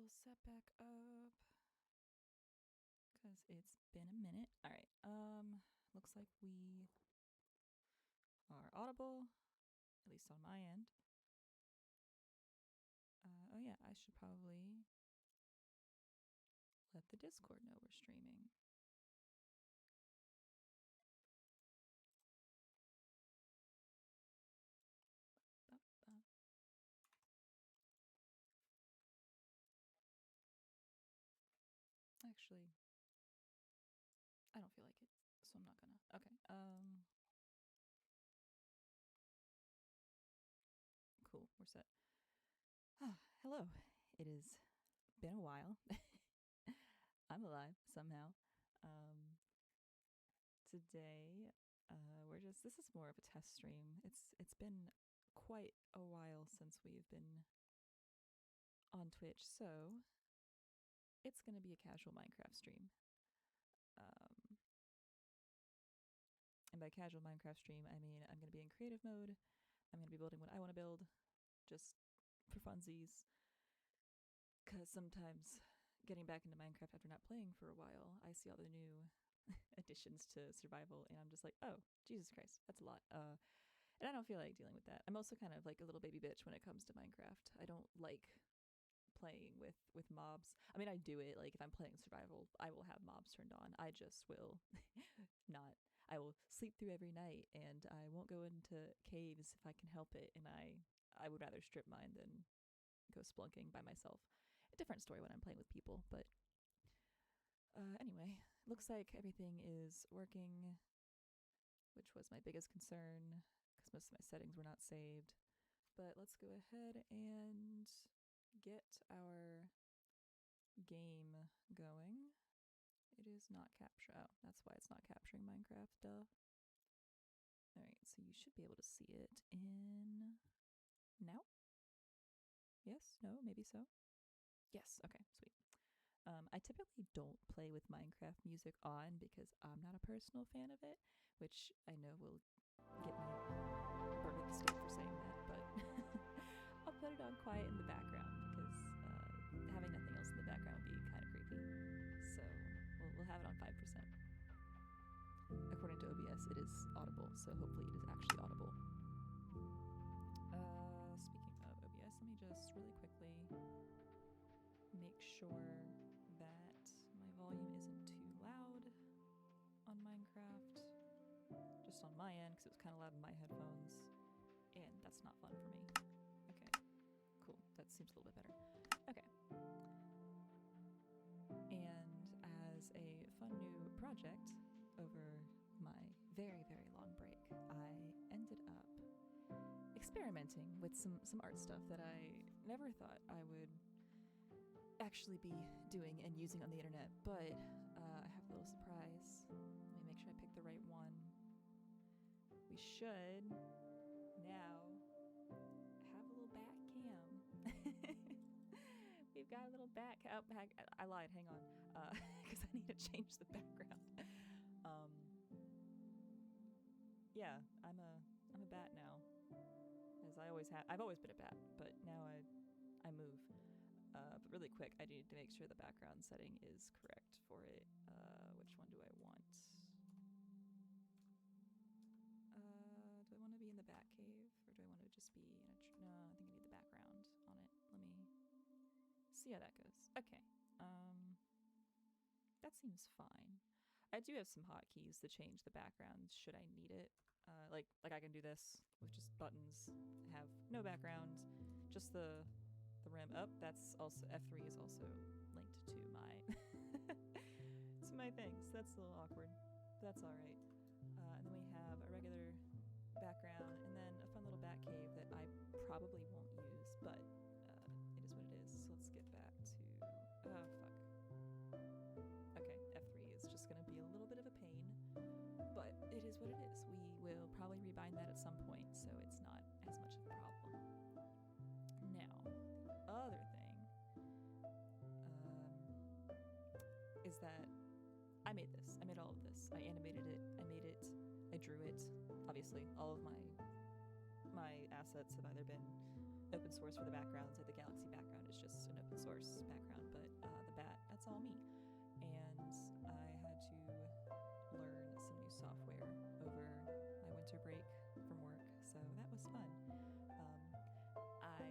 pull set back up because it's been a minute. All right. Looks like we are audible, at least on my end. Oh yeah, I should probably let the Discord know we're streaming. Actually, I don't feel like it, so I'm not gonna. Okay. Cool. We're set. Hello. It has been a while. I'm alive somehow. Um, Today, this is more of a test stream. It's been quite a while since we've been on Twitch, so it's gonna be a casual Minecraft stream. Um, and by casual Minecraft stream, I mean I'm gonna be in creative mode. I'm gonna be building what I want to build, just for funsies. Cause sometimes getting back into Minecraft after not playing for a while, I see all the new additions to survival, and I'm just like, oh, Jesus Christ, that's a lot. And I don't feel like dealing with that. I'm also kind of like a little baby bitch when it comes to Minecraft. I don't like playing with mobs. I mean, I do it. Like if I'm playing survival, I will have mobs turned on. I just will not. I will sleep through every night, and I won't go into caves if I can help it. And I would rather strip mine than go splunking by myself. A different story when I'm playing with people, but anyway, looks like everything is working, which was my biggest concern because most of my settings were not saved. But let's go ahead and get our game going. It is not capture. Oh, that's why it's not capturing Minecraft. Duh. All right, so you should be able to see it in now. Yes, no, maybe so. Yes, okay, sweet. I typically don't play with Minecraft music on because I'm not a personal fan of it, which I know will get me burned at the stake for saying that, but I'll put it on quiet in the background because having nothing else in the background would be kind of creepy. So we'll have it on 5%. According to OBS, it is audible, so hopefully it is actually audible. Speaking of OBS, let me just really quickly make sure that my volume isn't too loud on Minecraft. Just on my end, because it was kind of loud in my headphones, and that's not fun for me. Okay, cool. That seems a little bit better. Okay. And as a fun new project over my very, very long break, I ended up experimenting with some art stuff that I never thought I would actually be doing and using on the internet, but I have a little surprise. Let me make sure I pick the right one. We should now have a little back cam. We've got a little back. Oh, I lied. Hang on, because I need to change the background. Yeah, I'm a bat now, as I always have. I've always been a bat, but now I move. But really quick, I need to make sure the background setting is correct for it. Which one do I want? Do I want to be in the bat cave, or do I want to just be in a? No, I think I need the background on it. Let me see how that goes. Okay. That seems fine. I do have some hotkeys to change the background should I need it. Like I can do this with just buttons. Have no background, just the rim. Up. That's also F3 is also linked to my to my things. That's a little awkward. That's all right. And then we have a regular background, and then a fun little bat cave that I probably won't use, but it is what it is. So let's get back to fuck. Okay, F3 is just gonna be a little bit of a pain, but it is what it is. We will probably rebind that at some point, so it's not as much of a problem. Now, the other thing is that I made this. I made all of this. I animated it. I made it. I drew it. Obviously, all of my assets have either been open source for the backgrounds. Like the Galaxy background is just an open source background, but the bat, that's all me. And I had to learn some new software over my winter break from work, so that was fun. I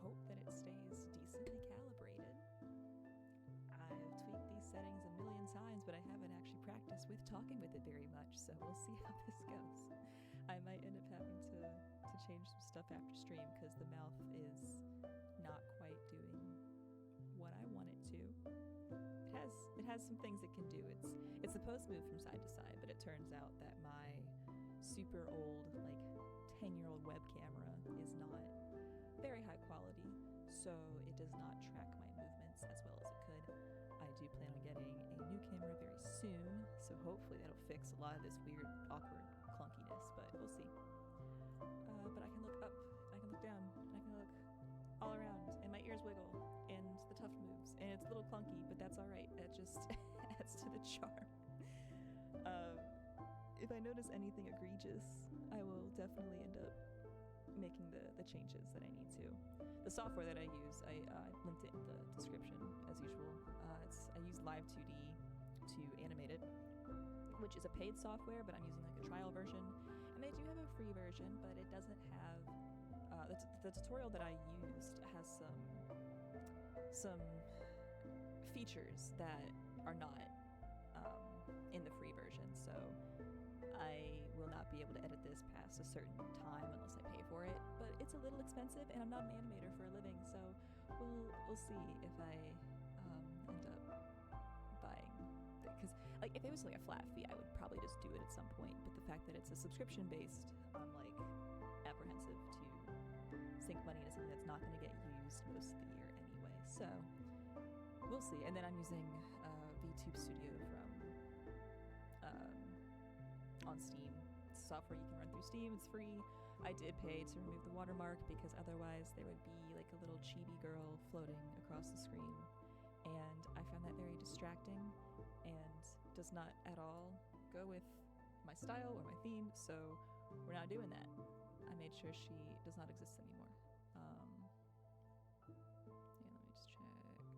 hope that it stays decently calibrated. I've tweaked these settings a million times, but I haven't actually practiced with talking with it very much, so we'll see how this goes. I might end up having to change some stuff after stream because the mouth is not quite doing what I want it to. It has some things it can do. It's supposed to move from side to side, but it turns out that my super old, like 10-year-old web camera is not very high quality, so it does not track my movements as well as it could. I do plan on getting a new camera very soon, so hopefully that'll fix a lot of this weird, awkward clunkiness, but we'll see. But I can look up, I can look down, and I can look all around, and my ears wiggle, and the tuft moves, and it's a little clunky, but that's alright. That just adds to the charm. If I notice anything egregious, I will definitely end up making the changes that I need to. The software that I use, I linked it in the description as usual. I use Live2D to animate it, which is a paid software, but I'm using like a trial version. And they do have a free version, but it doesn't have the tutorial that I used has some features that are not in the free version. So I will not be able to edit this past a certain time unless I pay for it. But it's a little expensive, and I'm not an animator for a living, so we'll see if I end up buying. Because like if it was like a flat fee, I would probably just do it at some point. But the fact that it's a subscription based, I'm like apprehensive to sink money into something that's not going to get used most of the year anyway. So we'll see. And then I'm using VTube Studio from on Steam. It's software you can run through Steam. It's free. I did pay to remove the watermark because otherwise there would be like a little chibi girl floating across the screen, and I found that very distracting and does not at all go with my style or my theme, so we're not doing that. I made sure she does not exist anymore. Yeah, let me just check.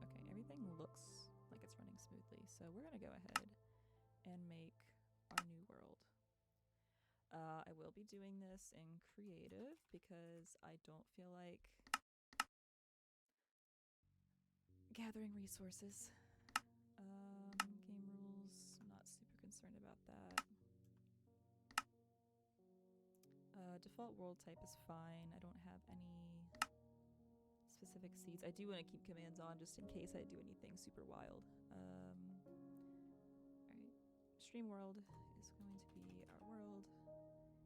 Okay, everything looks like it's running smoothly, so we're gonna go ahead and make our new world. I will be doing this in creative because I don't feel like gathering resources. Game rules, not super concerned about that. Default world type is fine. I don't have any specific seeds. I do want to keep commands on just in case I do anything super wild. Alright, stream world is going to be our world.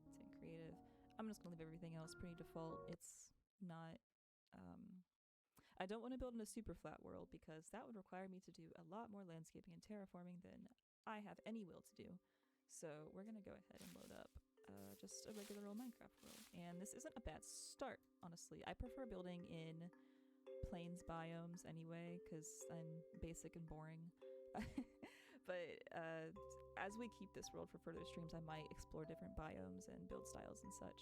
It's in creative. I'm just gonna leave everything else pretty default. It's not, I don't want to build in a super flat world because that would require me to do a lot more landscaping and terraforming than I have any will to do. So we're gonna go ahead and load up just a regular old Minecraft world. And this isn't a bad start, honestly. I prefer building in plains biomes anyway because I'm basic and boring. But as we keep this world for further streams, I might explore different biomes and build styles and such.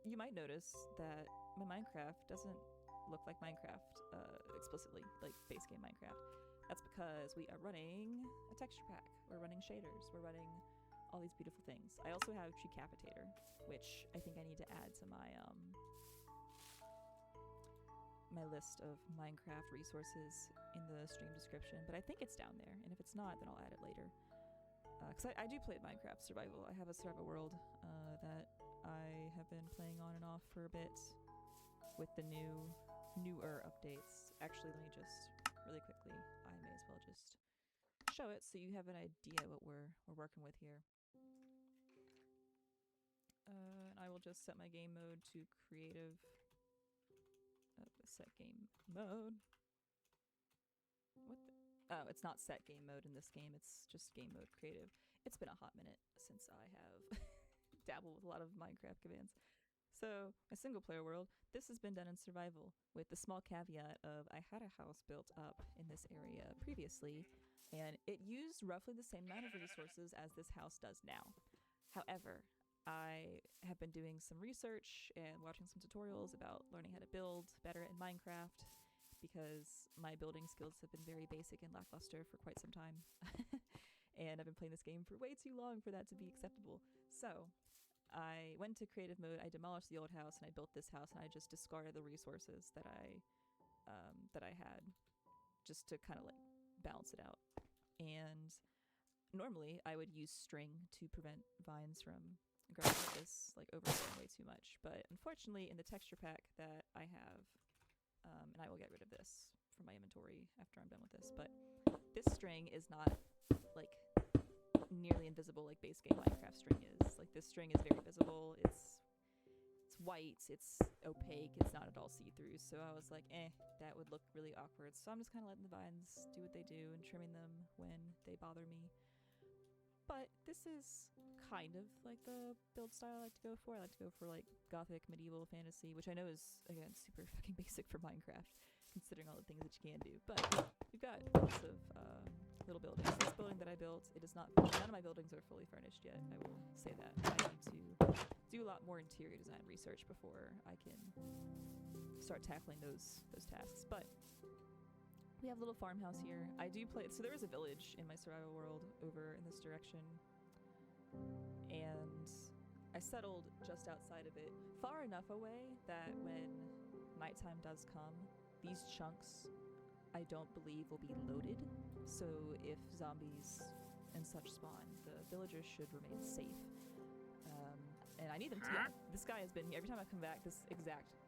You might notice that my Minecraft doesn't look like Minecraft explicitly, like base game Minecraft. That's because we are running a texture pack. We're running shaders. We're running all these beautiful things. I also have Treecapitator, which I think I need to add to my my list of Minecraft resources in the stream description, but I think it's down there, and if it's not, then I'll add it later. Because I do play Minecraft Survival. I have a survival world that I have been playing on and off for a bit with the newer updates. Actually, let me just really quickly, I may as well just show it so you have an idea what we're working with here. And I will just set my game mode to creative. Set game mode. What the? Oh, it's not set game mode in this game. It's just game mode creative. It's been a hot minute since I have dabbled with a lot of Minecraft commands. So, a single player world, this has been done in survival with the small caveat of I had a house built up in this area previously, and it used roughly the same amount of resources as this house does now. However, I have been doing some research and watching some tutorials about learning how to build better in Minecraft because my building skills have been very basic and lackluster for quite some time. And I've been playing this game for way too long for that to be acceptable. So I went to creative mode. I demolished the old house and I built this house, and I just discarded the resources that I had just to kind of like balance it out. And normally I would use string to prevent vines from growing like this, like overgrowing way too much. But unfortunately, in the texture pack that I have, and I will get rid of this from my inventory after I'm done with this, but this string is not like nearly invisible like base game Minecraft string is. Like, this string is very visible. It's white, it's opaque, it's not at all see-through. So I was like, that would look really awkward. So I'm just kind of letting the vines do what they do and trimming them when they bother me. But this is kind of like the build style I like to go for. I like to go for like gothic medieval fantasy, which I know is, again, super fucking basic for Minecraft, considering all the things that you can do. But we've got lots of little buildings. This building that I built, it is not finished. None of my buildings are fully furnished yet, I will say that. I need to do a lot more interior design research before I can start tackling those tasks. But we have a little farmhouse here. I do play, so there is a village in my survival world over in this direction, and I settled just outside of it, far enough away that when nighttime does come, these chunks I don't believe will be loaded. So if zombies and such spawn, the villagers should remain safe. And I need them to. Yeah, this guy has been here every time I come back. This exact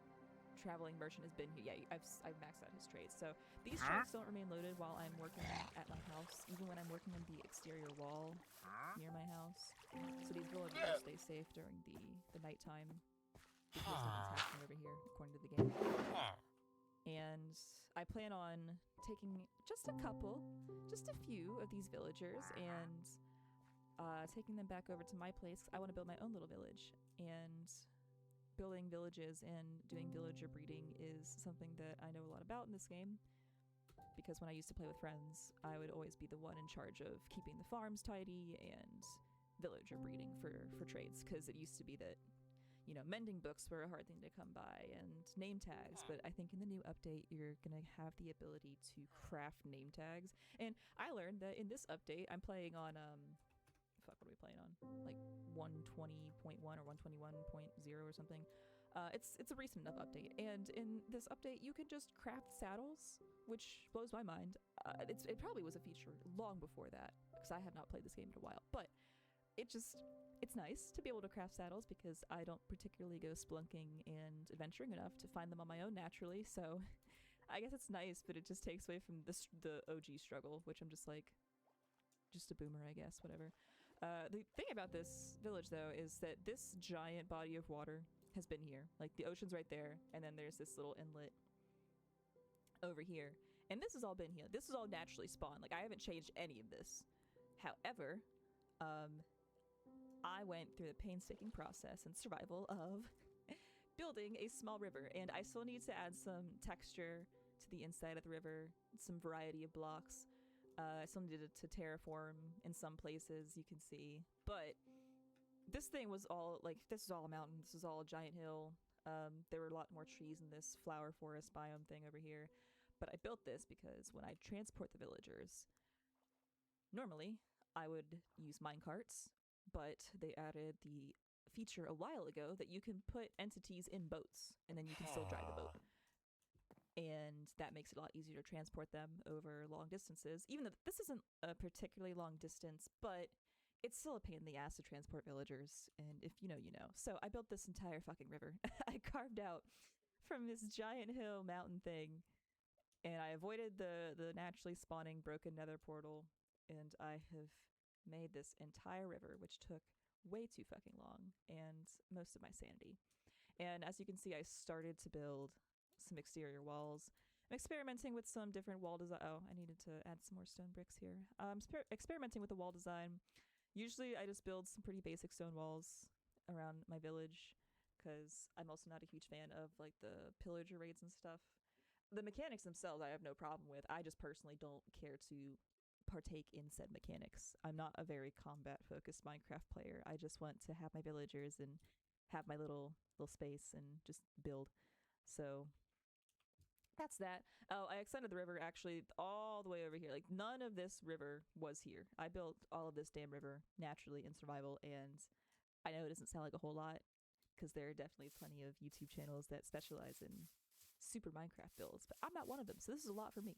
traveling merchant has been here. Yeah, I've maxed out his trades. So these chunks don't remain loaded while I'm working at my house, even when I'm working on the exterior wall near my house. So these villagers stay safe during the nighttime because nothing's happening over here, according to the game. And I plan on taking just a few of these villagers and taking them back over to my place. I want to build my own little village, and building villages and doing villager breeding is something that I know a lot about in this game, because when I used to play with friends, I would always be the one in charge of keeping the farms tidy and villager breeding for trades, because it used to be that, you know, mending books were a hard thing to come by, and name tags. But I think in the new update, you're going to have the ability to craft name tags. And I learned that in this update, I'm playing on, what are we playing on? Like 120.1 or 121.0 or something. It's a recent enough update. And in this update, you can just craft saddles, which blows my mind. It probably was a feature long before that, because I have not played this game in a while. But it's nice to be able to craft saddles, because I don't particularly go splunking and adventuring enough to find them on my own naturally. So I guess it's nice, but it just takes away from the OG struggle, which I'm just like, just a boomer, I guess, whatever. The thing about this village, though, is that this giant body of water has been here. Like, the ocean's right there, and then there's this little inlet over here. And this has all been here. This is all naturally spawned. Like, I haven't changed any of this. However, I went through the painstaking process and survival of building a small river, and I still need to add some texture to the inside of the river, some variety of blocks. I still needed to terraform in some places, you can see. But this thing was all, like, this is all a mountain. This is all a giant hill. There were a lot more trees in this flower forest biome thing over here. But I built this because when I transport the villagers, normally I would use minecarts, but they added the feature a while ago that you can put entities in boats, and then you can still drive the boat. And that makes it a lot easier to transport them over long distances, even though this isn't a particularly long distance, but it's still a pain in the ass to transport villagers, and if you know, you know. So I built this entire fucking river. I carved out from this giant hill mountain thing, and I avoided the naturally spawning broken nether portal, and I have made this entire river, which took way too fucking long, and most of my sanity. And as you can see, I started to build some exterior walls. I'm experimenting with some different wall design. Oh, I needed to add some more stone bricks here. Experimenting with the wall design. Usually I just build some pretty basic stone walls around my village, because I'm also not a huge fan of like the pillager raids and stuff. The mechanics themselves I have no problem with. I just personally don't care to partake in said mechanics. I'm not a very combat focused Minecraft player. I just want to have my villagers and have my little space and just build. So that's that. Oh, I extended the river actually all the way over here. Like, none of this river was here. I built all of this damn river naturally in survival, and I know it doesn't sound like a whole lot because there are definitely plenty of YouTube channels that specialize in super Minecraft builds, but I'm not one of them, so this is a lot for me.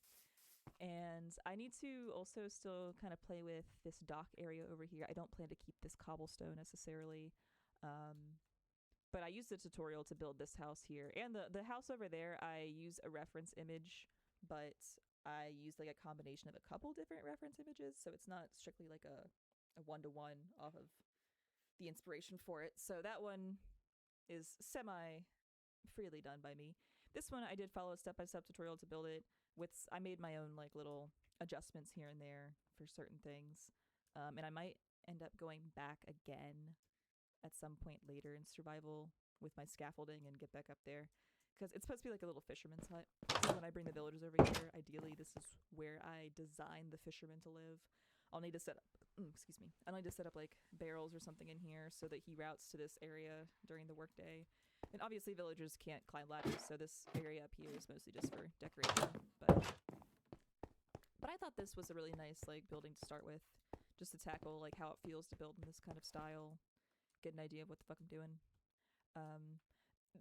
And I need to also still kind of play with this dock area over here. I don't plan to keep this cobblestone necessarily. But I used the tutorial to build this house here. And the house over there, I use a reference image, but I use like a combination of a couple different reference images, so it's not strictly like a one-to-one off of the inspiration for it. So that one is semi-freely done by me. This one, I did follow a step-by-step tutorial to build it. I made my own like little adjustments here and there for certain things. And I might end up going back again at some point later in survival with my scaffolding and get back up there, because it's supposed to be like a little fisherman's hut. So when I bring the villagers over here, ideally this is where I design the fisherman to live. I'll need to set up excuse me, I'll need to set up like barrels or something in here so that he routes to this area during the workday. And obviously villagers can't climb ladders, so this area up here is mostly just for decoration. But I thought this was a really nice like building to start with, just to tackle like how it feels to build in this kind of style, get an idea of what the fuck I'm doing.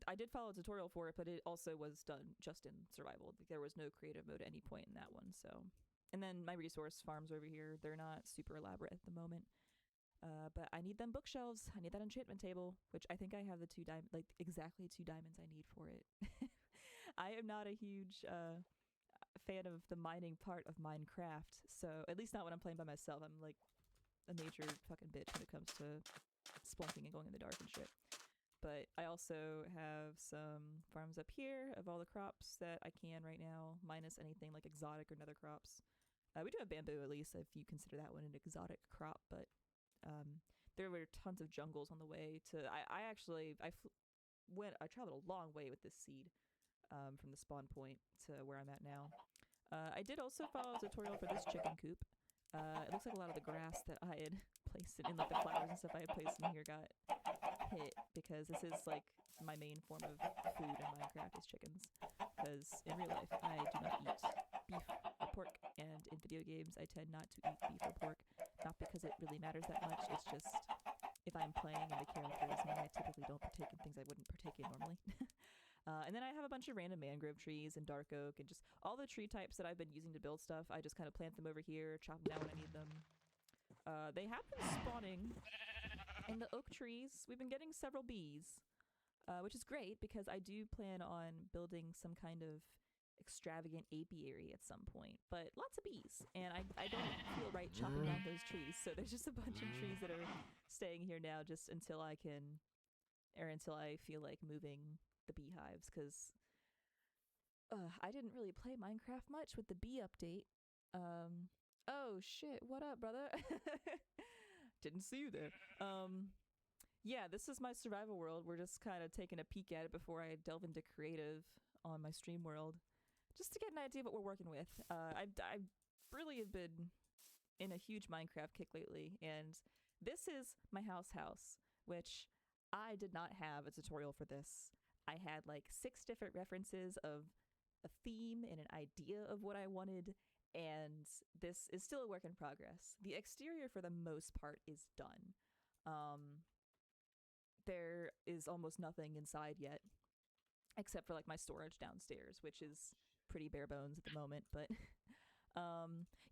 I did follow a tutorial for it, but it also was done just in survival. There was no creative mode at any point in that one. So, and then my resource farms over here, they're not super elaborate at the moment. But I need them bookshelves. I need that enchantment table, which I think I have the exactly 2 diamonds I need for it. I am not a huge fan of the mining part of Minecraft, so at least not when I'm playing by myself. I'm like a major fucking bitch when it comes to splunking and going in the dark and shit. But I also have some farms up here of all the crops that I can right now, minus anything like exotic or nether crops. We do have bamboo, at least, if you consider that one an exotic crop, but there were tons of jungles on the way to... I traveled a long way with this seed from the spawn point to where I'm at now. I did also follow a tutorial for this chicken coop. It looks like a lot of the grass that I had placed in like the flowers and stuff I had placed in here got hit, because this is like my main form of food in Minecraft is chickens. Because in real life, I do not eat beef or pork, and in video games, I tend not to eat beef or pork. Not because it really matters that much, it's just if I'm playing and the character is me, I typically don't partake in things I wouldn't partake in normally. And then I have a bunch of random mangrove trees and dark oak and just all the tree types that I've been using to build stuff. I just kind of plant them over here, chop them down when I need them. They have been spawning in the oak trees. We've been getting several bees, which is great because I do plan on building some kind of extravagant apiary at some point, but lots of bees, and I don't feel right chopping down those trees, so there's just a bunch of trees that are staying here now just until I feel like moving the beehives, because I didn't really play Minecraft much with the bee update. Oh shit, what up, brother? Didn't see you there. Yeah, this is my survival world. We're just kind of taking a peek at it before I delve into creative on my stream world, just to get an idea of what we're working with. I really have been in a huge Minecraft kick lately, and this is my house, which I did not have a tutorial for this. I had like 6 different references of a theme and an idea of what I wanted, and this is still a work in progress. The exterior for the most part is done. There is almost nothing inside yet, except for like my storage downstairs, which is pretty bare bones at the moment, but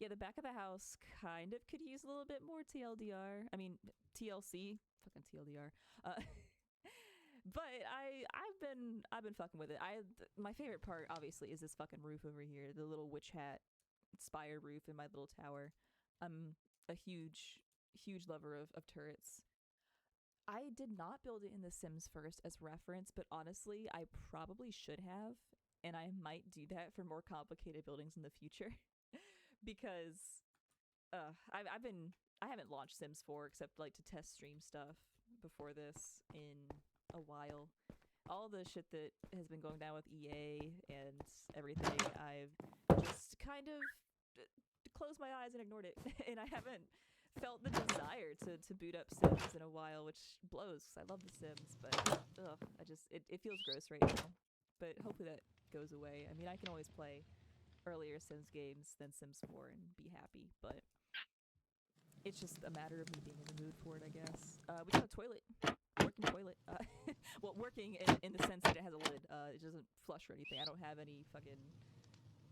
yeah, the back of the house kind of could use a little bit more TLDR. I mean, TLC, fucking TLDR. But I've been fucking with it. My favorite part obviously is this fucking roof over here, the little witch hat spire roof in my little tower. I'm a huge lover of turrets. I did not build it in The Sims first as reference, but honestly, I probably should have, and I might do that for more complicated buildings in the future. Because I haven't launched Sims 4 except like to test stream stuff before this in a while. All the shit that has been going down with EA and everything, I've just kind of closed my eyes and ignored it, and I haven't felt the desire to boot up Sims in a while, which blows 'cause I love The Sims, but ugh, it feels gross right now. But hopefully that goes away. I mean, I can always play earlier Sims games than Sims 4 and be happy, but it's just a matter of me being in the mood for it, I guess. We got a toilet. Working toilet. Well, working in the sense that it has a lid. It doesn't flush or anything. I don't have any fucking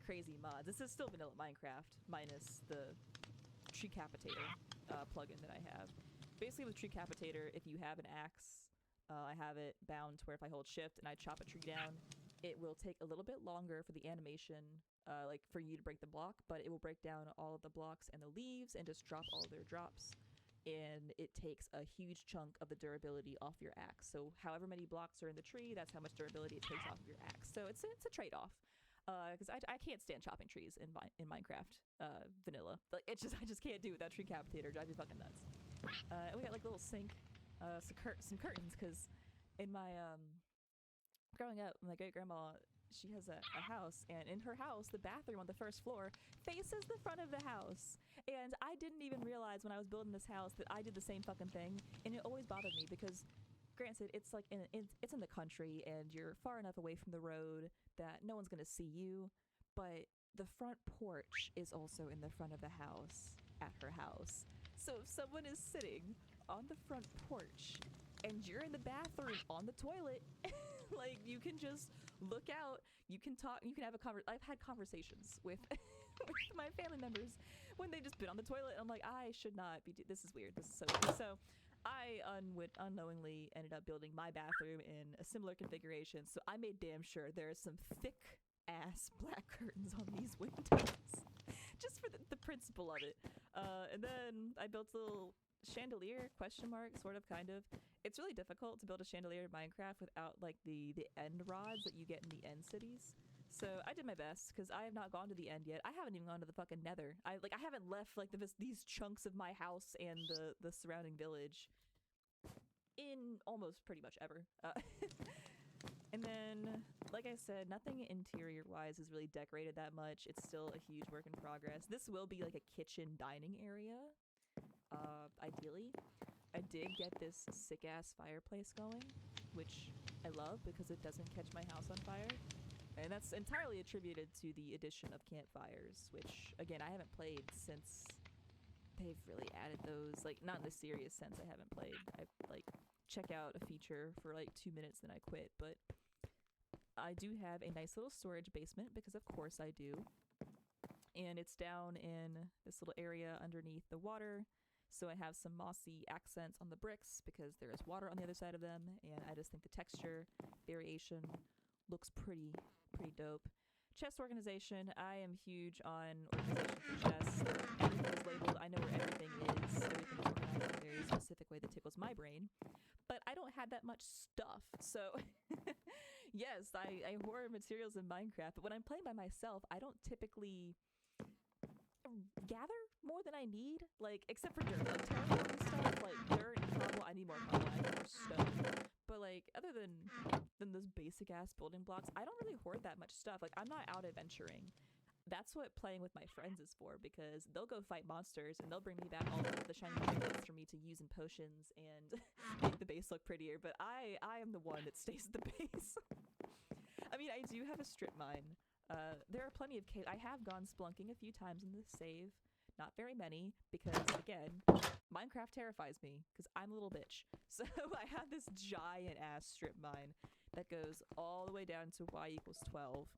crazy mods. This is still vanilla Minecraft, minus the Treecapitator plugin that I have. Basically with Treecapitator, if you have an axe, I have it bound to where if I hold shift and I chop a tree down, it will take a little bit longer for the animation, like for you to break the block, but it will break down all of the blocks and the leaves and just drop all of their drops. And it takes a huge chunk of the durability off your axe. So however many blocks are in the tree, that's how much durability it takes off of your axe. So it's a trade-off. Because I can't stand chopping trees in Minecraft vanilla. Like I just can't do it without Treecapitator. It drives me fucking nuts. And we got like a little sink, some curtains. Because in my growing up, my great grandma, she has a house, and in her house, the bathroom on the first floor faces the front of the house. And I didn't even realize when I was building this house that I did the same fucking thing, and it always bothered me because, granted, it's like it's in the country, and you're far enough away from the road that no one's gonna see you, but the front porch is also in the front of the house at her house. So if someone is sitting on the front porch and you're in the bathroom on the toilet, like you can just look out, you can talk, you can have I've had conversations with with my family members when they just been on the toilet, and I'm like, I should not be this is weird, this is so weird. So I unknowingly ended up building my bathroom in a similar configuration, so I made damn sure there are some thick ass black curtains on these windows just for the principle of it. And then I built a little chandelier, question mark, sort of, kind of. It's really difficult to build a chandelier in Minecraft without like the end rods that you get in the end cities. So I did my best because I have not gone to the end yet. I haven't even gone to the fucking nether. I haven't left like these chunks of my house and the surrounding village in almost pretty much ever. And then, like I said, nothing interior-wise is really decorated that much. It's still a huge work in progress. This will be like a kitchen dining area, ideally. I did get this sick-ass fireplace going, which I love because it doesn't catch my house on fire. And that's entirely attributed to the addition of campfires, which, again, I haven't played since they've really added those. Like, not in the serious sense I haven't played. I, like, check out a feature for, like, 2 minutes, then I quit. But I do have a nice little storage basement, because of course I do. And it's down in this little area underneath the water. So I have some mossy accents on the bricks, because there is water on the other side of them. And I just think the texture variation looks pretty dope. Chest organization, I am huge on organization for chests. Everything is labeled, I know where everything is. Everything is organized in a very specific way that tickles my brain. But I don't have that much stuff, so yes, I hoard materials in Minecraft, but when I'm playing by myself, I don't typically gather more than I need, like, except for dirt. Like, terraforming stuff, like dirt and cobble, I need more cobble, I need more stone. But, like, other than those basic-ass building blocks, I don't really hoard that much stuff. Like, I'm not out adventuring. That's what playing with my friends is for, because they'll go fight monsters, and they'll bring me back all the shiny bits for me to use in potions and make the base look prettier, but I am the one that stays at the base. I mean, I do have a strip mine. There are plenty of caves. I have gone splunking a few times in this save. Not very many, because, again, Minecraft terrifies me, because I'm a little bitch. So I have this giant-ass strip mine that goes all the way down to y equals 12.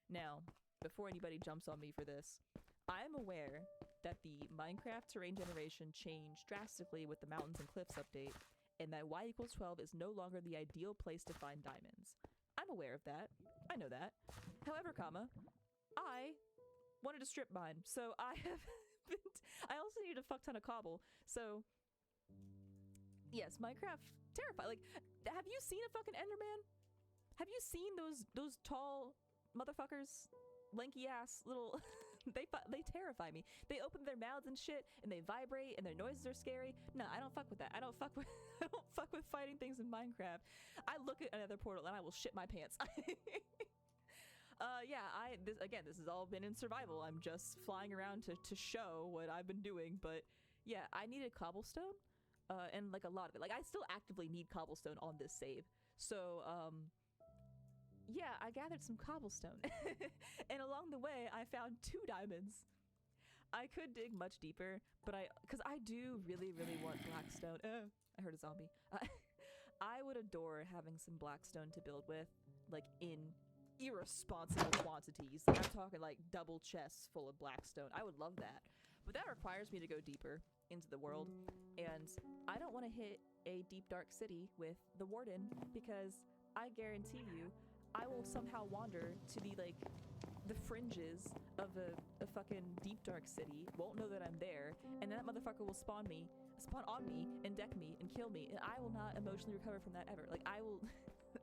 Now, before anybody jumps on me for this, I'm aware that the Minecraft terrain generation changed drastically with the mountains and cliffs update, and that y equals 12 is no longer the ideal place to find diamonds. I'm aware of that. I know that. However, I wanted to strip mine, so I have I also need a fuck ton of cobble, so yes, Minecraft terrified. Like, have you seen a fucking Enderman? Have you seen those tall motherfuckers? Lanky ass little they terrify me. They open their mouths and shit, and they vibrate, and their noises are scary. No, I don't fuck with that. I don't fuck with fighting things in Minecraft. I look at another portal and I will shit my pants. Yeah, this has all been in survival. I'm just flying around to show what I've been doing, but yeah, I needed cobblestone, and like a lot of it. Like I still actively need cobblestone on this save. So, yeah, I gathered some cobblestone, and along the way, I found 2 diamonds. I could dig much deeper, but because I do really, really want blackstone. I heard a zombie. I would adore having some blackstone to build with, like in irresponsible quantities. Like I'm talking like double chests full of blackstone. I would love that. But that requires me to go deeper into the world. And I don't want to hit a deep dark city with the warden because I guarantee you I will somehow wander to the fringes of a fucking deep dark city, won't know that I'm there, and that motherfucker will spawn on me and deck me and kill me, and I will not emotionally recover from that ever. Like I will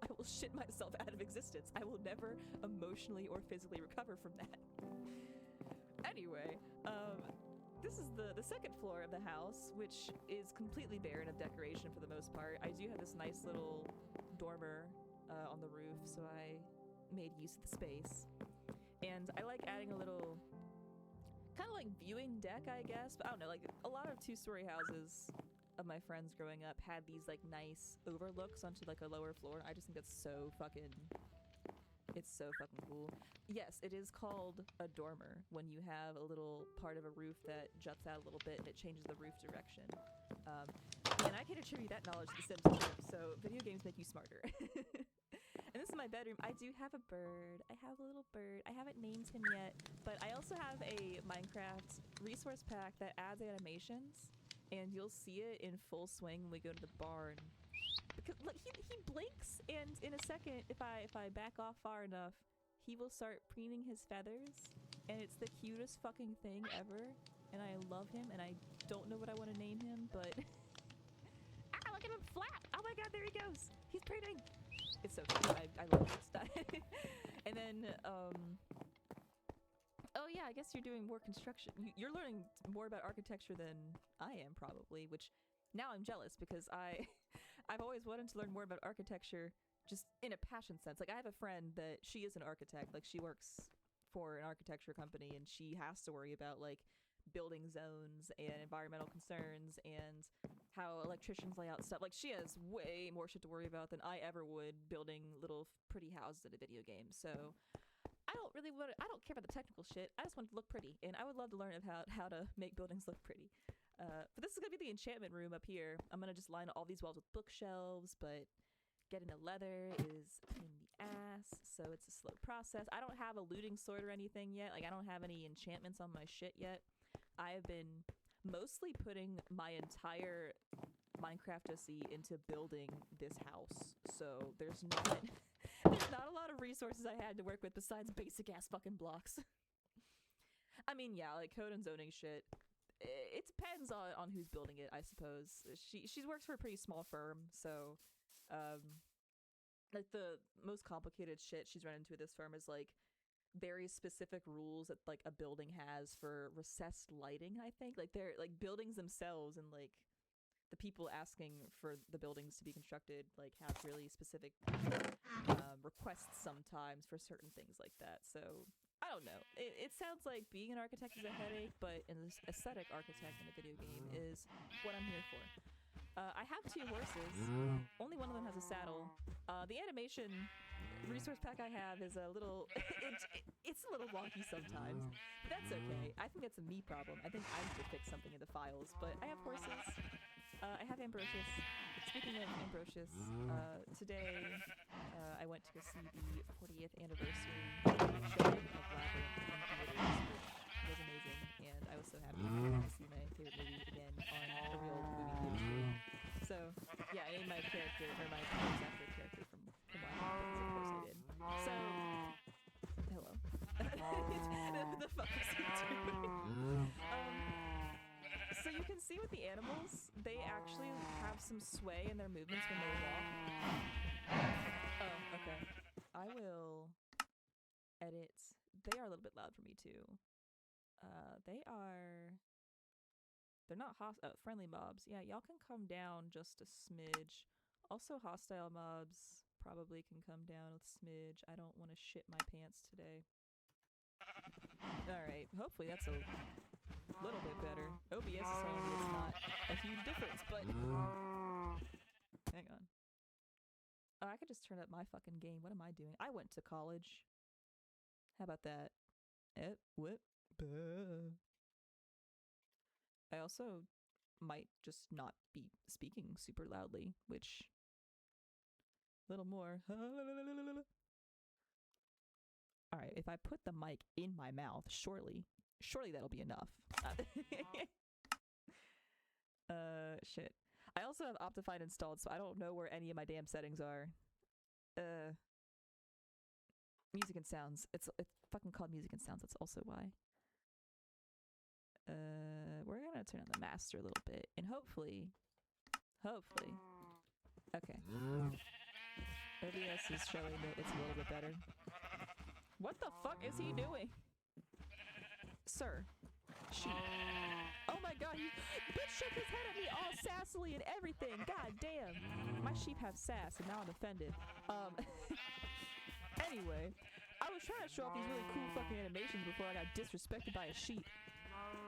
I will shit myself out of existence. I will never emotionally or physically recover from that. Anyway, this is the second floor of the house, which is completely barren of decoration for the most part. I do have this nice little dormer on the roof, so I made use of the space. And I like adding a little kind of like viewing deck, I guess. But I don't know, like a lot of 2-story houses of my friends growing up had these like nice overlooks onto like a lower floor. I just think that's so fucking cool. Yes, it is called a dormer when you have a little part of a roof that juts out a little bit and it changes the roof direction. And I can attribute that knowledge to The Sims too, so video games make you smarter. And this is my bedroom. I do have a bird. I have a little bird. I haven't named him yet, but I also have a Minecraft resource pack that adds animations, and you'll see it in full swing when we go to the barn. Because look, he blinks, and in a second, if I back off far enough, he will start preening his feathers, and it's the cutest fucking thing ever. And I love him, and I don't know what I want to name him, but look at him flap! Oh my god, there he goes! He's preening. It's so cute. I love this stuff. And then, oh yeah, I guess you're doing more construction. You're learning more about architecture than I am probably, which now I'm jealous because I've always wanted to learn more about architecture just in a passion sense. Like I have a friend that she is an architect, like she works for an architecture company and she has to worry about like building zones and environmental concerns and how electricians lay out stuff. Like she has way more shit to worry about than I ever would building little pretty houses in a video game. So I don't care about the technical shit. I just want it to look pretty, and I would love to learn about how to make buildings look pretty. But this is gonna be the enchantment room up here. I'm gonna just line all these walls with bookshelves, but getting the leather is a pain in the ass, so it's a slow process. I don't have a looting sword or anything yet. Like I don't have any enchantments on my shit yet. I have been mostly putting my entire Minecraft OC into building this house, so there's not a lot of resources I had to work with besides basic ass fucking blocks. I mean, yeah, like code and zoning shit. It depends on who's building it, I suppose. She works for a pretty small firm, so like the most complicated shit she's run into with this firm is like very specific rules that like a building has for recessed lighting. I think like they're like buildings themselves and like the people asking for the buildings to be constructed like have really specific requests sometimes for certain things like that. So I don't know. It sounds like being an architect is a headache, but an aesthetic architect in a video game is what I'm here for. I have 2 horses. Only one of them has a saddle. The animation resource pack I have is a little it's a little wonky sometimes, but that's okay. I think that's a me problem. I think I need to fix something in the files, but I have horses. I have Ambrosius. Speaking of Ambrosius, today I went to go see the 40th anniversary showing of Labyrinth in theaters, which was amazing, and I was so happy to see my favorite movie again on a real movie theater screen. So yeah, I named my character, or my voice actor character from Labyrinth, because of course I did. So hello. The fuck is he doing? So you can see with the animals, they actually have some sway in their movements when they walk. Oh, okay. I will edit. They are a little bit loud for me too. They're not friendly mobs. Yeah, y'all can come down just a smidge. Also hostile mobs. probably can come down a smidge. I don't want to shit my pants today. Alright, hopefully that's a little bit better. OBS is telling me it's not a huge difference, but... Hang on. Oh, I could just turn up my fucking game. What am I doing? I went to college. How about that? What? I also might just not be speaking super loudly, which... Little more. Alright, if I put the mic in my mouth, surely that'll be enough. Shit. I also have Optifine installed, so I don't know where any of my damn settings are. Music and sounds. It's fucking called music and sounds, that's also why. We're gonna turn on the master a little bit, and hopefully. Okay. OBS is showing that it's a little bit better. What the fuck is he doing? Sir. Sheep. Oh my god, he bitch shook his head at me all sassily and everything. God damn. My sheep have sass and now I'm offended. Anyway, I was trying to show off these really cool fucking animations before I got disrespected by a sheep.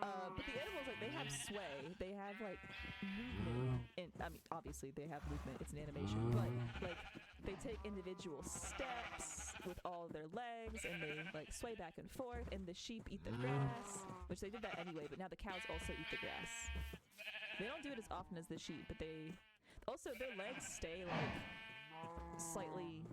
But the animals, like, they have sway, they have, like, movement, and, I mean, obviously they have movement, it's an animation, but, like, they take individual steps with all of their legs, and they, like, sway back and forth, and the sheep eat the grass, which they did that anyway, but now the cows also eat the grass. They don't do it as often as the sheep, but they, also, their legs stay, like, slightly...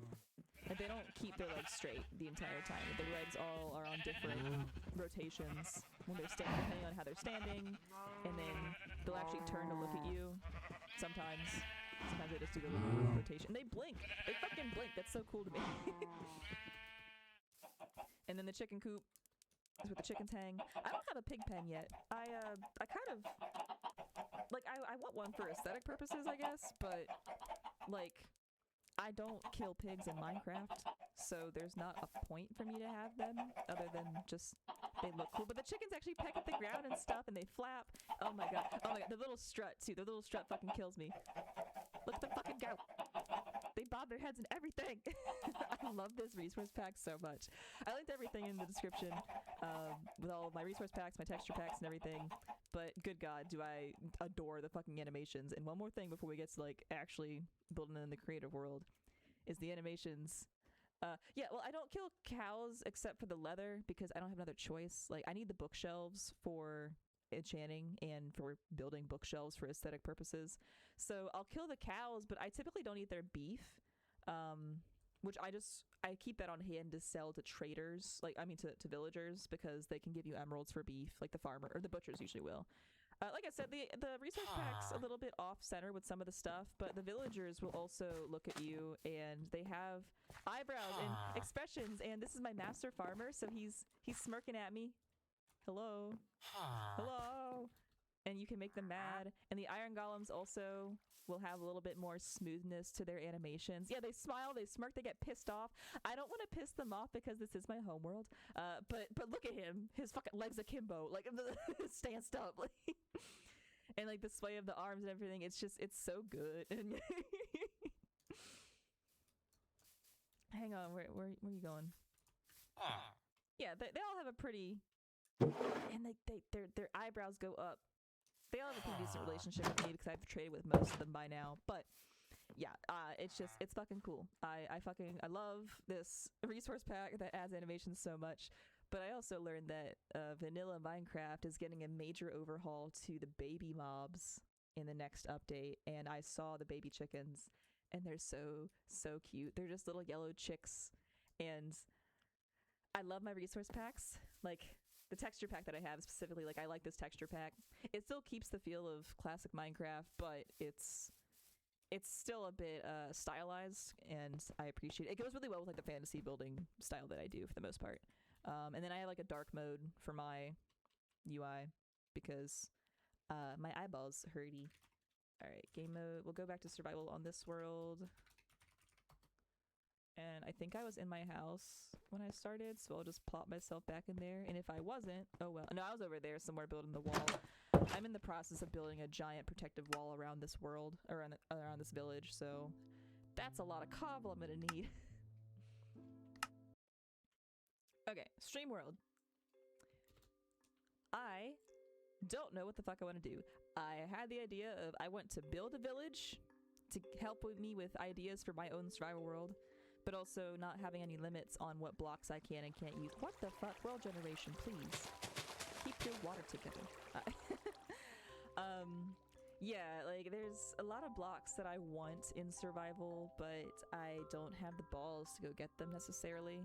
Like, they don't keep their legs straight the entire time. Their legs all are on different rotations when they're standing, depending on how they're standing. And then they'll actually turn to look at you. Sometimes they just do the little rotation. They blink. They fucking blink. That's so cool to me. And then the chicken coop is where the chickens hang. I don't have a pig pen yet. I kind of... Like, I want one for aesthetic purposes, I guess, but, like... I don't kill pigs in Minecraft, so there's not a point for me to have them, other than just, they look cool. But the chickens actually peck at the ground and stuff, and they flap. Oh my god, the little strut, too. The little strut fucking kills me. Look at them fucking go. They bob their heads and everything. I love this resource pack so much. I linked everything in the description, with all of my resource packs, my texture packs, and everything. But good god, do I adore the fucking animations. And one more thing before we get to, like, actually building in the creative world, is the animations. Yeah, well, I don't kill cows except for the leather, because I don't have another choice. Like, I need the bookshelves for enchanting and for building bookshelves for aesthetic purposes. So I'll kill the cows, but I typically don't eat their beef. Which I keep that on hand to sell to traders, like, I mean to villagers, because they can give you emeralds for beef, like the farmer, or the butchers usually will. Like I said, the resource pack's a little bit off-center with some of the stuff, but the villagers will also look at you, and they have eyebrows and expressions, and this is my master farmer, so he's smirking at me. Hello. Hello. And you can make them mad. And the iron golems also will have a little bit more smoothness to their animations. Yeah, they smile, they smirk, they get pissed off. I don't want to piss them off because this is my homeworld. But look at him. His fucking legs akimbo. Like, stanced up. Like, and, like, the sway of the arms and everything. It's just, it's so good. Hang on, where are you going? Yeah, they all have a pretty... And their eyebrows go up. They all have a pretty decent relationship with me because I've traded with most of them by now. But yeah, it's fucking cool. I love this resource pack that adds animations so much. But I also learned that vanilla Minecraft is getting a major overhaul to the baby mobs in the next update. And I saw the baby chickens, and they're so cute. They're just little yellow chicks, and I love my resource packs. Like, the texture pack that I have specifically, like, I like this texture pack. It still keeps the feel of classic Minecraft, but it's still a bit stylized, and I appreciate it. It goes really well with, like, the fantasy building style that I do for the most part. And then I have, like, a dark mode for my UI because my eyeballs hurty. Alright, game mode. We'll go back to survival on this world. And I think I was in my house when I started, so I'll just plop myself back in there. And if I wasn't, oh well. No, I was over there somewhere building the wall. I'm in the process of building a giant protective wall around this world, or around this village, so That's a lot of cobble I'm gonna need. Okay, Stream World. I don't know what the fuck I want to do. I had the idea of I want to build a village to help with me with ideas for my own survival world, but also not having any limits on what blocks I can and can't use. What the fuck? World generation, please. Keep your water together. Yeah, like there's a lot of blocks that I want in survival, but I don't have the balls to go get them necessarily.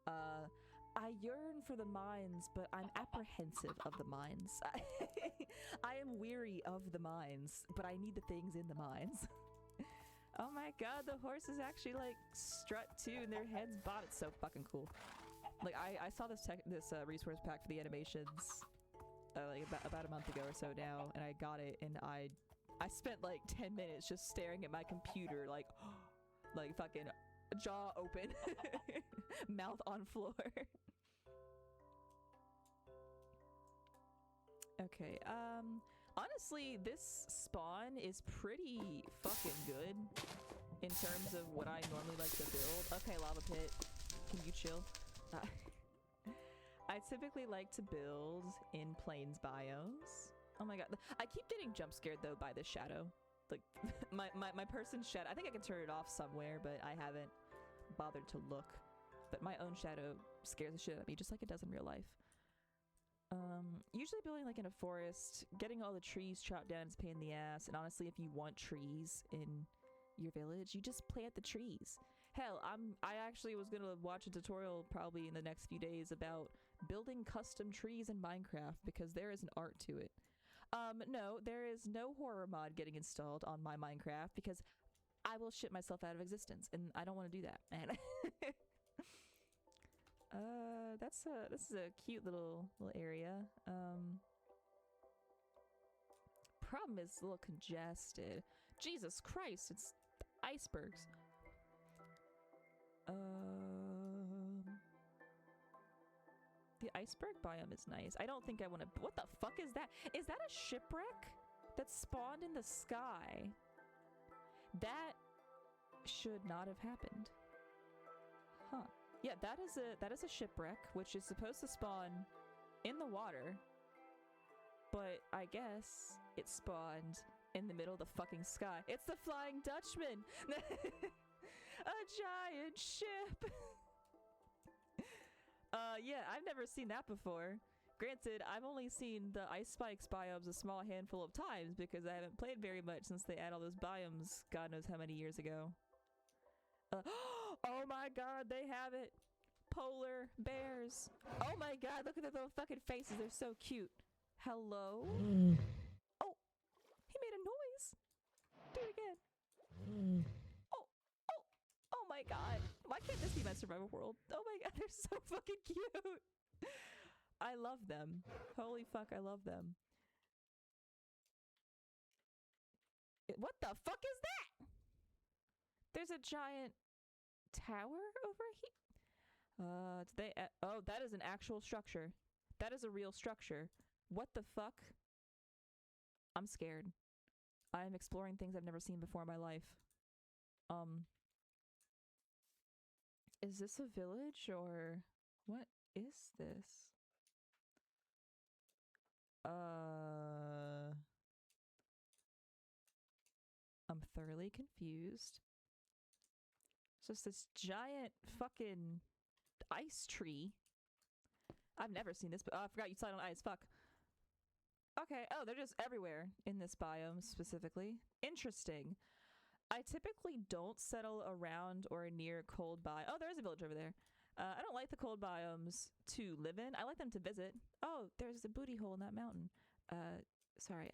I yearn for the mines, but I'm apprehensive of the mines. I am weary of the mines, but I need the things in the mines. Oh my god, the horses actually like strut too and their heads bob. It's so fucking cool. Like I saw this resource pack for the animations like about a month ago or so now, and I got it, and I spent like 10 minutes just staring at my computer like like fucking jaw open, mouth on floor. Okay, honestly, this spawn is pretty fucking good in terms of what I normally like to build. Okay, lava pit, can you chill? I typically like to build in plains biomes. Oh my god, I keep getting jump scared though by this shadow. Like, my person's shadow, I think I can turn it off somewhere, but I haven't bothered to look. But my own shadow scares the shit out of me, just like it does in real life. Usually building like in a forest, getting all the trees chopped down is a pain in the ass, and honestly, if you want trees in your village, you just plant the trees. Hell, I actually was gonna watch a tutorial probably in the next few days about building custom trees in Minecraft, because there is an art to it. No, there is no horror mod getting installed on my Minecraft, because I will shit myself out of existence, and I don't want to do that, man. This is a cute little area. Problem is it's a little congested. Jesus Christ, it's icebergs. The iceberg biome is nice. I don't think I want to. What the fuck is that? Is that a shipwreck that spawned in the sky? That should not have happened. Huh. Yeah, that is a shipwreck, which is supposed to spawn in the water. But I guess it spawned in the middle of the fucking sky. It's the Flying Dutchman! A giant ship! Yeah, I've never seen that before. Granted, I've only seen the Ice Spikes biomes a small handful of times because I haven't played very much since they added all those biomes God knows how many years ago. Oh my god, they have it! Polar bears! Oh my god, look at their little fucking faces, they're so cute. Hello? Oh! He made a noise! Do it again. Oh my god. Why can't this be my survival world? Oh my god, they're so fucking cute! I love them. Holy fuck, I love them. What the fuck is that? There's a giant tower over here? Oh, that is an actual structure. That is a real structure. What the fuck? I'm scared. I'm exploring things I've never seen before in my life. Is this a village or what is this? I'm thoroughly confused. It's just this giant fucking ice tree. I've never seen this, but I forgot you slide on ice. Fuck. Okay. Oh, they're just everywhere in this biome specifically. Interesting. I typically don't settle around or near cold biome. Oh, there is a village over there. I don't like the cold biomes to live in. I like them to visit. Oh, there's a booty hole in that mountain. Sorry.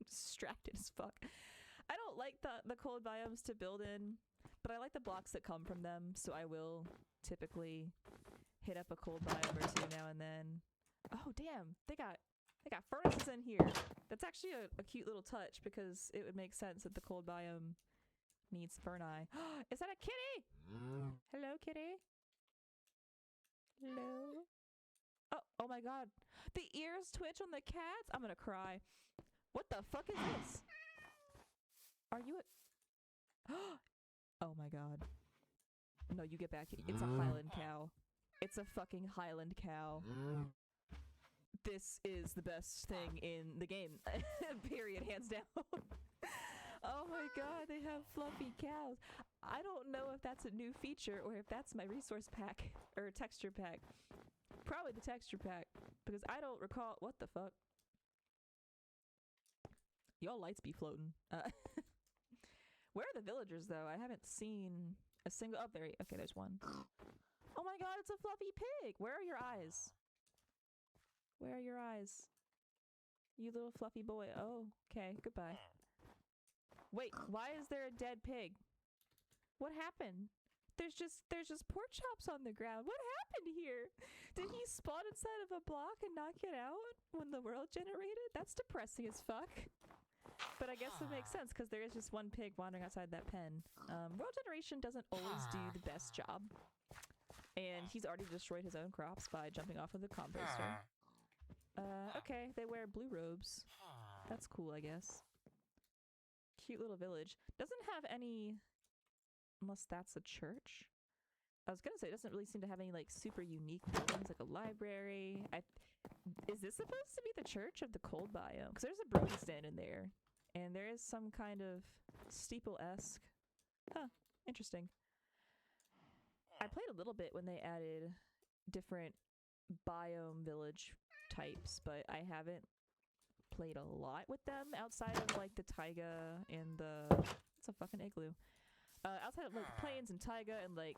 Distracted as fuck. I don't like the cold biomes to build in, but I like the blocks that come from them, so I will typically hit up a cold biome or two now and then. Oh, damn. They got furnaces in here. That's actually a cute little touch because it would make sense that the cold biome needs ferni. Is that a kitty? Hello, kitty? Hello? Oh my god. The ears twitch on the cats? I'm gonna cry. What the fuck is this? Are you a... Oh my god. No, you get back. It's a Highland cow. It's a fucking Highland cow. This is the best thing in the game. Period, hands down. Oh my god, they have fluffy cows. I don't know if that's a new feature or if that's my resource pack or texture pack. Probably the texture pack because I don't recall. What the fuck? Y'all lights be floating. Where are the villagers though? I haven't seen a single. Oh, there. Okay, there's one. Oh my god, it's a fluffy pig. Where are your eyes? Where are your eyes? You little fluffy boy. Oh, okay. Goodbye. Wait, why is there a dead pig? What happened? There's just pork chops on the ground. What happened here? Did he spawn inside of a block and not get out when the world generated? That's depressing as fuck. But I guess it makes sense because there is just one pig wandering outside that pen. World generation doesn't always do the best job. And he's already destroyed his own crops by jumping off of the composter. Okay, they wear blue robes. That's cool, I guess. Cute little village. Doesn't have any... Unless that's a church? I was gonna say, it doesn't really seem to have any, like, super unique buildings, like a library. Is this supposed to be the church of the cold biome? Because there's a brewing stand in there. And there is some kind of steeple-esque... Huh, interesting. I played a little bit when they added different biome village types, but I haven't played a lot with them outside of, like, the taiga and the... It's a fucking igloo. Outside of, like, plains and taiga and, like,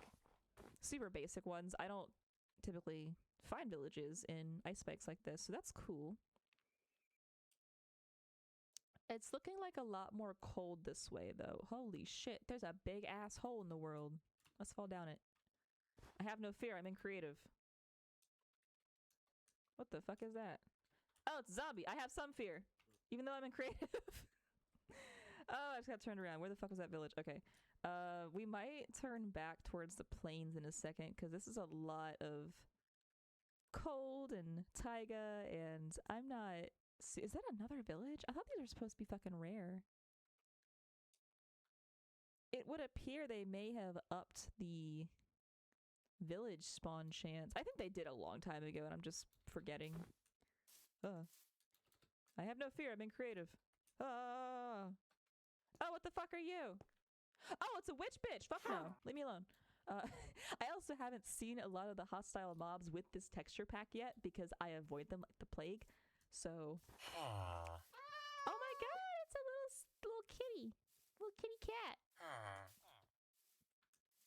super basic ones, I don't typically find villages in ice spikes like this, so that's cool. It's looking like a lot more cold this way, though. Holy shit, there's a big ass hole in the world. Let's fall down it. I have no fear, I'm in creative. What the fuck is that? Oh, it's a zombie. I have some fear, even though I'm in creative. Oh, I just got turned around. Where the fuck was that village? Okay. We might turn back towards the plains in a second, because this is a lot of cold and taiga, and I'm not... Is that another village? I thought these were supposed to be fucking rare. It would appear they may have upped the village spawn chance. I think they did a long time ago, and I'm just forgetting. I have no fear. I'm in creative. Oh, what the fuck are you? Oh, it's a witch bitch. Fuck no. Leave me alone. I also haven't seen a lot of the hostile mobs with this texture pack yet because I avoid them like the plague. So. Oh my god, it's a little kitty. Little kitty cat. I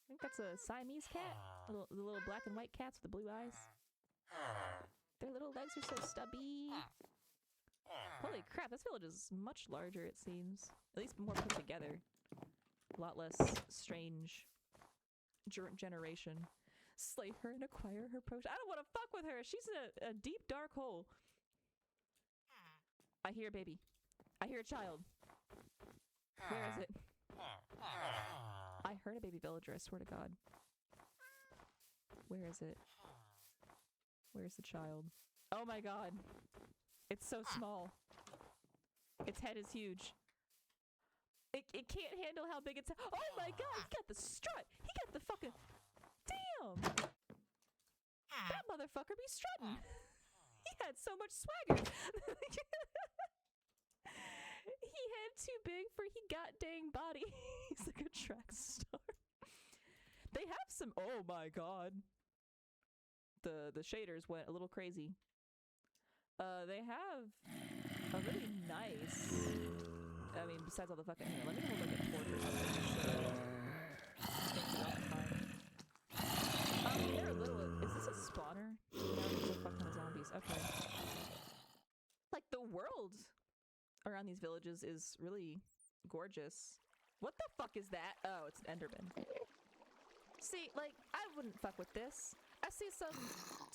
think that's a Siamese cat. The little black and white cats with the blue eyes. Their little legs are so stubby. Holy crap, this village is much larger, it seems. At least more put together. A lot less strange generation. Slay her and acquire her potion. I don't want to fuck with her. She's in a deep, dark hole. I hear a baby. I hear a child. Where is it? I heard a baby villager, I swear to God. Where is it? Where's the child? Oh my god. It's so small. Its head is huge. It can't handle how big it's... Oh my god, he got the strut! He got the fucking... Damn! That motherfucker be strutting! He had so much swagger! He had too big for he got dang body. He's like a track star. They have some... Oh my god. The shaders went a little crazy. They have a really nice... I mean, besides all the fucking... Here, let me hold like a torch or something. They're a little... Is this a spawner? No, there's a fuck ton of zombies. Okay. Like, the world around these villages is really gorgeous. What the fuck is that? Oh, it's an Enderman. See, like, I wouldn't fuck with this. I see some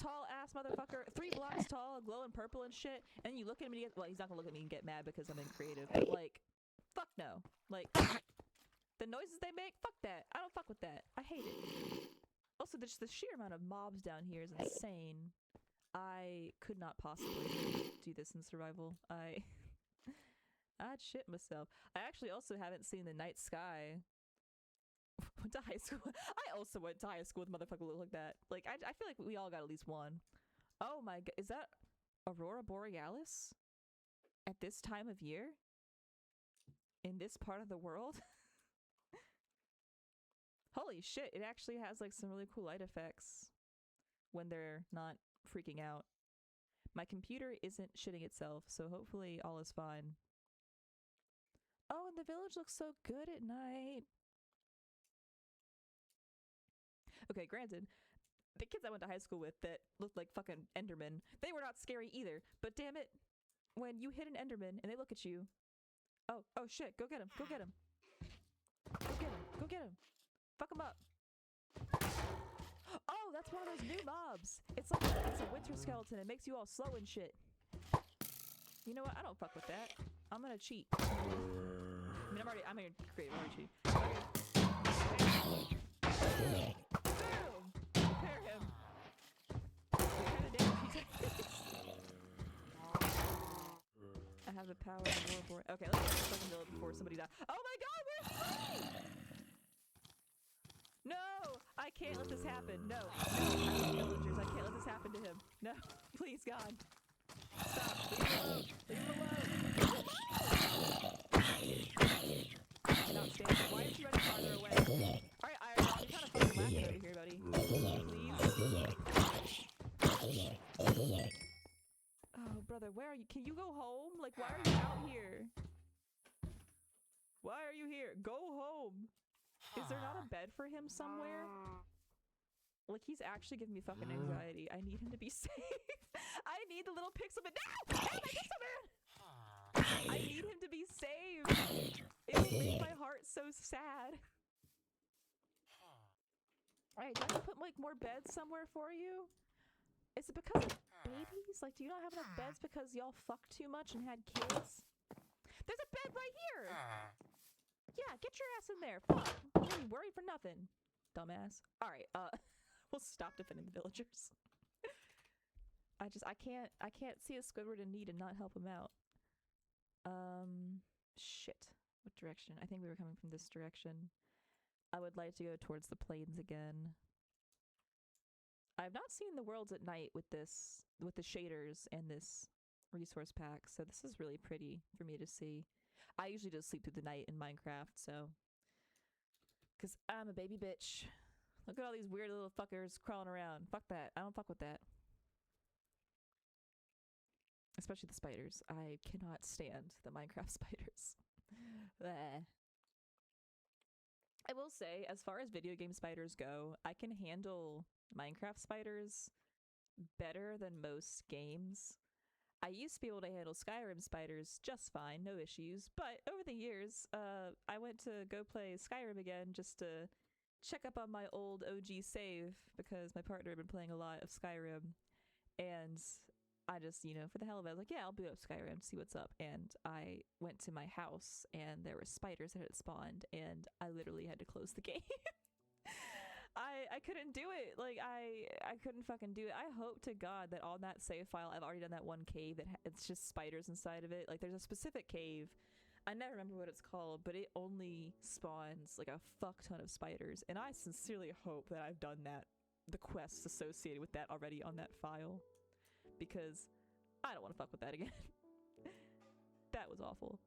tall-ass motherfucker, 3 blocks tall, glowing purple and shit, and you look at him and he gets... Well, he's not gonna look at me and get mad because I'm in creative, but, like, fuck no. Like, the noises they make, fuck that. I don't fuck with that. I hate it. Also, just the sheer amount of mobs down here is insane. I could not possibly do this in survival. I'd shit myself. I actually also haven't seen the night sky went to high school. I also went to high school with motherfucker look like that. Like, I feel like we all got at least one. Oh my god, is that Aurora Borealis? At this time of year? In this part of the world? Holy shit, it actually has like some really cool light effects when they're not freaking out. My computer isn't shitting itself, so hopefully all is fine. Oh, and the village looks so good at night. Okay, granted, the kids I went to high school with that looked like fucking Endermen, they were not scary either. But damn it, when you hit an Enderman and they look at you, oh shit, go get him, go get him. Go get him, go get him. Fuck him up. Oh, that's one of those new mobs. It's like it's a winter skeleton. It makes you all slow and shit. You know what? I don't fuck with that. I'm gonna cheat. I mean, I'm gonna create already cheat. Okay. Boom! Repair him. What kind of damage he took? I have the power of War. Okay, let's get this fucking village before somebody dies. Oh my god, where's Freddy? No! I can't let this happen. No. No. I love villagers. I can't let this happen to him. No. Please, God. Stop. Leave him alone. Leave him alone. I cannot stand it. Why is you running farther away? Alright, Iron, you're kind of fucking laughing over here, buddy. Please? Oh, brother, where are you? Can you go home? Like, why are you out here? Why are you here? Go home. Is there not a bed for him somewhere? Like, he's actually giving me fucking anxiety. I need him to be safe. I need the little pixel man. No! Not my pixel man! I need him to be saved. It will make my heart so sad. Alright, do I have to put, like, more beds somewhere for you? Is it because of babies? Like, do you not have enough beds because y'all fucked too much and had kids? There's a bed right here! Yeah, get your ass in there. Fuck. You worried for nothing, dumbass. Alright, we'll stop defending the villagers. I can't see a Squidward in need and not help him out. Shit. What direction? I think we were coming from this direction. I would like to go towards the plains again. I've not seen the worlds at night with the shaders and this resource pack, so this is really pretty for me to see. I usually just sleep through the night in Minecraft, so... Because I'm a baby bitch. Look at all these weird little fuckers crawling around. Fuck that. I don't fuck with that. Especially the spiders. I cannot stand the Minecraft spiders. Bleh. I will say, as far as video game spiders go, I can handle Minecraft spiders better than most games. I used to be able to handle Skyrim spiders just fine, no issues, but over the years, I went to go play Skyrim again just to check up on my old OG save because my partner had been playing a lot of Skyrim, and I just, you know, for the hell of it, I was like, yeah, I'll boot up Skyrim, see what's up, and I went to my house, and there were spiders that had spawned, and I literally had to close the game. I couldn't do it. Like, I couldn't fucking do it. I hope to God that on that save file, I've already done that one cave that it's just spiders inside of it. Like, there's a specific cave. I never remember what it's called, but it only spawns, like, a fuck ton of spiders. And I sincerely hope that I've done that, the quests associated with that already on that file. Because I don't want to fuck with that again. That was awful.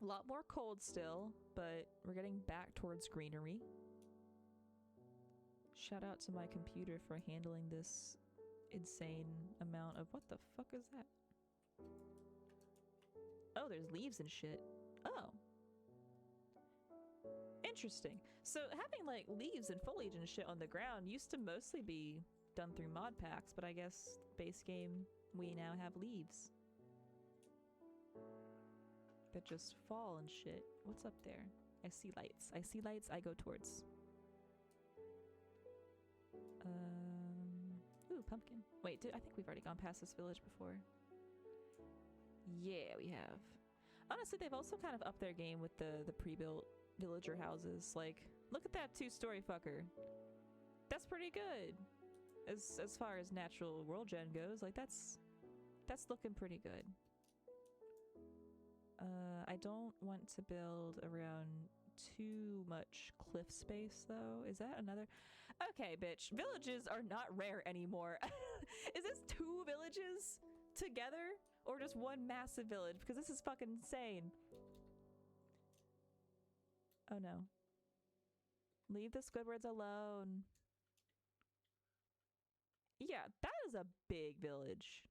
A lot more cold still, but we're getting back towards greenery. Shout out to my computer for handling this insane amount of... What the fuck is that? Oh, there's leaves and shit. Oh. Interesting. So having, like, leaves and foliage and shit on the ground used to mostly be done through mod packs, but I guess base game, we now have leaves that just fall and shit. What's up there? I see lights. I see lights, I go towards. Ooh, pumpkin. Wait, I think we've already gone past this village before. Yeah, we have. Honestly, they've also kind of upped their game with the pre-built villager houses. Like, look at that two-story fucker. That's pretty good. As far as natural world gen goes, like that's looking pretty good. I don't want to build around too much cliff space, though. Is that another? Okay, bitch. Villages are not rare anymore. Is this 2 villages together? Or just one massive village? Because this is fucking insane. Oh no. Leave the Squidwards alone. Yeah, that is a big village.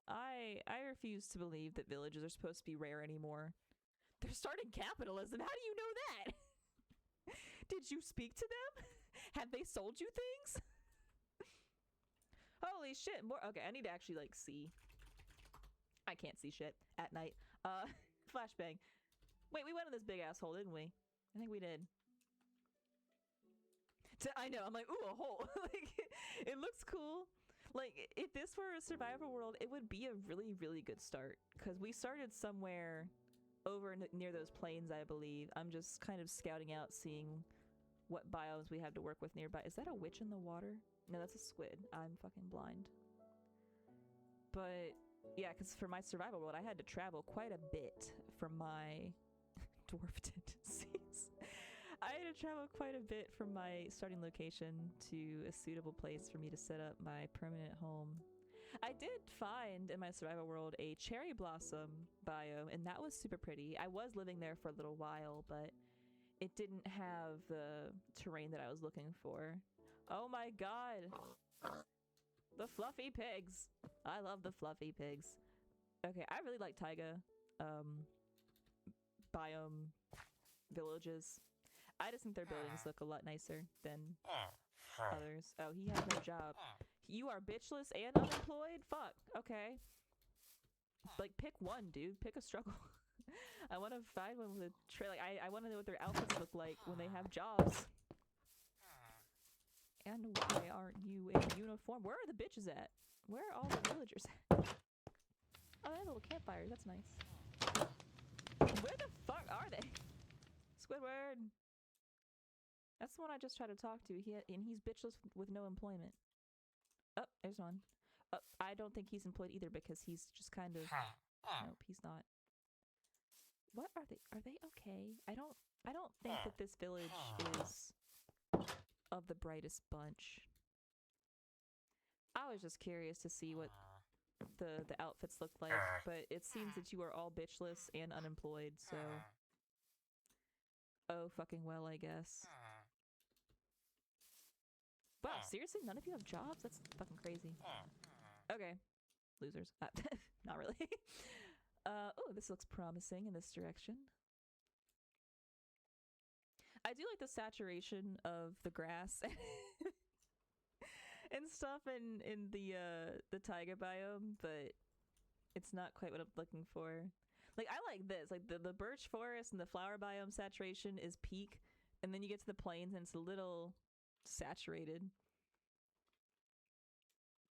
I refuse to believe that villages are supposed to be rare anymore. They're starting capitalism. How do you know that? Did you speak to them? Have they sold you things? Holy shit. More. Okay, I need to actually like see. I can't see shit at night. Flashbang. Wait, we went in this big asshole, didn't we? I think we did. I know. I'm like, ooh, a hole. Like, it looks cool. Like, if this were a survival world, it would be a really, really good start. Because we started somewhere over near those plains, I believe. I'm just kind of scouting out, seeing what biomes we have to work with nearby. Is that a witch in the water? No, that's a squid. I'm fucking blind. But, yeah, because for my survival world, I had to travel quite a bit from my dwarf tendencies. I had to travel quite a bit from my starting location to a suitable place for me to set up my permanent home. I did find in my survival world a cherry blossom biome, and that was super pretty. I was living there for a little while, but it didn't have the terrain that I was looking for. Oh my god! The fluffy pigs! I love the fluffy pigs. Okay, I really like taiga biome villages. I just think their buildings look a lot nicer than others. Oh, he has no job. You are bitchless and unemployed? Fuck. Okay. Like, pick one, dude. Pick a struggle. I want to find one with a like, I want to know what their outfits look like when they have jobs. And why aren't you in uniform? Where are the bitches at? Where are all the villagers at? Oh, they have little campfires. That's nice. Where the fuck are they? Squidward! That's the one I just tried to talk to. And he's bitchless with no employment. Oh, there's one. Oh, I don't think he's employed either because he's just kind of. Nope, he's not. What are they? Are they okay? I don't think that this village is of the brightest bunch. I was just curious to see what the outfits look like, but it seems that you are all bitchless and unemployed, so. Oh, fucking well, I guess. Wow, seriously? None of you have jobs? That's fucking crazy. Okay. Losers. Not really. Oh, this looks promising in this direction. I do like the saturation of the grass and stuff in the taiga biome, but it's not quite what I'm looking for. Like, I like this. Like, the birch forest and the flower biome saturation is peak, and then you get to the plains and it's a little saturated.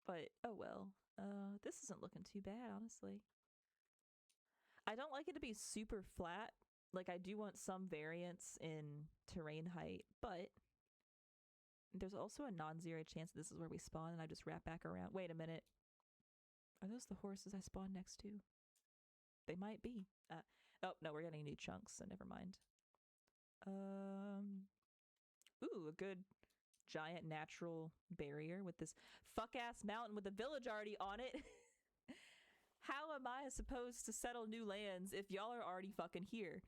But, oh well. This isn't looking too bad, honestly. I don't like it to be super flat. Like, I do want some variance in terrain height, but there's also a non-zero chance this is where we spawn and I just wrap back around. Wait a minute. Are those the horses I spawned next to? They might be. Oh, no, we're getting new chunks, so never mind. Ooh, a good giant natural barrier with this fuck-ass mountain with a village already on it. How am I supposed to settle new lands if y'all are already fucking here?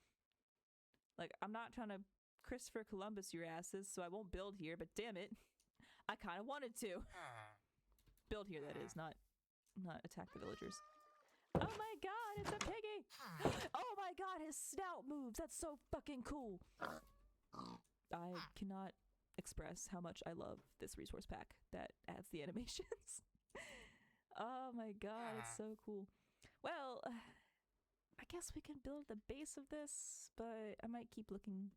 Like, I'm not trying to Christopher Columbus your asses, so I won't build here, but damn it, I kind of wanted to. Build here, that is, not attack the villagers. Oh my god, it's a piggy! Oh my god, his snout moves! That's so fucking cool! I cannot express how much I love this resource pack that adds the animations. Oh my god, it's so cool. Well, I guess we can build the base of this, but I might keep looking.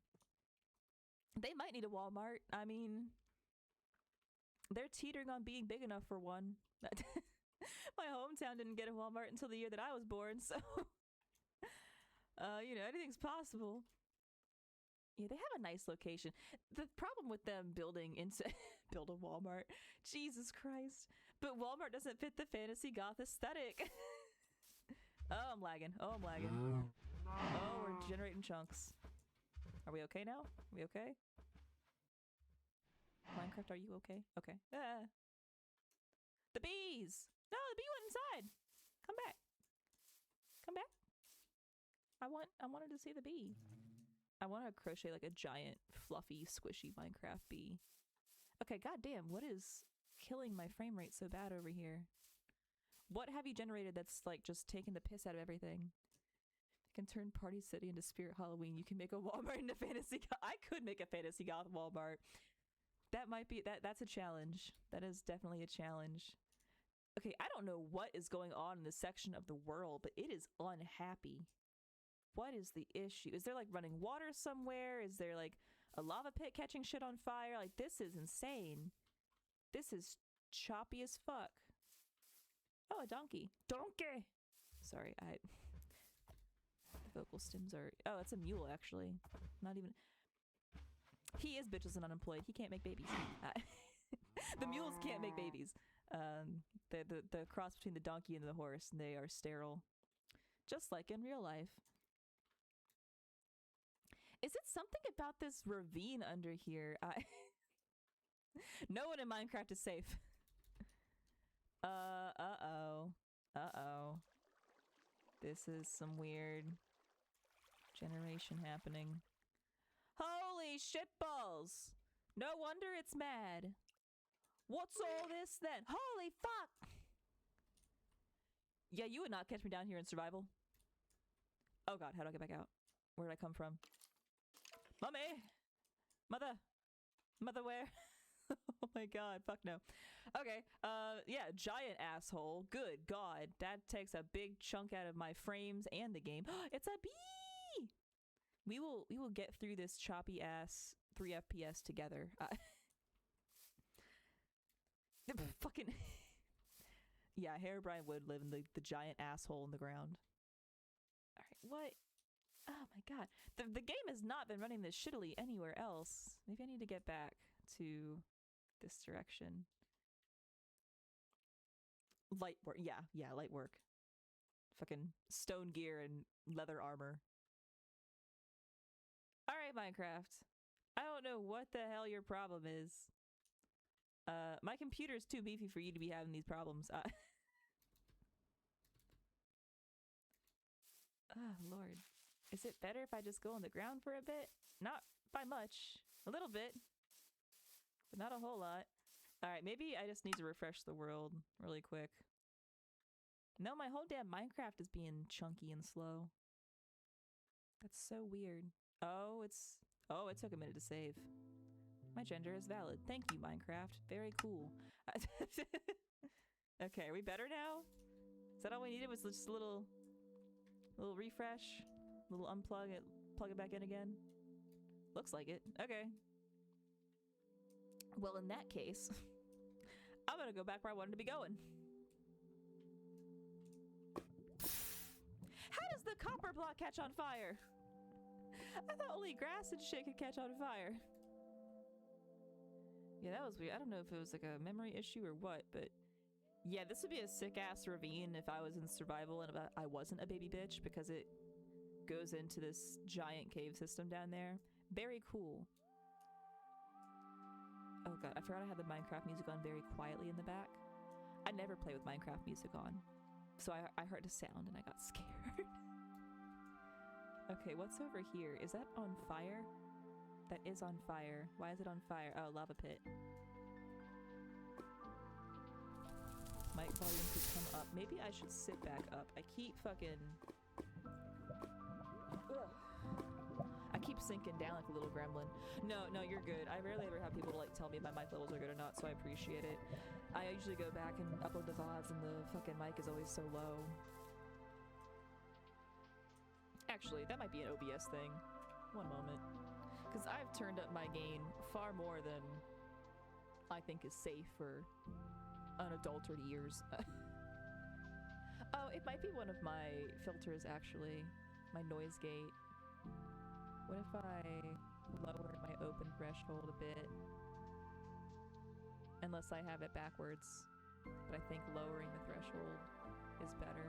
They might need a Walmart. I mean, they're teetering on being big enough for one. My hometown didn't get a Walmart until the year that I was born, so you know, anything's possible. Yeah, they have a nice location. The problem with them building into build a Walmart, Jesus Christ. But Walmart doesn't fit the fantasy goth aesthetic. Oh, I'm lagging. Oh, I'm lagging. Oh, we're generating chunks. Are we okay now? Are we okay? Minecraft, are you okay? Okay. Ah. The bees! No, the bee went inside. Come back. Come back. I wanted to see the bee. I want to crochet like a giant, fluffy, squishy Minecraft bee. Okay, goddamn, what is killing my frame rate so bad over here? What have you generated that's like just taking the piss out of everything? You can turn Party City into Spirit Halloween. You can make a Walmart into Fantasy. I could make a Fantasy Goth Walmart. That might be that's a challenge. That is definitely a challenge. Okay, I don't know what is going on in this section of the world, but it is unhappy. What is the issue? Is there like running water somewhere? Is there like a lava pit catching shit on fire? Like, this is insane. This is choppy as fuck. Oh, a donkey. Donkey! Sorry, the vocal stems are... Oh, it's a mule, actually. Not even... He is bitches and unemployed. He can't make babies. The mules can't make babies. The cross between the donkey and the horse, and they are sterile. Just like in real life. Is it something about this ravine under here? No one in Minecraft is safe. Uh-oh. Uh-oh. This is some weird generation happening. Holy shitballs! No wonder it's mad. What's all this then? Holy fuck! Yeah, you would not catch me down here in survival. Oh god, how do I get back out? Where did I come from? Mummy! Mother! Mother where? Oh my god, fuck no. Okay, yeah, giant asshole. Good god, that takes a big chunk out of my frames and the game. It's a bee! We will get through this choppy ass 3 FPS together. Fucking... Yeah, Herobrine would live in the giant asshole in the ground. Alright, what? Oh my god. The game has not been running this shittily anywhere else. Maybe I need to get back to this direction. Light work. Yeah, light work. Fucking stone gear and leather armor. Alright, Minecraft. I don't know what the hell your problem is. My computer's too beefy for you to be having these problems. Oh, Lord. Is it better if I just go on the ground for a bit? Not by much. A little bit. But not a whole lot. Alright, maybe I just need to refresh the world really quick. No, my whole damn Minecraft is being chunky and slow. That's so weird. Oh, it took a minute to save. My gender is valid. Thank you, Minecraft. Very cool. Okay, are we better now? Is that all we needed? Was just a little refresh? A little unplug it, plug it back in again? Looks like it. Okay. Well, in that case, I'm gonna go back where I wanted to be going. How does the copper block catch on fire? I thought only grass and shit could catch on fire. Yeah, that was weird. I don't know if it was like a memory issue or what, but yeah, this would be a sick-ass ravine if I was in survival and I wasn't a baby bitch, because it goes into this giant cave system down there. Very cool. Oh god, I forgot I had the Minecraft music on very quietly in the back. I never play with Minecraft music on, so I heard a sound and I got scared. Okay, what's over here? Is that on fire? That is on fire. Why is it on fire? Oh, lava pit. Mic volume could come up. Maybe I should sit back up. I keep fucking... Ugh. I keep sinking down like a little gremlin. No, you're good. I rarely ever have people to like tell me if my mic levels are good or not, so I appreciate it. I usually go back and upload the VODs and the fucking mic is always so low. Actually, that might be an OBS thing. One moment. Because I've turned up my gain far more than I think is safe for unadulterated ears. Oh, it might be one of my filters, actually. My noise gate. What if I lower my open threshold a bit? Unless I have it backwards. But I think lowering the threshold is better.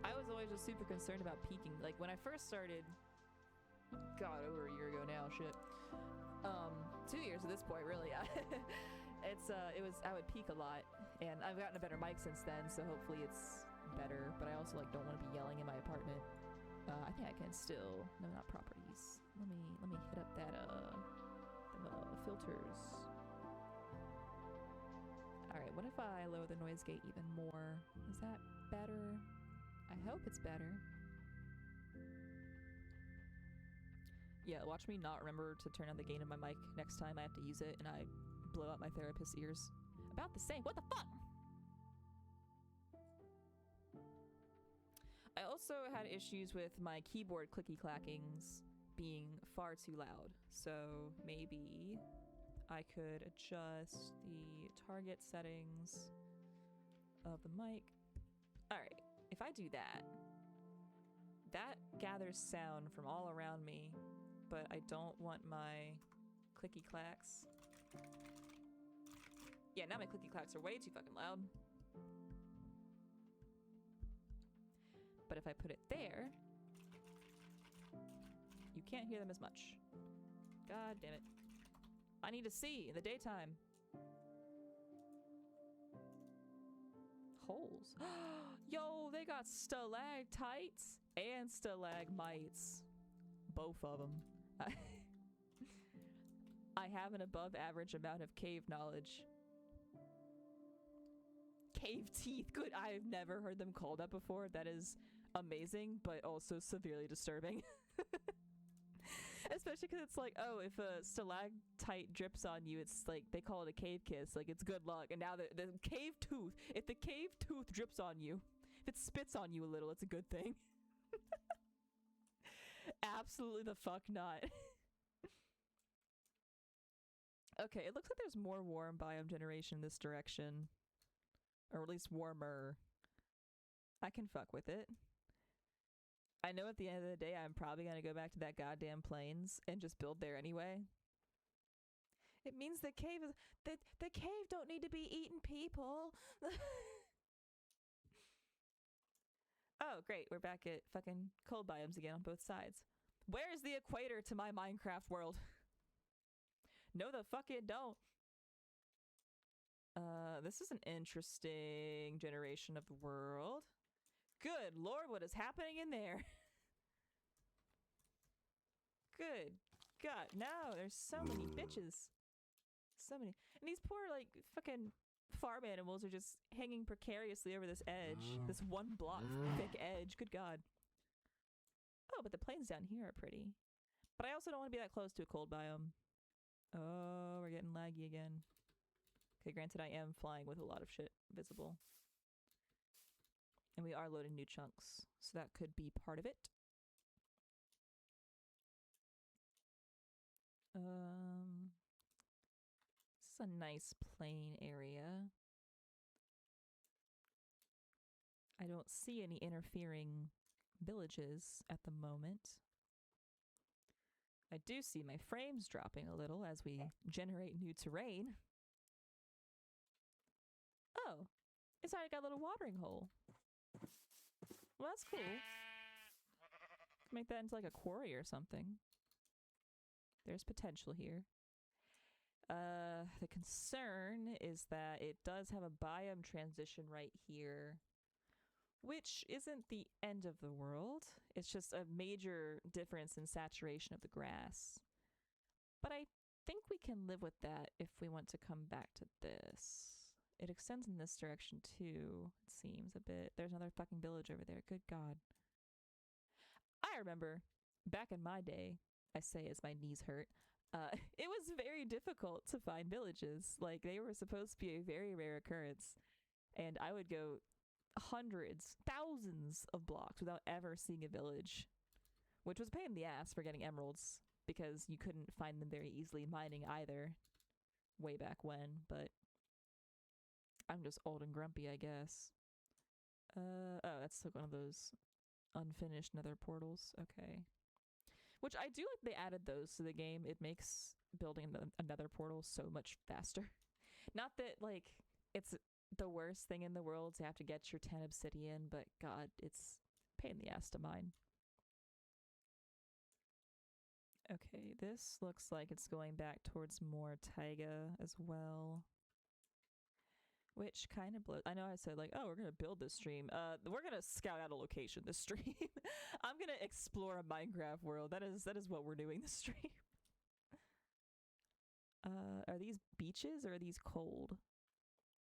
I was always just super concerned about peaking. Like, when I first started, God, over a year ago now, shit. 2 years at this point, really. I would peak a lot, and I've gotten a better mic since then, so hopefully it's better, but I also, like, don't want to be yelling in my apartment. I think I can still, no, not properties. Let me hit up that, filters. Alright, what if I lower the noise gate even more? Is that better? I hope it's better. Yeah, watch me not remember to turn on the gain of my mic next time I have to use it and I blow out my therapist's ears. About the same. What the fuck? I also had issues with my keyboard clicky clackings being far too loud. So maybe I could adjust the target settings of the mic. Alright, if I do that, that gathers sound from all around me, but I don't want my clicky clacks. Yeah, now my clicky clacks are way too fucking loud. But if I put it there, you can't hear them as much. God damn it. I need to see in the daytime. Holes. Yo, they got stalactites and stalagmites. Both of them. I have an above average amount of cave knowledge. Cave teeth. Good. I've never heard them called that before. That is amazing, but also severely disturbing. Especially because it's like, oh, if a stalactite drips on you, it's like, they call it a cave kiss. Like, it's good luck. And now the cave tooth, if the cave tooth drips on you, if it spits on you a little, it's a good thing. Absolutely the fuck not. Okay, it looks like there's more warm biome generation in this direction. Or at least warmer. I can fuck with it. I know at the end of the day, I'm probably gonna go back to that goddamn plains and just build there anyway. It means the cave is... The cave don't need to be eating people. Oh, great. We're back at fucking cold biomes again on both sides. Where's the equator to my Minecraft world? No, the fuck it don't. This is an interesting generation of the world. Good lord, what is happening in there? Good god, no, there's so many bitches. So many. And these poor, like, fucking farm animals are just hanging precariously over this edge. This one block thick edge, good god. Oh, but the plains down here are pretty. But I also don't want to be that close to a cold biome. Oh, we're getting laggy again. Okay, granted, I am flying with a lot of shit visible. And we are loading new chunks, so that could be part of it. This is a nice plain area. I don't see any interfering villages at the moment. I do see my frames dropping a little as we generate new terrain. Oh, it's already got a little watering hole. Well, that's cool. Make that into like a quarry or something. There's potential here. The concern is that it does have a biome transition right here, which isn't the end of the world. It's just a major difference in saturation of the grass. But I think we can live with that if we want to come back to this. It extends in this direction too, it seems a bit. There's another fucking village over there. Good god. I remember back in my day, I say as my knees hurt, it was very difficult to find villages. Like, they were supposed to be a very rare occurrence. And I would go hundreds, thousands of blocks without ever seeing a village. Which was a pain in the ass for getting emeralds, because you couldn't find them very easily mining either. Way back when, but I'm just old and grumpy, I guess. Oh, that's like one of those unfinished nether portals. Okay. Which I do like they added those to the game. It makes building a nether portal so much faster. Not that, like, it's the worst thing in the world to have to get your 10 obsidian, but god, it's Pain in the ass to mine. Okay, this looks like it's going back towards more taiga as well. Which kind of blows. I know I said like, oh, we're gonna build this stream. We're gonna scout out a location this stream. I'm gonna explore a Minecraft world. That is what we're doing this stream. Are these beaches or are these cold?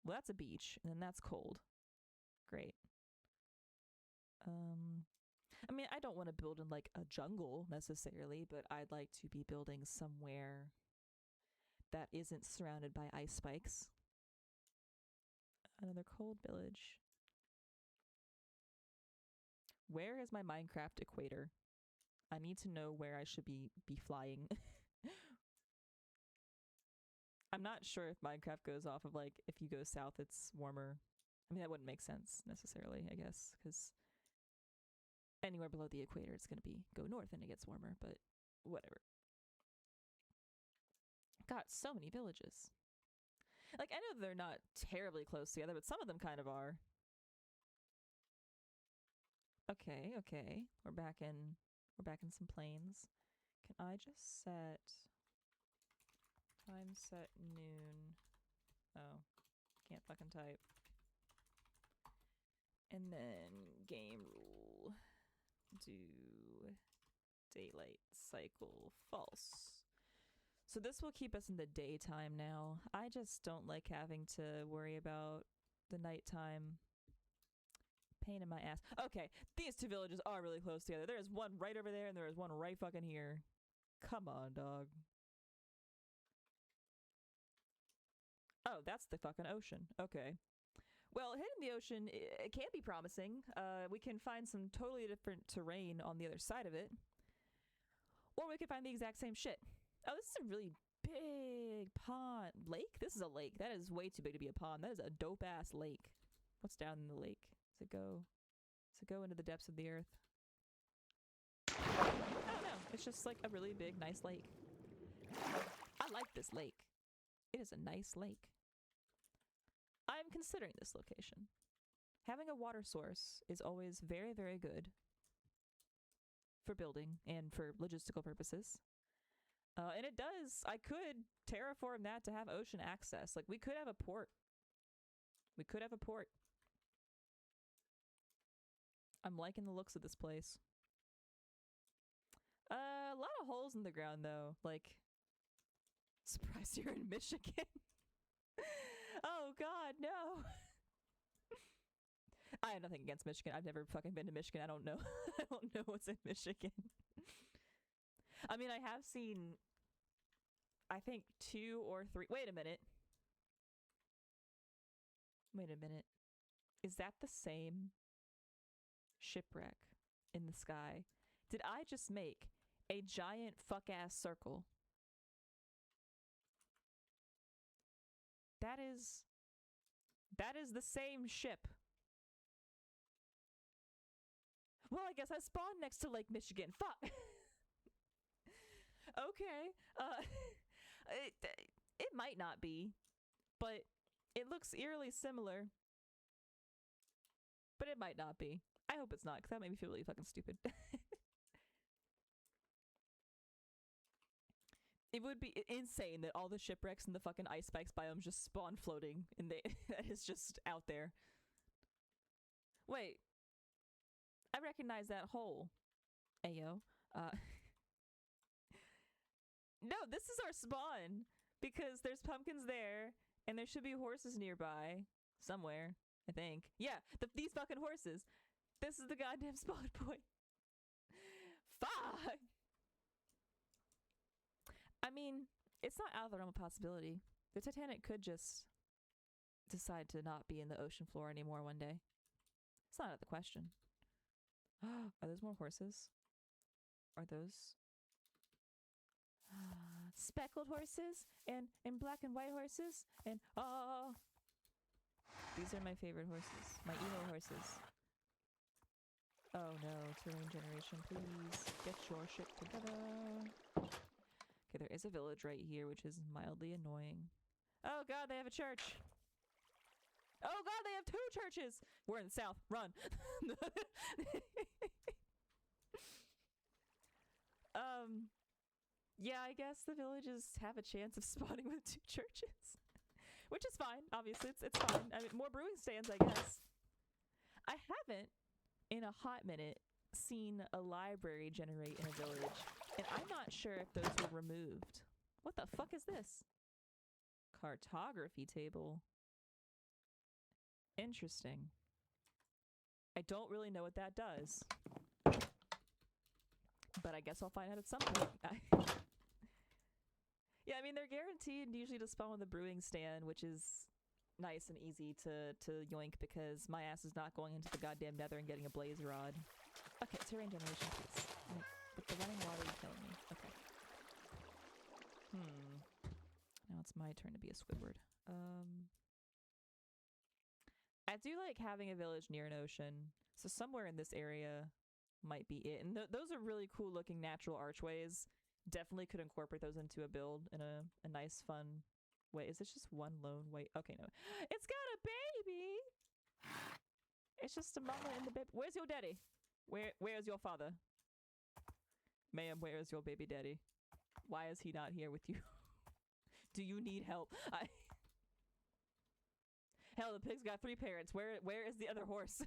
Well, that's a beach, and then that's cold. Great. I mean, I don't want to build in like a jungle necessarily, but I'd like to be building somewhere that isn't surrounded by ice spikes. Another cold village. Where is my Minecraft equator? I need to know where I should be flying. I'm not sure if Minecraft goes off of like, if you go south, it's warmer. I mean, that wouldn't make sense necessarily, I guess, because anywhere below the equator, it's going to go north and it gets warmer, but whatever. Got so many villages. Like, I know they're not terribly close together, but some of them kind of are. Okay, okay. We're back in some plains. Can I just set time set noon? Oh, can't fucking type. And then game rule. Do daylight cycle false. So this will keep us in the daytime now. I just don't like having to worry about the nighttime. Pain in my ass. Okay, these two villages are really close together. There is one right over there and there is one right fucking here. Come on, dog. Oh, that's the fucking ocean. Okay. Well, hitting the ocean, it can be promising. We can find some totally different terrain on the other side of it. Or we could find the exact same shit. Oh, this is a really big pond. Lake? This is a lake. That is way too big to be a pond. That is a dope-ass lake. What's down in the lake? Does it go into the depths of the earth? I don't know. It's just like a really big, nice lake. I like this lake. It is a nice lake. I'm considering this location. Having a water source is always very, very good for building and for logistical purposes. And it does. I could terraform that to have ocean access. Like, we could have a port. We could have a port. I'm liking the looks of this place. A lot of holes in the ground, though. Like, surprised you're in Michigan. Oh, God, no. I have nothing against Michigan. I've never fucking been to Michigan. I don't know. I don't know what's in Michigan. I mean, I have seen, I think 2 or 3. Wait a minute. Is that the same shipwreck in the sky? Did I just make a giant fuck-ass circle? That is the same ship. Well, I guess I spawned next to Lake Michigan. Fuck. Okay. It might not be, but it looks eerily similar. But it might not be. I hope it's not, because that made me feel really fucking stupid. It would be insane that all the shipwrecks in the fucking ice spikes biome just spawn floating, and that is just out there. Wait. I recognize that hole. Ayo. No, this is our spawn, because there's pumpkins there, and there should be horses nearby. Somewhere, I think. Yeah, these fucking horses. This is the goddamn spawn point. Fuck! I mean, it's not out of the realm of possibility. The Titanic could just decide to not be in the ocean floor anymore one day. It's not out of the question. Are those more horses? Are those speckled horses and black and white horses and these are my favorite horses, my emo horses. Oh no, terrain generation, please get your shit together. Okay, there is a village right here, which is mildly annoying. Oh god, they have a church. Oh god, they have 2 churches! We're in the south. Run. Yeah, I guess the villages have a chance of spawning with 2 churches. Which is fine, obviously. It's fine. I mean, more brewing stands, I guess. I haven't, in a hot minute, seen a library generate in a village, and I'm not sure if those were removed. What the fuck is this? Cartography table. Interesting. I don't really know what that does. But I guess I'll find out at some point. Yeah, I mean, they're guaranteed usually to spawn with a brewing stand, which is nice and easy to yoink because my ass is not going into the goddamn nether and getting a blaze rod. Okay, terrain generation, please. Like, with the running water, you're killing me. Okay. Now it's my turn to be a Squidward. I do like having a village near an ocean, so somewhere in this area might be it. And those are really cool looking natural archways. Definitely could incorporate those into a build in a nice, fun way. Is this just one lone way? Okay, no. It's got a baby! It's just a mama and the baby. Where's your daddy? Where's your father? Ma'am, where is your baby daddy? Why is he not here with you? Do you need help? Hell, the pig's got 3 parents. Where is the other horse?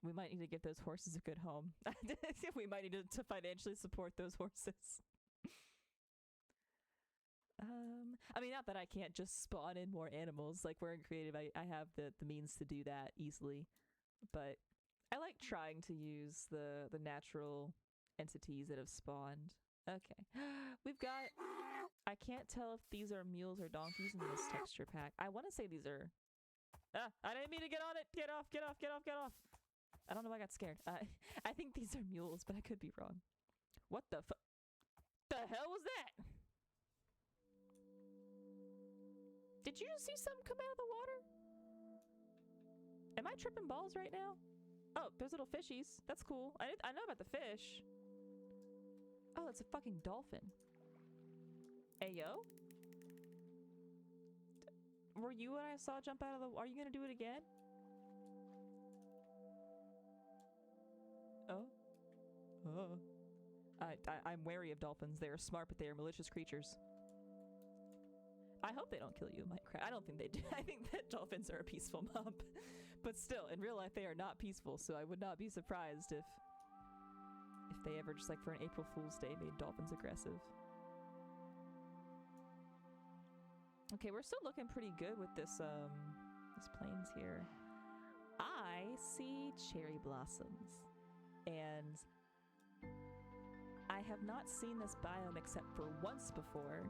We might need to give those horses a good home. We might need to financially support those horses. I mean, not that I can't just spawn in more animals. Like, we're in creative, I have the means to do that easily. But I like trying to use the natural entities that have spawned. Okay. We've got... I can't tell if these are mules or donkeys in this texture pack. I want to say these are... Ah! I didn't mean to get on it! Get off! Get off! Get off! Get off! I don't know why I got scared. I think these are mules, but I could be wrong. What the the hell was that? Did you just see something come out of the water? Am I tripping balls right now? Oh, there's little fishies. That's cool. I know about the fish. Oh, that's a fucking dolphin. Ayo? Were you what I saw jump out of the... Are you gonna do it again? Oh. Oh. I'm wary of dolphins. They are smart, but they are malicious creatures. I hope they don't kill you in Minecraft. I don't think they do. I think that dolphins are a peaceful mob. But still, in real life, they are not peaceful, so I would not be surprised if they ever, just like for an April Fool's Day, made dolphins aggressive. Okay, we're still looking pretty good with this plains here. I see cherry blossoms. And I have not seen this biome except for once before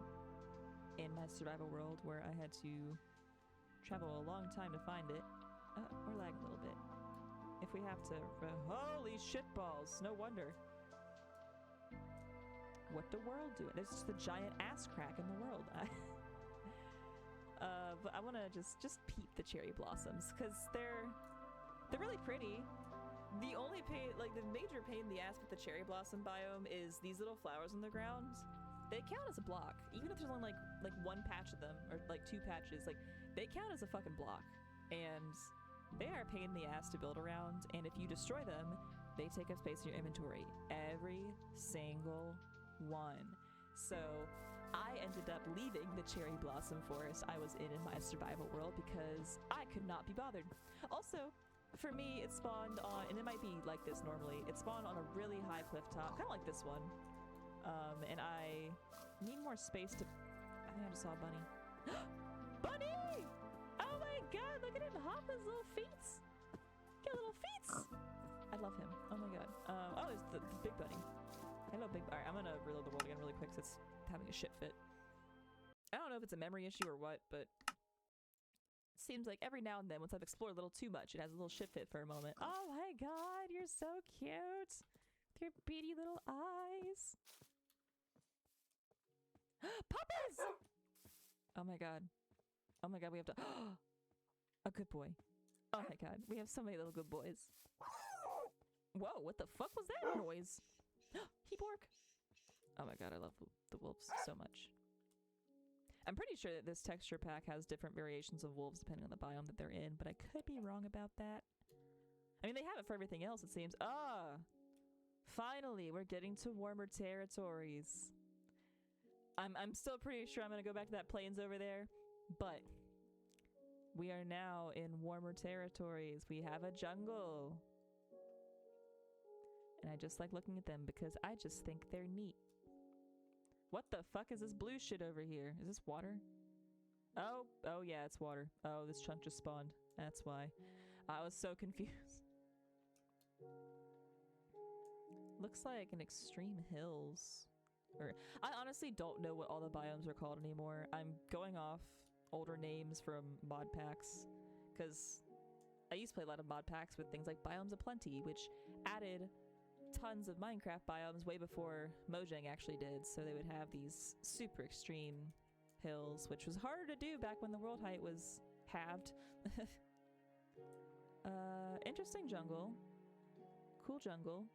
in my survival world where I had to travel a long time to find it. We're lagging a little bit. If we have to... holy shitballs! No wonder. What the world doing? There's just the giant ass crack in the world. But I want to just peep the cherry blossoms because they're really pretty. The only pain, like the major pain in the ass with the cherry blossom biome is these little flowers on the ground. They count as a block, even if there's only like 1 patch of them or like 2 patches. Like they count as a fucking block, and they are a pain in the ass to build around. And if you destroy them, they take up space in your inventory. Every single one. So I ended up leaving the cherry blossom forest I was in my survival world because I could not be bothered. Also, for me, it spawned on, and it might be like this normally, it spawned on a really high cliff top, kind of like this one. And I need more space to... I think I just saw a bunny. Bunny! Oh my god, look at him hop his little feet! Get little feet! I love him. Oh my god. Oh, there's the big bunny. Hello, big... Alright, I'm gonna reload the world again really quick because it's having a shit fit. I don't know if it's a memory issue or what, but... Seems like every now and then, once I've explored a little too much, it has a little shit fit for a moment. Oh my god, you're so cute! With your beady little eyes. Puppies! Oh my god. Oh my god, we have to... a good boy. Oh my god, we have so many little good boys. Whoa, what the fuck was that noise? He bork! Oh my god, I love the wolves so much. I'm pretty sure that this texture pack has different variations of wolves depending on the biome that they're in, but I could be wrong about that. I mean, they have it for everything else, it seems. Ah! Finally, we're getting to warmer territories. I'm still pretty sure I'm gonna go back to that plains over there, but we are now in warmer territories. We have a jungle. And I just like looking at them because I just think they're neat. What the fuck is this blue shit over here? Is this water? Oh yeah, it's water. Oh, this chunk just spawned. That's why. I was so confused. Looks like an extreme hills. Or I honestly don't know what all the biomes are called anymore. I'm going off older names from mod packs because I used to play a lot of mod packs with things like Biomes of Plenty, which added tons of Minecraft biomes way before Mojang actually did. So they would have these super extreme hills, which was harder to do back when the world height was halved. Interesting jungle. Cool jungle.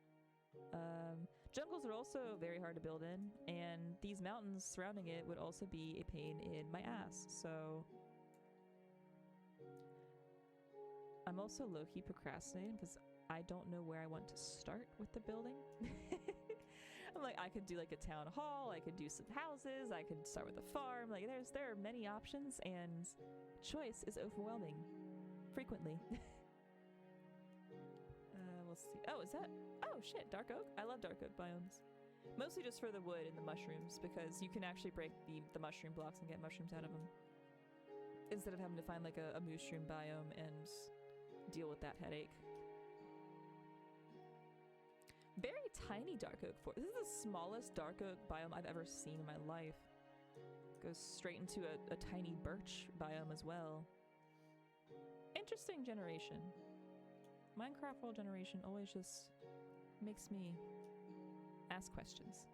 Jungles are also very hard to build in, and these mountains surrounding it would also be a pain in my ass, so I'm also low-key procrastinating because I don't know where I want to start with the building. I'm like, I could do like a town hall, I could do some houses, I could start with a farm. Like there are many options, and choice is overwhelming frequently. We'll see. Oh, is that? Oh shit, dark oak. I love dark oak biomes. Mostly just for the wood and the mushrooms, because you can actually break the mushroom blocks and get mushrooms out of them, instead of having to find like a mushroom biome and deal with that headache. Very tiny dark oak forest. This is the smallest dark oak biome I've ever seen in my life. Goes straight into a tiny birch biome as well. Interesting generation. Minecraft world generation always just makes me ask questions.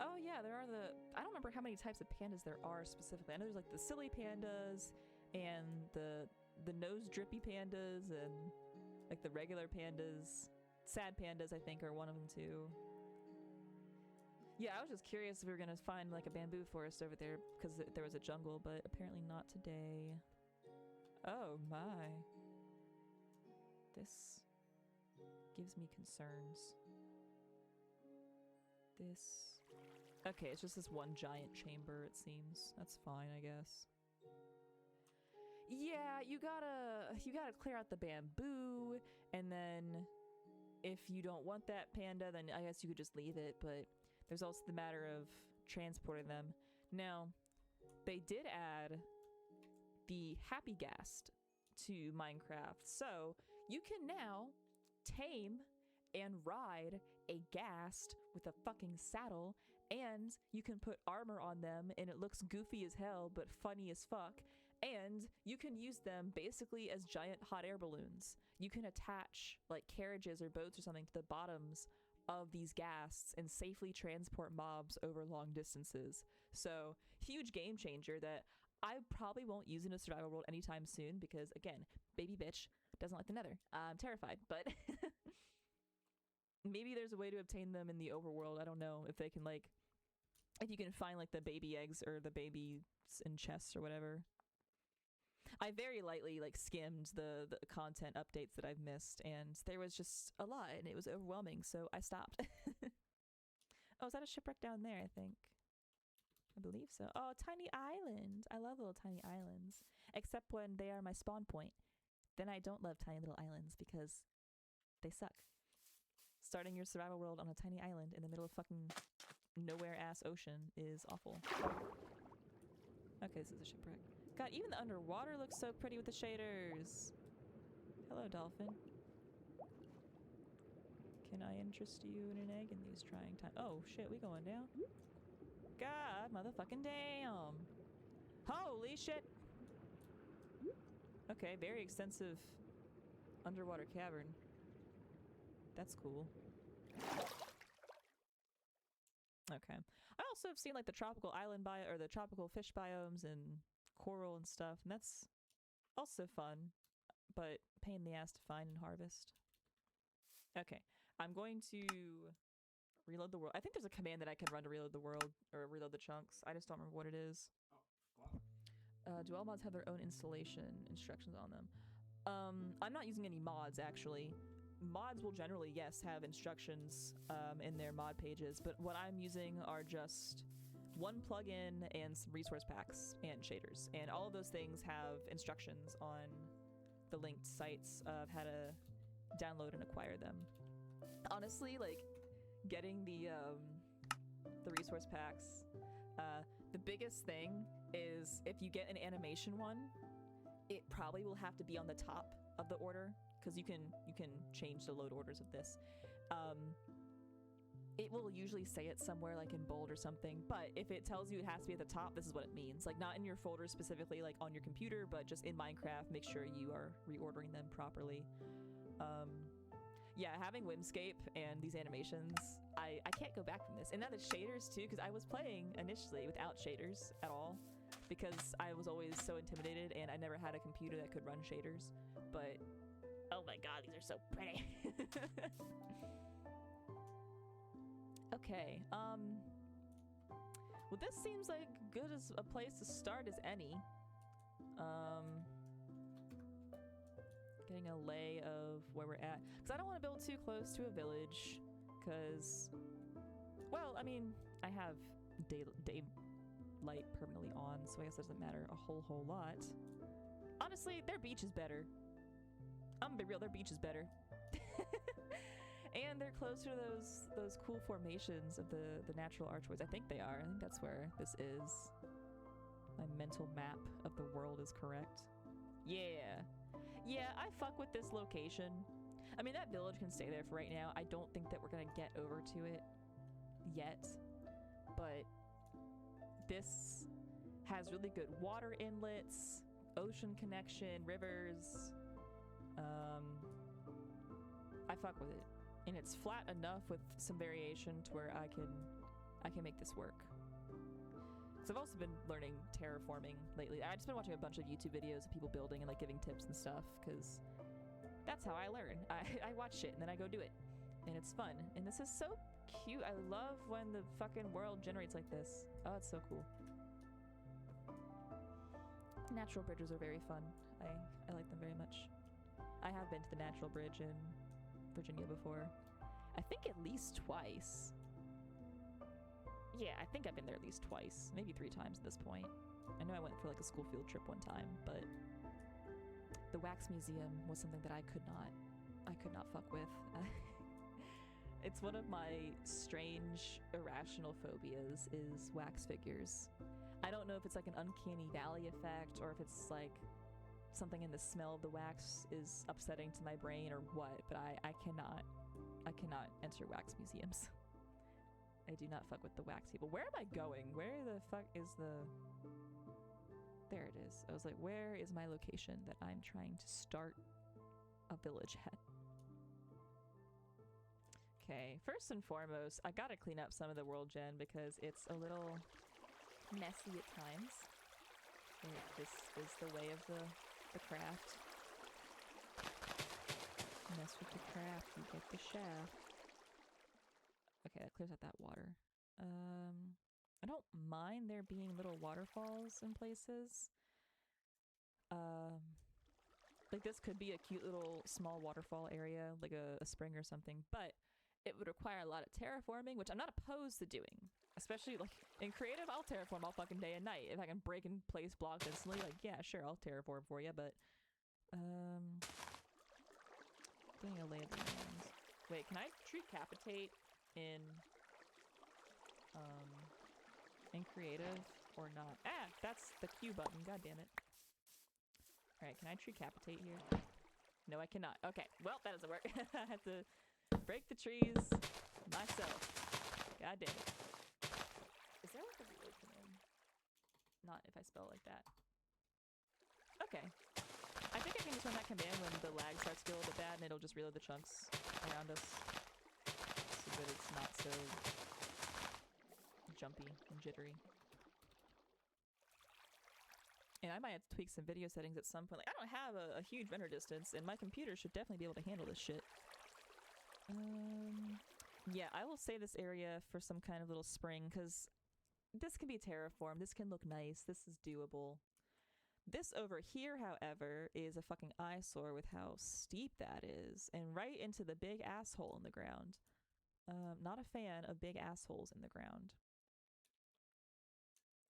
Oh yeah, there are I don't remember how many types of pandas there are specifically. I know there's like the silly pandas and the nose drippy pandas and like the regular pandas. Sad pandas, I think, are one of them too. Yeah, I was just curious if we were gonna find like a bamboo forest over there because there was a jungle, but apparently not today. Oh my. This gives me concerns. Okay, it's just this one giant chamber, it seems. That's fine, I guess. Yeah, you gotta clear out the bamboo, and then if you don't want that panda, then I guess you could just leave it, but there's also the matter of transporting them. Now, they did add the Happy Ghast to Minecraft, so you can now tame and ride a ghast with a fucking saddle, and you can put armor on them and it looks goofy as hell but funny as fuck, and you can use them basically as giant hot air balloons. You can attach like carriages or boats or something to the bottoms of these ghasts and safely transport mobs over long distances. So huge game changer that I probably won't use in a survival world anytime soon because, again, baby bitch doesn't like the nether. I'm terrified, but maybe there's a way to obtain them in the overworld. I don't know if they can like, if you can find like the baby eggs or the babies in chests or whatever. I very lightly like skimmed the content updates that I've missed, and there was just a lot and it was overwhelming, so I stopped. Oh, is that a shipwreck down there, I think? I believe so. Oh, tiny island. I love little tiny islands. Except when they are my spawn point. Then I don't love tiny little islands because they suck. Starting your survival world on a tiny island in the middle of fucking nowhere-ass ocean is awful. Okay, this is a shipwreck. God, even the underwater looks so pretty with the shaders. Hello, dolphin. Can I interest you in an egg in these trying times? Oh, shit, we going down? God, motherfucking damn. Holy shit. Okay, very extensive underwater cavern. That's cool. Okay. I also have seen like the tropical island or the tropical fish biomes and coral and stuff, and that's also fun, but pain in the ass to find and harvest. Okay, I'm going to Reload the world. I think there's a command that I can run to reload the world or reload the chunks. I just don't remember what it is. Do all mods have their own installation instructions on them? I'm not using any mods actually. Mods will generally, yes, have instructions in their mod pages, but what I'm using are just one plugin and some resource packs and shaders, and all of those things have instructions on the linked sites of how to download and acquire them. Honestly, like getting the resource packs, the biggest thing is if you get an animation one, it probably will have to be on the top of the order because you can change the load orders of this. It will usually say it somewhere like in bold or something, but if it tells you it has to be at the top, this is what it means. Like not in your folder specifically, like on your computer, but just in Minecraft, make sure you are reordering them properly. Yeah, having Whimscape and these animations, I can't go back from this. And now the shaders too, because I was playing initially without shaders at all, because I was always so intimidated and I never had a computer that could run shaders. But oh my god, these are so pretty. Okay, well this seems like good as a place to start as any. Getting a lay of where we're at, because I don't want to build too close to a village, because, well, I mean, I have daylight permanently on, so I guess it doesn't matter a whole lot. Honestly, their beach is better. I'm gonna be real, their beach is better. And they're closer to those cool formations of the natural archways. I think they are. I think that's where this is. My mental map of the world is correct. Yeah. Yeah, I fuck with this location. I mean, that village can stay there for right now. I don't think that we're gonna get over to it yet. But this has really good water inlets, ocean connection, rivers. I fuck with it. And it's flat enough with some variation to where I can make this work. So I've also been learning terraforming lately. I've just been watching a bunch of YouTube videos of people building and like giving tips and stuff, because that's how I learn. I watch shit and then I go do it. And it's fun. And this is so cute. I love when the fucking world generates like this. Oh, it's so cool. Natural bridges are very fun. I like them very much. I have been to the Natural Bridge in Virginia before. I think at least twice. Yeah, I think I've been there at least twice, maybe 3 times at this point. I know I went for like a school field trip one time, but the Wax Museum was something that I could not fuck with. It's one of my strange irrational phobias is wax figures. I don't know if it's like an uncanny valley effect or if it's like something in the smell of the wax is upsetting to my brain or what, but I cannot enter wax museums. I do not fuck with the wax people. Where am I going? Where the fuck is the... There it is. I was like, where is my location that I'm trying to start a village at? Okay, first and foremost, I gotta clean up some of the world gen because it's a little messy at times. This is the way of the craft. Mess with the craft, you get the shaft. Okay, that clears out that water. I don't mind there being little waterfalls in places. Like this could be a cute little small waterfall area, like a spring or something, but it would require a lot of terraforming, which I'm not opposed to doing. Especially like in creative, I'll terraform all fucking day and night. If I can break and place blocks instantly, like yeah, sure, I'll terraform for you, but getting a lay of the land. Wait, can I treecapitate in creative or not? Ah, that's the Q button, god damn it. Alright, can I treecapitate here? No, I cannot. Okay, well, that doesn't work. I have to break the trees myself. God damn it. Is there like a reload command? Not if I spell it like that. Okay. I think I can just run that command when the lag starts to get a little bit bad and it'll just reload the chunks around us so that it's not so jumpy and jittery. And I might have to tweak some video settings at some point. Like, I don't have a huge render distance, and my computer should definitely be able to handle this shit. Yeah, I will say this area for some kind of little spring, because this can be terraformed. This can look nice. This is doable. This over here, however, is a fucking eyesore with how steep that is, and right into the big asshole in the ground. Not a fan of big assholes in the ground.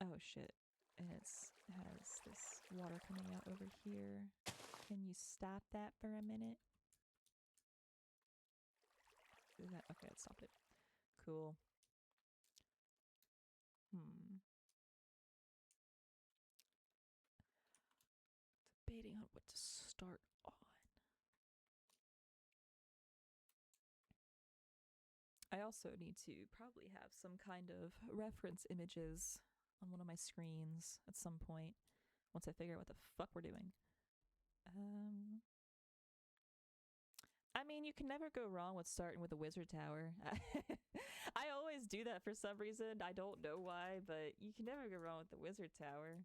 Oh shit. And it has this water coming out over here. Can you stop that for a minute? Is that okay? It stopped it. Cool. Debating on what to start on. I also need to probably have some kind of reference images on one of my screens at some point once I figure out what the fuck we're doing. I mean, you can never go wrong with starting with a wizard tower. I always do that for some reason. I don't know why, but you can never go wrong with the wizard tower,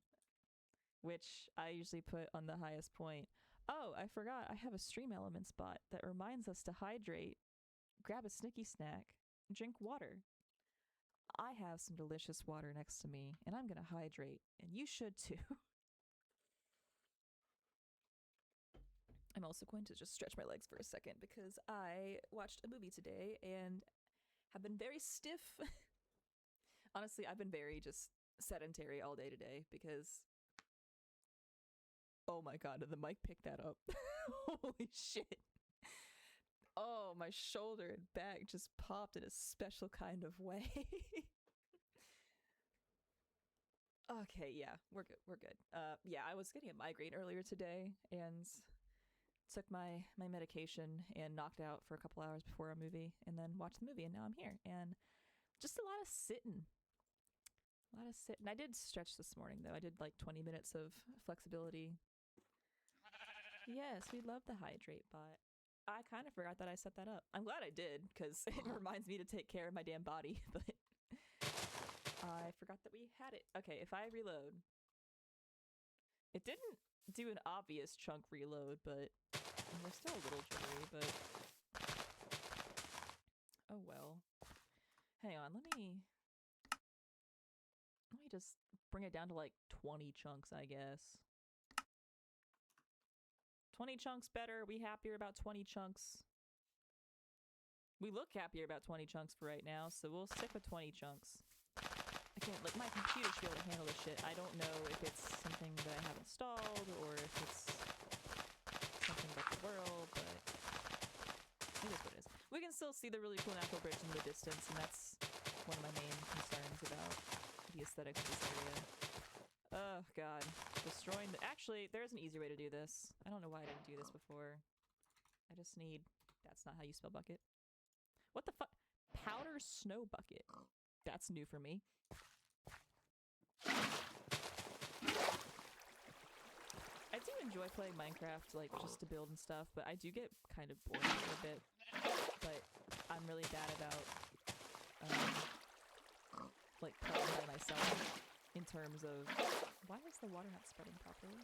which I usually put on the highest point. Oh, I forgot. I have a stream element spot that reminds us to hydrate, grab a snicky snack, drink water. I have some delicious water next to me, and I'm gonna hydrate, and you should too. I'm also going to just stretch my legs for a second because I watched a movie today and have been very stiff. Honestly, I've been very just sedentary all day today because... Oh my god, did the mic pick that up? Holy shit. Oh, my shoulder and back just popped in a special kind of way. Okay, yeah, we're good. Yeah, I was getting a migraine earlier today and took my medication and knocked out for a couple hours before a movie and then watched the movie, and now I'm here. And just a lot of sitting. I did stretch this morning, though. I did like 20 minutes of flexibility. Yes, we love the hydrate bot. I kind of forgot that I set that up. I'm glad I did, because it reminds me to take care of my damn body, but I forgot that we had it. Okay, if I reload... It didn't do an obvious chunk reload, but we're still a little jittery, but... Oh well. Hang on, let me just bring it down to like 20 chunks, I guess. 20 chunks better. We happier about 20 chunks. We look happier about 20 chunks for right now, so we'll stick with 20 chunks. I can't, like, my computer should be able to handle this shit. I don't know if it's something that I have installed or if it's something about the world, but it is what it is. We can still see the really cool natural bridge in the distance, and that's one of my main concerns about the aesthetics of this area. Oh god, destroying the... Actually, there's an easier way to do this. I don't know why I didn't do this before. I just need... That's not how you spell bucket. What the fuck? Powder snow bucket. That's new for me. I do enjoy playing Minecraft, like, just to build and stuff, but I do get kind of bored for a bit. But I'm really bad about, like, playing by myself in terms of... Why is the water not spreading properly?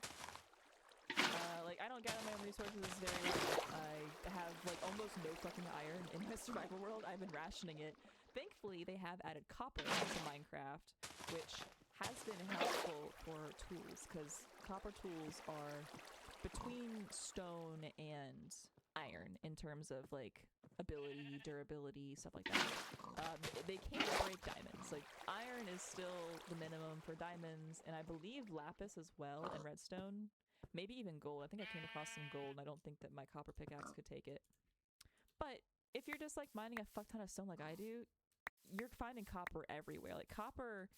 Like, I don't gather my own resources very well. I have, like, almost no fucking iron in my survival world. I've been rationing it. Thankfully, they have added copper to Minecraft, which has been helpful for tools, because copper tools are between stone and iron in terms of, like, ability, durability, stuff like that. They can't break diamonds. Like, iron is still the minimum for diamonds, and I believe lapis as well, and redstone. Maybe even gold. I think I came across some gold, and I don't think that my copper pickaxe could take it. But if you're just, like, mining a fuck ton of stone like I do, you're finding copper everywhere. Like, copper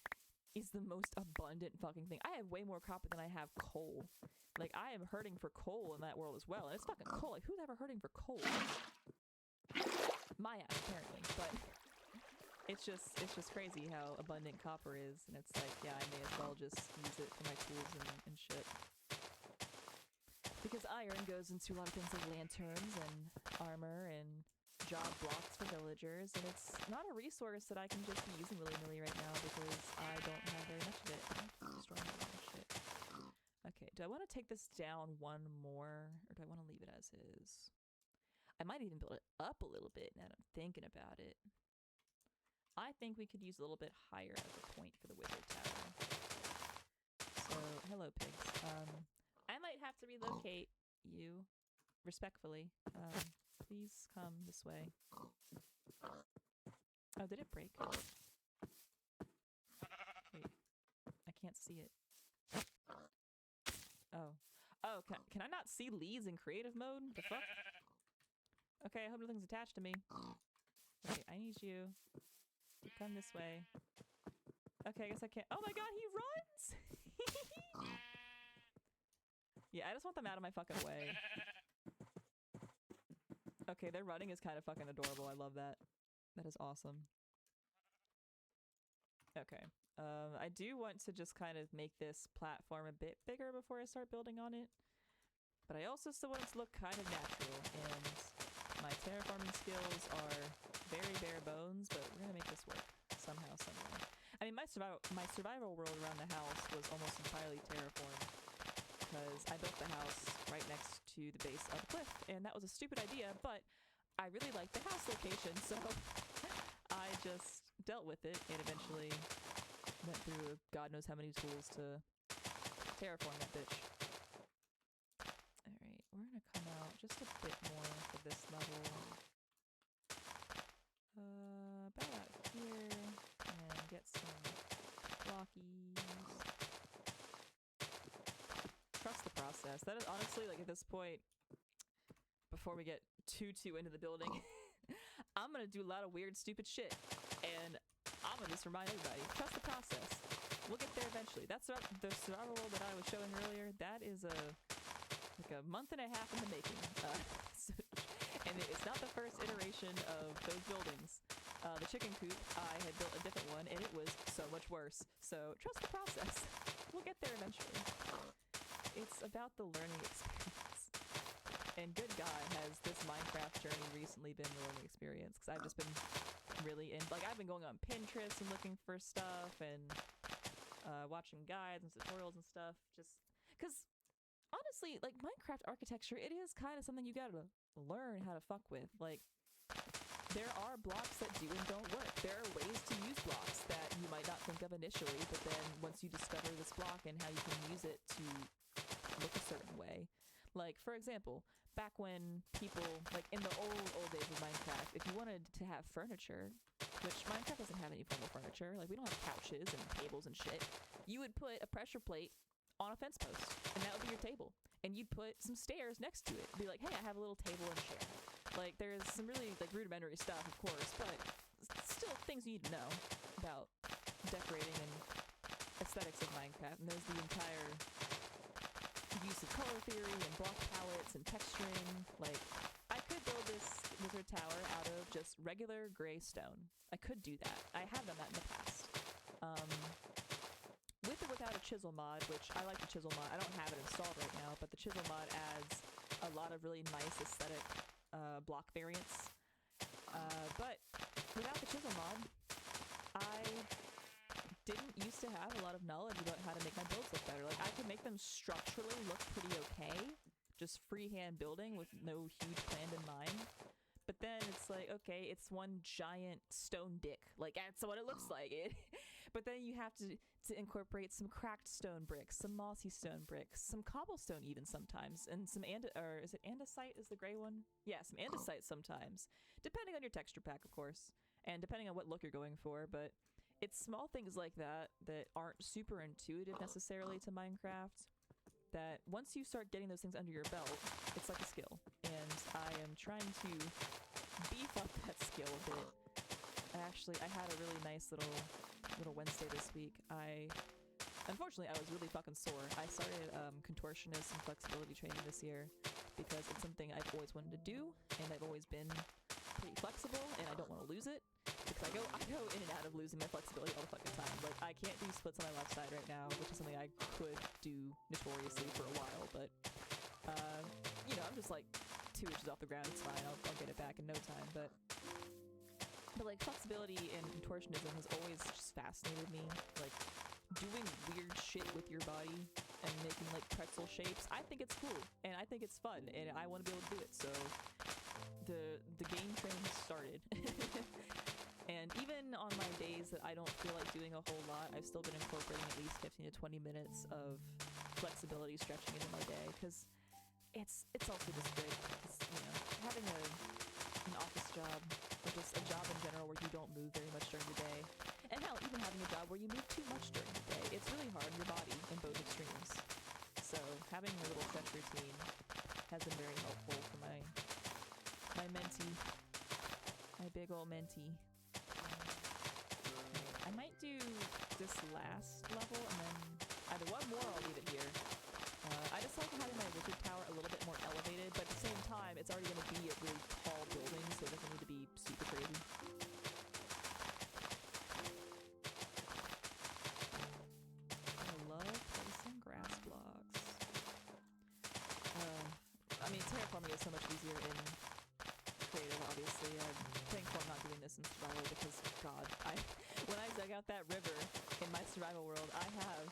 is the most abundant fucking thing. I have way more copper than I have coal. Like, I am hurting for coal in that world as well, and it's fucking coal. Like, who's ever hurting for coal? My ass, apparently. But it's just crazy how abundant copper is, and it's like, yeah, I may as well just use it for my tools and shit. Because iron goes into a lot of things like lanterns and armor and job blocks for villagers, and it's not a resource that I can just be using willy-nilly right now because I don't have very much of it. I'm destroying a lot of shit. Okay, do I want to take this down one more, or do I want to leave it as is? I might even build it up a little bit now that I'm thinking about it. I think we could use a little bit higher as a point for the wizard tower. So, hello pigs. I might have to relocate you respectfully. Please come this way. Oh, did it break? Wait, I can't see it. Oh. Oh, can I not see leads in creative mode? The fuck? Okay, I hope nothing's attached to me. Okay, I need you to come this way. Okay, I guess I can't. Oh my god, he runs! Yeah, I just want them out of my fucking way. Okay, their running is kind of fucking adorable. I love that. That is awesome. Okay. I do want to just kind of make this platform a bit bigger before I start building on it. But I also still want it to look kind of natural, and my terraforming skills are very bare bones, but we're gonna make this work somehow, someway. I mean, my survival world around the house was almost entirely terraformed, because I built the house right next to the base of the cliff, and that was a stupid idea, but I really liked the house location, so I just dealt with it and eventually went through God knows how many tools to terraform that bitch. Alright, we're gonna come out just a bit more for this level. About out here, and get some blockies. Trust the process. That is honestly, like, at this point, before we get too into the building, I'm gonna do a lot of weird, stupid shit, and I'm gonna just remind everybody, trust the process. We'll get there eventually. That's the survival world that I was showing earlier. That is like a month and a half in the making. And it's not the first iteration of those buildings. The chicken coop, I had built a different one, and it was so much worse. So trust the process. We'll get there eventually. It's about the learning experience. And good God, has this Minecraft journey recently been the learning experience, because I've just been really I've been going on Pinterest and looking for stuff, and watching guides and tutorials and stuff, just because honestly, like, Minecraft architecture, it is kind of something you gotta learn how to fuck with. Like, there are blocks that do and don't work. There are ways to use blocks that you might not think of initially, but then once you discover this block and how you can use it to look a certain way. Like, for example, back when people, like, in the old days of Minecraft, if you wanted to have furniture, which Minecraft doesn't have any formal furniture, like, we don't have couches and tables and shit, you would put a pressure plate on a fence post, and that would be your table. And you'd put some stairs next to it. Be like, hey, I have a little table and chair. Like, there's some really, like, rudimentary stuff, of course, but still things you need to know about decorating and aesthetics of Minecraft. And there's the entire use of color theory and block palettes and texturing. Like, I could build this wizard tower out of just regular gray stone. I could do that. I have done that in the past. With or without a chisel mod, which I like the chisel mod. I don't have it installed right now, but the chisel mod adds a lot of really nice aesthetic block variants. But without the chisel mod, I didn't used to have a lot of knowledge about how to make my builds look better. Like, I could make them structurally look pretty okay, just freehand building with no huge plan in mind. But then it's like, okay, it's one giant stone dick. Like, that's what it looks like. But then you have to incorporate some cracked stone bricks, some mossy stone bricks, some cobblestone even sometimes, and some is it andesite is the gray one? Yeah, some andesite sometimes, depending on your texture pack, of course, and depending on what look you're going for. But it's small things like that that aren't super intuitive necessarily to Minecraft, that once you start getting those things under your belt, it's like a skill. And I am trying to beef up that skill a bit. I had a really nice little Wednesday this week. Unfortunately, I was really fucking sore. I started contortionist and flexibility training this year because it's something I've always wanted to do, and I've always been pretty flexible, and I don't want to lose it, because I go in and out of losing my flexibility all the fucking time. Like, I can't do splits on my left side right now, which is something I could do notoriously for a while, but I'm just like 2 inches off the ground. It's fine. I'll get it back in no time. But like, flexibility and contortionism has always just fascinated me. Like, doing weird shit with your body and making, like, pretzel shapes. I think it's cool, and I think it's fun, and I want to be able to do it. So the that I don't feel like doing a whole lot, I've still been incorporating at least 15 to 20 minutes of flexibility stretching into my day, because it's also just great. You know, having an office job, or just a job in general where you don't move very much during the day, and hell, even having a job where you move too much during the day, it's really hard on your body in both extremes. So having a little stretch routine has been very helpful for my mentee, my big ol' mentee. I might do this last level, and then either one more or I'll leave it here. I just like having my wizard tower a little bit more elevated, but at the same time, it's already going to be a really tall building, so it doesn't need to be super crazy. I love placing grass blocks. I mean, terraforming is so much easier in creative, obviously. I'm thankful I'm not doing this in survival because, God, when I dug out that river in my survival world, I have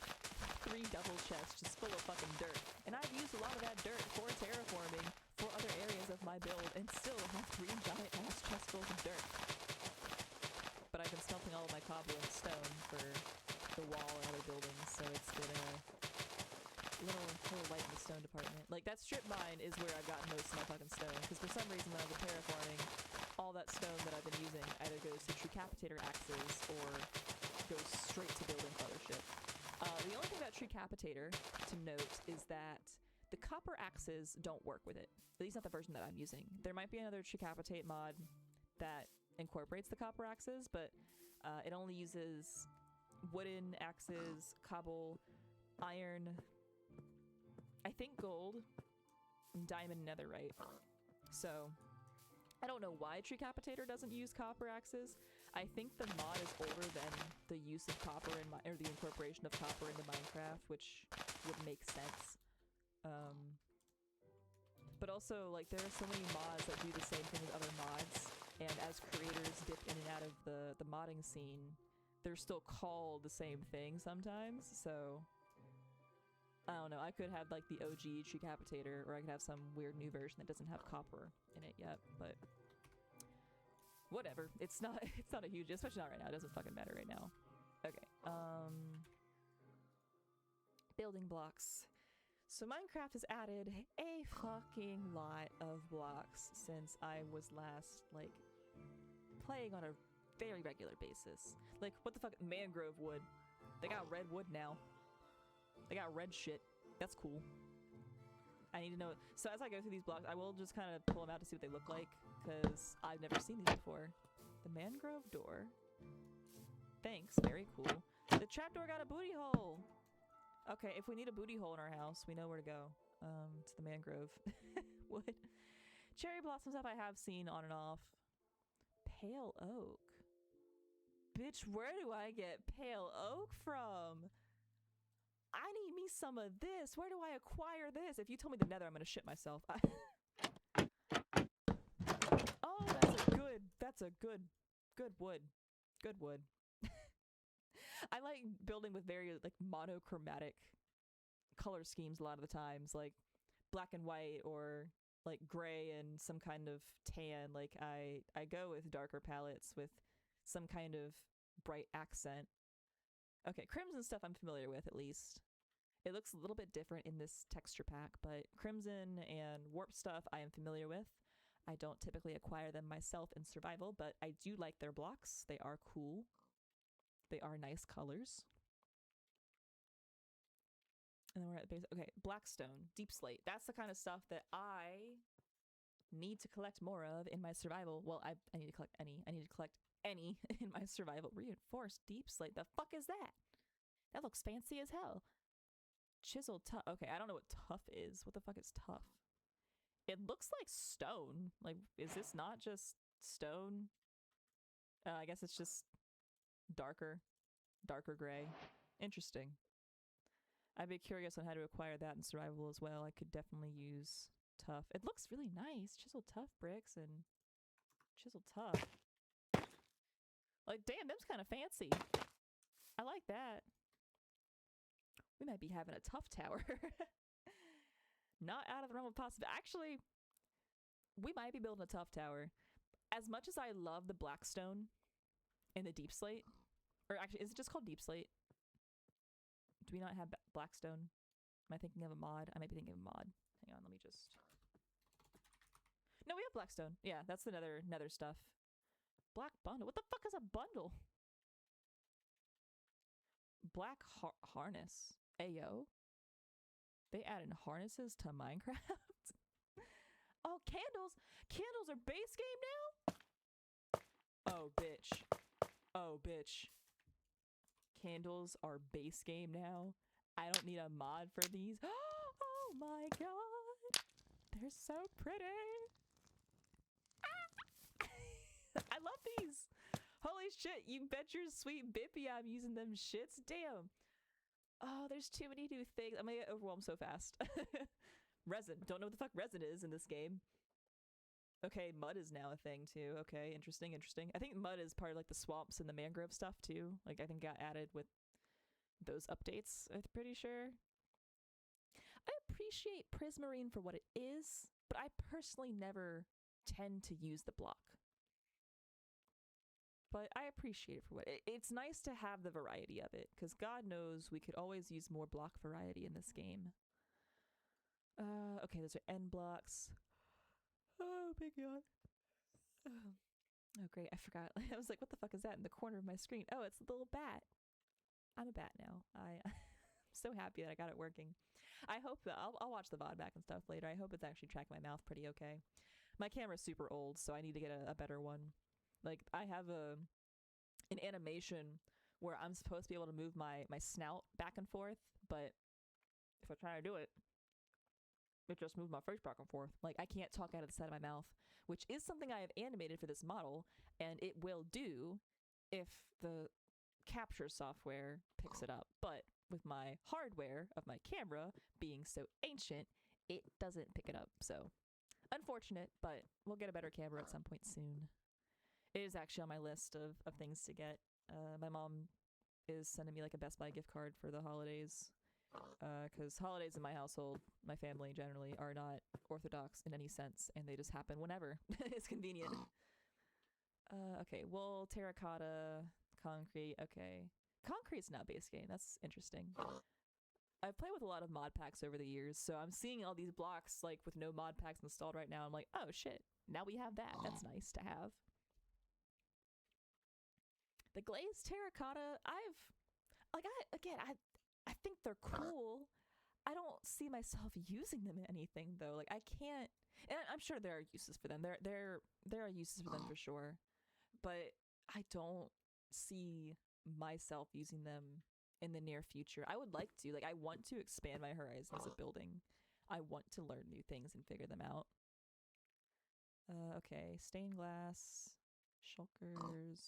3 double chests just full of fucking dirt. And I've used a lot of that dirt for terraforming for other areas of my build and still have 3 giant ass chests full of dirt. But I've been smelting all of my cobble and stone for the wall and other buildings, so it's been a little light in the stone department. Like, that strip mine is where I've gotten most of my fucking stone, because for some reason when I've been terraforming, all that stone that I've been using either goes to Treecapitator axes or goes straight to building other shit. The only thing about Treecapitator to note is that the copper axes don't work with it. At least not the version that I'm using. There might be another Treecapitate mod that incorporates the copper axes, but it only uses wooden axes, cobble, iron, I think gold, and diamond netherite. So I don't know why Treecapitator doesn't use copper axes. I think the mod is older than the use of copper or the incorporation of copper into Minecraft, which would make sense. But also, like, there are so many mods that do the same thing as other mods, and as creators dip in and out of the modding scene, they're still called the same thing sometimes, so I don't know, I could have like the OG Treecapitator, or I could have some weird new version that doesn't have copper in it yet, but whatever. It's not a huge, especially not right now. It doesn't fucking matter right now. Okay. Building blocks. So Minecraft has added a fucking lot of blocks since I was last, like, playing on a very regular basis. Like, what the fuck? Mangrove wood. They got red wood now. They got red shit. That's cool. I need to know. So as I go through these blocks, I will just kind of pull them out to see what they look like, because I've never seen these before. The mangrove door. Thanks. Very cool. The trapdoor got a booty hole. Okay, if we need a booty hole in our house, we know where to go. To the mangrove wood. Cherry blossom stuff I have seen on and off. Pale oak. Bitch, where do I get pale oak from? I need me some of this. Where do I acquire this? If you tell me the nether, I'm gonna shit myself. Oh, that's a good wood. Good wood. I like building with very, like, monochromatic color schemes a lot of the times, like black and white, or like gray and some kind of tan. Like, I go with darker palettes with some kind of bright accent. Okay, crimson stuff I'm familiar with, at least. It looks a little bit different in this texture pack, but crimson and warp stuff I am familiar with. I don't typically acquire them myself in survival, but I do like their blocks. They are cool. They are nice colors. And then we're at the base. Okay, blackstone, deep slate. That's the kind of stuff that I need to collect more of in my survival. Well, I need to collect any. I need to collect any in my survival. Reinforced deep slate. The fuck is that? That looks fancy as hell. Chiseled tough. Okay, I don't know what tough is. What the fuck is tough? It looks like stone. Like, is this not just stone? I guess it's just darker gray. Interesting. I'd be curious on how to acquire that in survival as well. I could definitely use tough. It looks really nice. Chiseled tough bricks and chiseled tough. Like, damn, them's kind of fancy. I like that. We might be having a tough tower. Not out of the realm of possibility. Actually, we might be building a tough tower. As much as I love the blackstone and the deep slate, Or actually, is it just called Deep Slate? Do we not have Blackstone? Am I thinking of a mod? I might be thinking of a mod. Hang on, let me just... No, we have Blackstone. Yeah, that's the nether stuff. Black bundle. What the fuck is a bundle? Black harness. Ayo. They added harnesses to Minecraft? Oh, candles! Candles are base game now? Oh, bitch. Oh, bitch. Candles are base game now? I don't need a mod for these. Oh my god. They're so pretty. Ah! I love these. Holy shit, you bet your sweet bippy I'm using them shits. Damn. Oh, there's too many new things. I'm gonna get overwhelmed so fast. Resin. Don't know what the fuck resin is in this game. Okay, mud is now a thing too. Okay, interesting. I think mud is part of like the swamps and the mangrove stuff too. Like I think got added with those updates, I'm pretty sure. I appreciate Prismarine for what it is, but I personally never tend to use the block. But I appreciate it for what it's nice to have the variety of it, because God knows we could always use more block variety in this game. Okay, those are end blocks. Oh, big yawn. Oh, great, I forgot. I was like, what the fuck is that in the corner of my screen? Oh, it's a little bat. I'm a bat now. I'm so happy that I got it working. I hope that I'll watch the VOD back and stuff later. I hope it's actually tracking my mouth pretty okay. My camera's super old, so I need to get a better one. Like, I have an animation where I'm supposed to be able to move my snout back and forth, but if I try to do it, it just moves my face back and forth. Like, I can't talk out of the side of my mouth, which is something I have animated for this model, and it will do if the capture software picks it up. But with my hardware of my camera being so ancient, it doesn't pick it up. So, unfortunate, but we'll get a better camera at some point soon. It is actually on my list of things to get. My mom is sending me like a Best Buy gift card for the holidays. Because holidays in my household, my family generally, are not orthodox in any sense, and they just happen whenever. It's convenient. Okay, wool, terracotta, concrete. Okay. Concrete's not base game. That's interesting. I've played with a lot of mod packs over the years, so I'm seeing all these blocks like with no mod packs installed right now. I'm like, oh shit, now we have that. That's nice to have. The glazed terracotta, I think they're cool. I don't see myself using them in anything though. Like I can't, and I'm sure there are uses for them. There are uses for them for sure, but I don't see myself using them in the near future. I would like to. Like I want to expand my horizons of building. I want to learn new things and figure them out. Okay, stained glass, shulkers.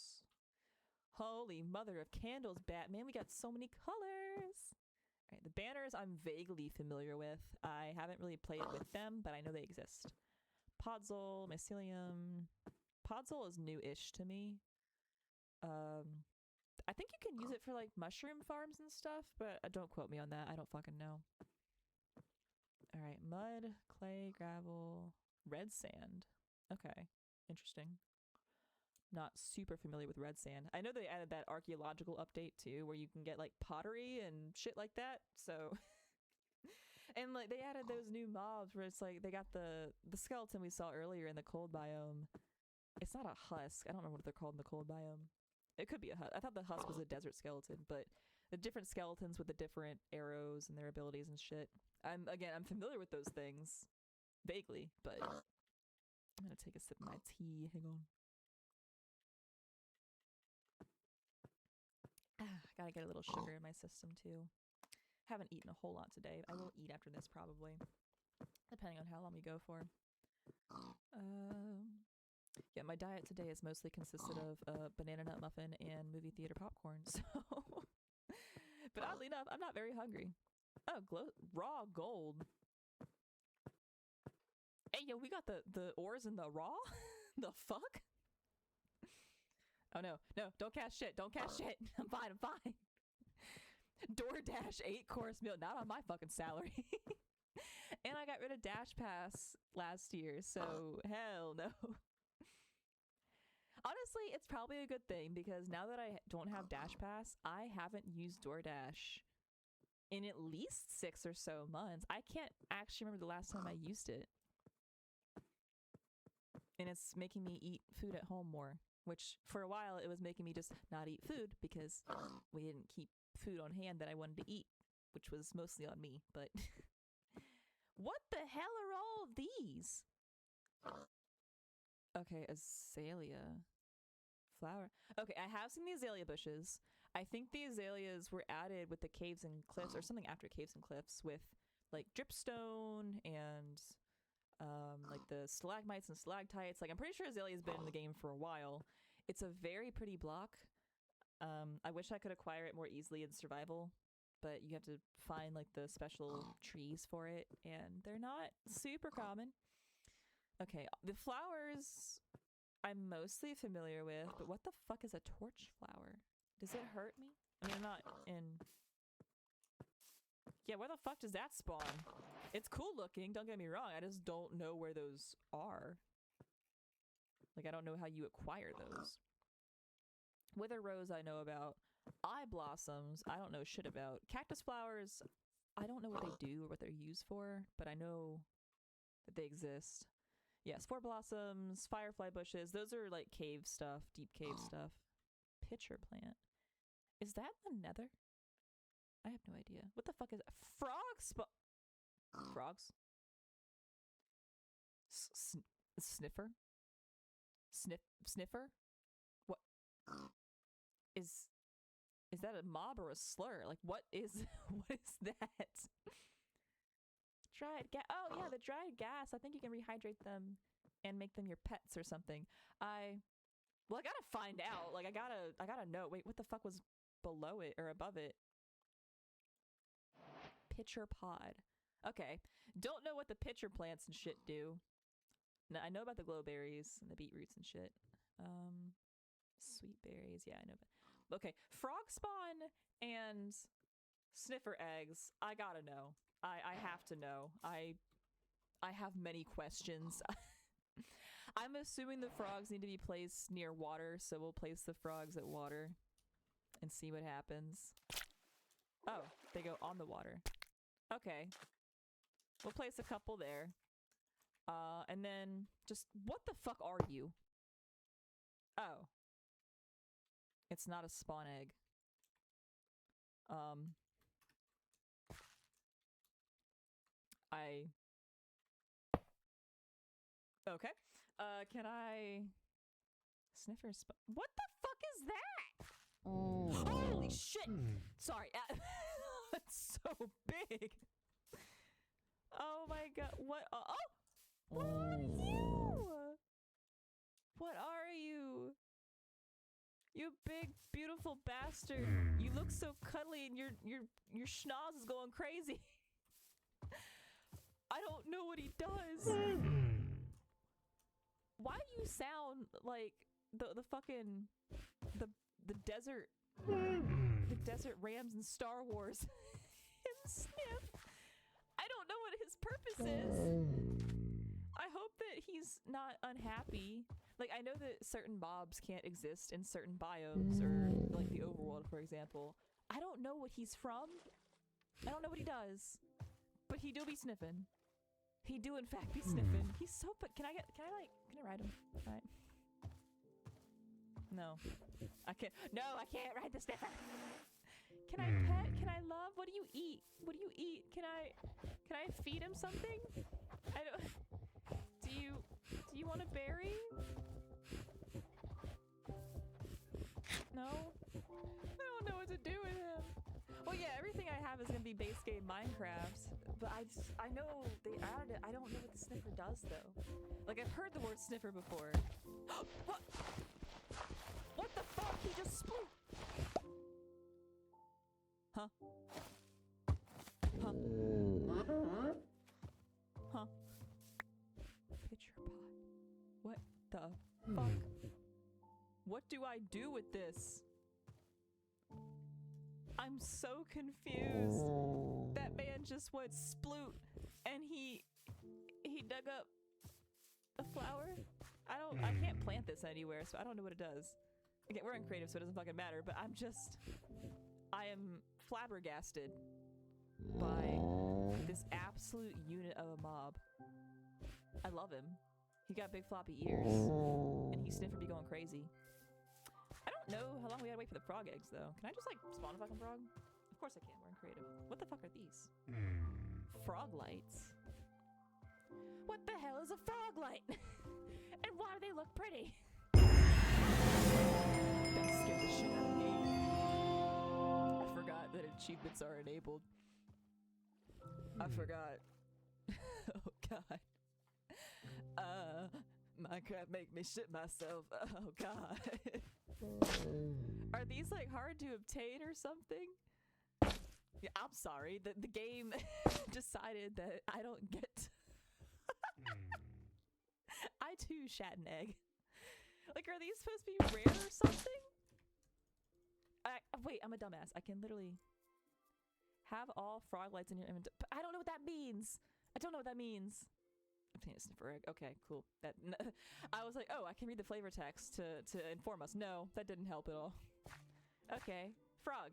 Holy mother of candles, Batman. We got so many colors. All right, the banners I'm vaguely familiar with. I haven't really played with them, but I know they exist. Podzol, Mycelium. Podzol is new-ish to me. I think you can use it for like mushroom farms and stuff, but don't quote me on that. I don't fucking know. All right, mud, clay, gravel, red sand. Okay, interesting. Not super familiar with red sand. I know they added that archaeological update too, where you can get like pottery and shit like that. So, and like they added those new mobs where it's like they got the skeleton we saw earlier in the cold biome. It's not a husk. I don't remember what they're called in the cold biome. It could be a husk. I thought the husk was a desert skeleton, but the different skeletons with the different arrows and their abilities and shit. I'm familiar with those things vaguely, but I'm gonna take a sip of my tea. Hang on. Gotta get a little sugar in my system too. Haven't eaten a whole lot today. I will eat after this probably, depending on how long we go for. Yeah, my diet today has mostly consisted of banana nut muffin and movie theater popcorn. So, but oddly enough, I'm not very hungry. Oh, raw gold. Hey, yo, we got the ores in the raw. The fuck? Oh no, don't cash shit. Don't cash shit. I'm fine. DoorDash 8-course meal, not on my fucking salary. And I got rid of Dash Pass last year, so hell no. Honestly, it's probably a good thing because now that I don't have Dash Pass, I haven't used DoorDash in at least 6 or so months. I can't actually remember the last time I used it. And it's making me eat food at home more, which for a while it was making me just not eat food because we didn't keep food on hand that I wanted to eat, which was mostly on me. But what the hell are all of these? Okay, azalea flower. Okay, I have seen the azalea bushes. I think the azaleas were added with the caves and cliffs or something after caves and cliffs with like dripstone and like the stalagmites and stalactites. Like I'm pretty sure azalea's been in the game for a while. It's a very pretty block. I wish I could acquire it more easily in survival, but you have to find like the special trees for it and they're not super common. Okay, the flowers I'm mostly familiar with, but what the fuck is a torch flower? Does it hurt me? I mean, I'm not in... Yeah, where the fuck does that spawn? It's cool looking, don't get me wrong, I just don't know where those are. Like, I don't know how you acquire those. Wither rose I know about. Eye blossoms, I don't know shit about. Cactus flowers, I don't know what they do or what they're used for, but I know that they exist. Yeah, spore blossoms, firefly bushes, those are like cave stuff, deep cave stuff. Pitcher plant. Is that the nether? I have no idea. What the fuck is that? Frogs? Frogs? Sniffer? Sniffer? What? Is that a mob or a slur? Like, what is that? Dried gas. Oh, yeah, the dried gas. I think you can rehydrate them and make them your pets or something. I gotta find out. Like, I gotta know. Wait, what the fuck was below it or above it? Pitcher pod. Okay. Don't know what the pitcher plants and shit do. No, I know about the glowberries and the beetroots and shit. Sweet berries. Yeah, I know about. Okay, frog spawn and sniffer eggs. I gotta know. I have to know. I have many questions. I'm assuming the frogs need to be placed near water, so we'll place the frogs at water and see what happens. Oh, they go on the water. Okay. We'll place a couple there. And then just, what the fuck are you? Oh. It's not a spawn egg. Okay. Can I... Sniffer what the fuck is that? Oh. Holy shit! Sorry. It's so big. Oh my god. What? Oh! What are you? What are you? You big, beautiful bastard. You look so cuddly and your schnoz is going crazy. I don't know what he does. Why do you sound like the fucking the desert rams in Star Wars? Him Sniff. I don't know what his purpose is. I hope that he's not unhappy. Like, I know that certain mobs can't exist in certain biomes or like the overworld, for example. I don't know what he's from. I don't know what he does, but he do be sniffing. He do in fact be sniffing. He's so can I ride him? Right. No. I can't. No, I can't ride the sniffer. Can I pet? Can I love? What do you eat? What do you eat? Can I feed him something? I don't. Do you want a berry? No? I don't know what to do with him. Well, yeah, everything I have is gonna be base game Minecraft, but I know they added it. I don't know what the sniffer does though. Like, I've heard the word sniffer before. What? What the fuck? He just split. Huh? Huh? Huh? Pitcher pot. What the fuck? What do I do with this? I'm so confused. That man just went sploot and he dug up a flower I can't plant this anywhere, so I don't know what it does. Okay, we're in creative, so it doesn't fucking matter, but I am flabbergasted by this absolute unit of a mob. I love him. He got big floppy ears, and he sniffer be going crazy. I don't know how long we gotta wait for the frog eggs, though. Can I just, like, spawn a fucking frog? Of course I can, we're in creative. What the fuck are these? Frog lights? What the hell is a frog light? And why do they look pretty? That scared the shit out of me. I forgot that achievements are enabled. I forgot. Oh god. Minecraft make me shit myself. Oh god. Are these like hard to obtain or something? Yeah, I'm sorry. The game decided that I don't get I too shat an egg. Like, are these supposed to be rare or something? Wait, I'm a dumbass. I can literally have all frog lights in your inventory. But I don't know what that means. I don't know what that means. Obtain a sniffer egg. Okay, cool. I was like, oh, I can read the flavor text to inform us. No, that didn't help at all. Okay, frog.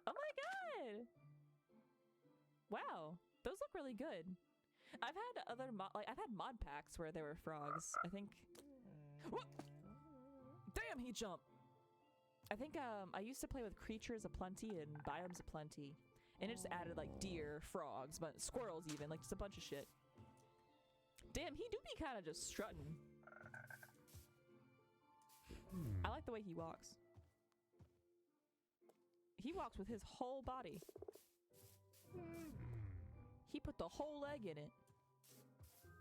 Oh my god! Wow, those look really good. I've had other I've had mod packs where there were frogs. I think. Whoa! Damn, he jumped. I think I used to play with Creatures Aplenty and Biomes Aplenty, and it just added like deer, frogs, but squirrels even, like just a bunch of shit. Damn, he do be kind of just strutting. I like the way he walks. He walks with his whole body. He put the whole leg in it.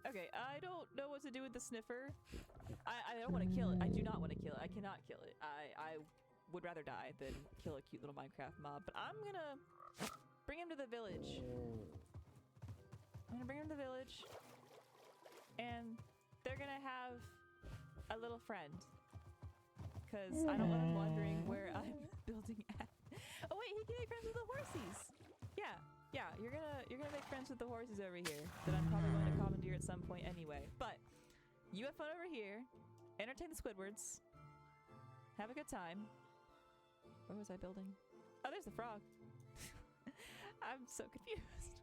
Okay, I don't know what to do with the sniffer. I don't want to kill it. I do not want to kill it. I cannot kill it. I would rather die than kill a cute little Minecraft mob. But I'm gonna bring him to the village. I'm gonna bring him to the village. And they're gonna have a little friend. Because I don't want him wondering where I'm building at. Oh wait, he can make friends with the horsies. Yeah, you're gonna make friends with the horses over here that I'm probably going to commandeer at some point anyway. But you have fun over here, entertain the Squidwards, have a good time. Where was I building? Oh, there's the frog. I'm so confused.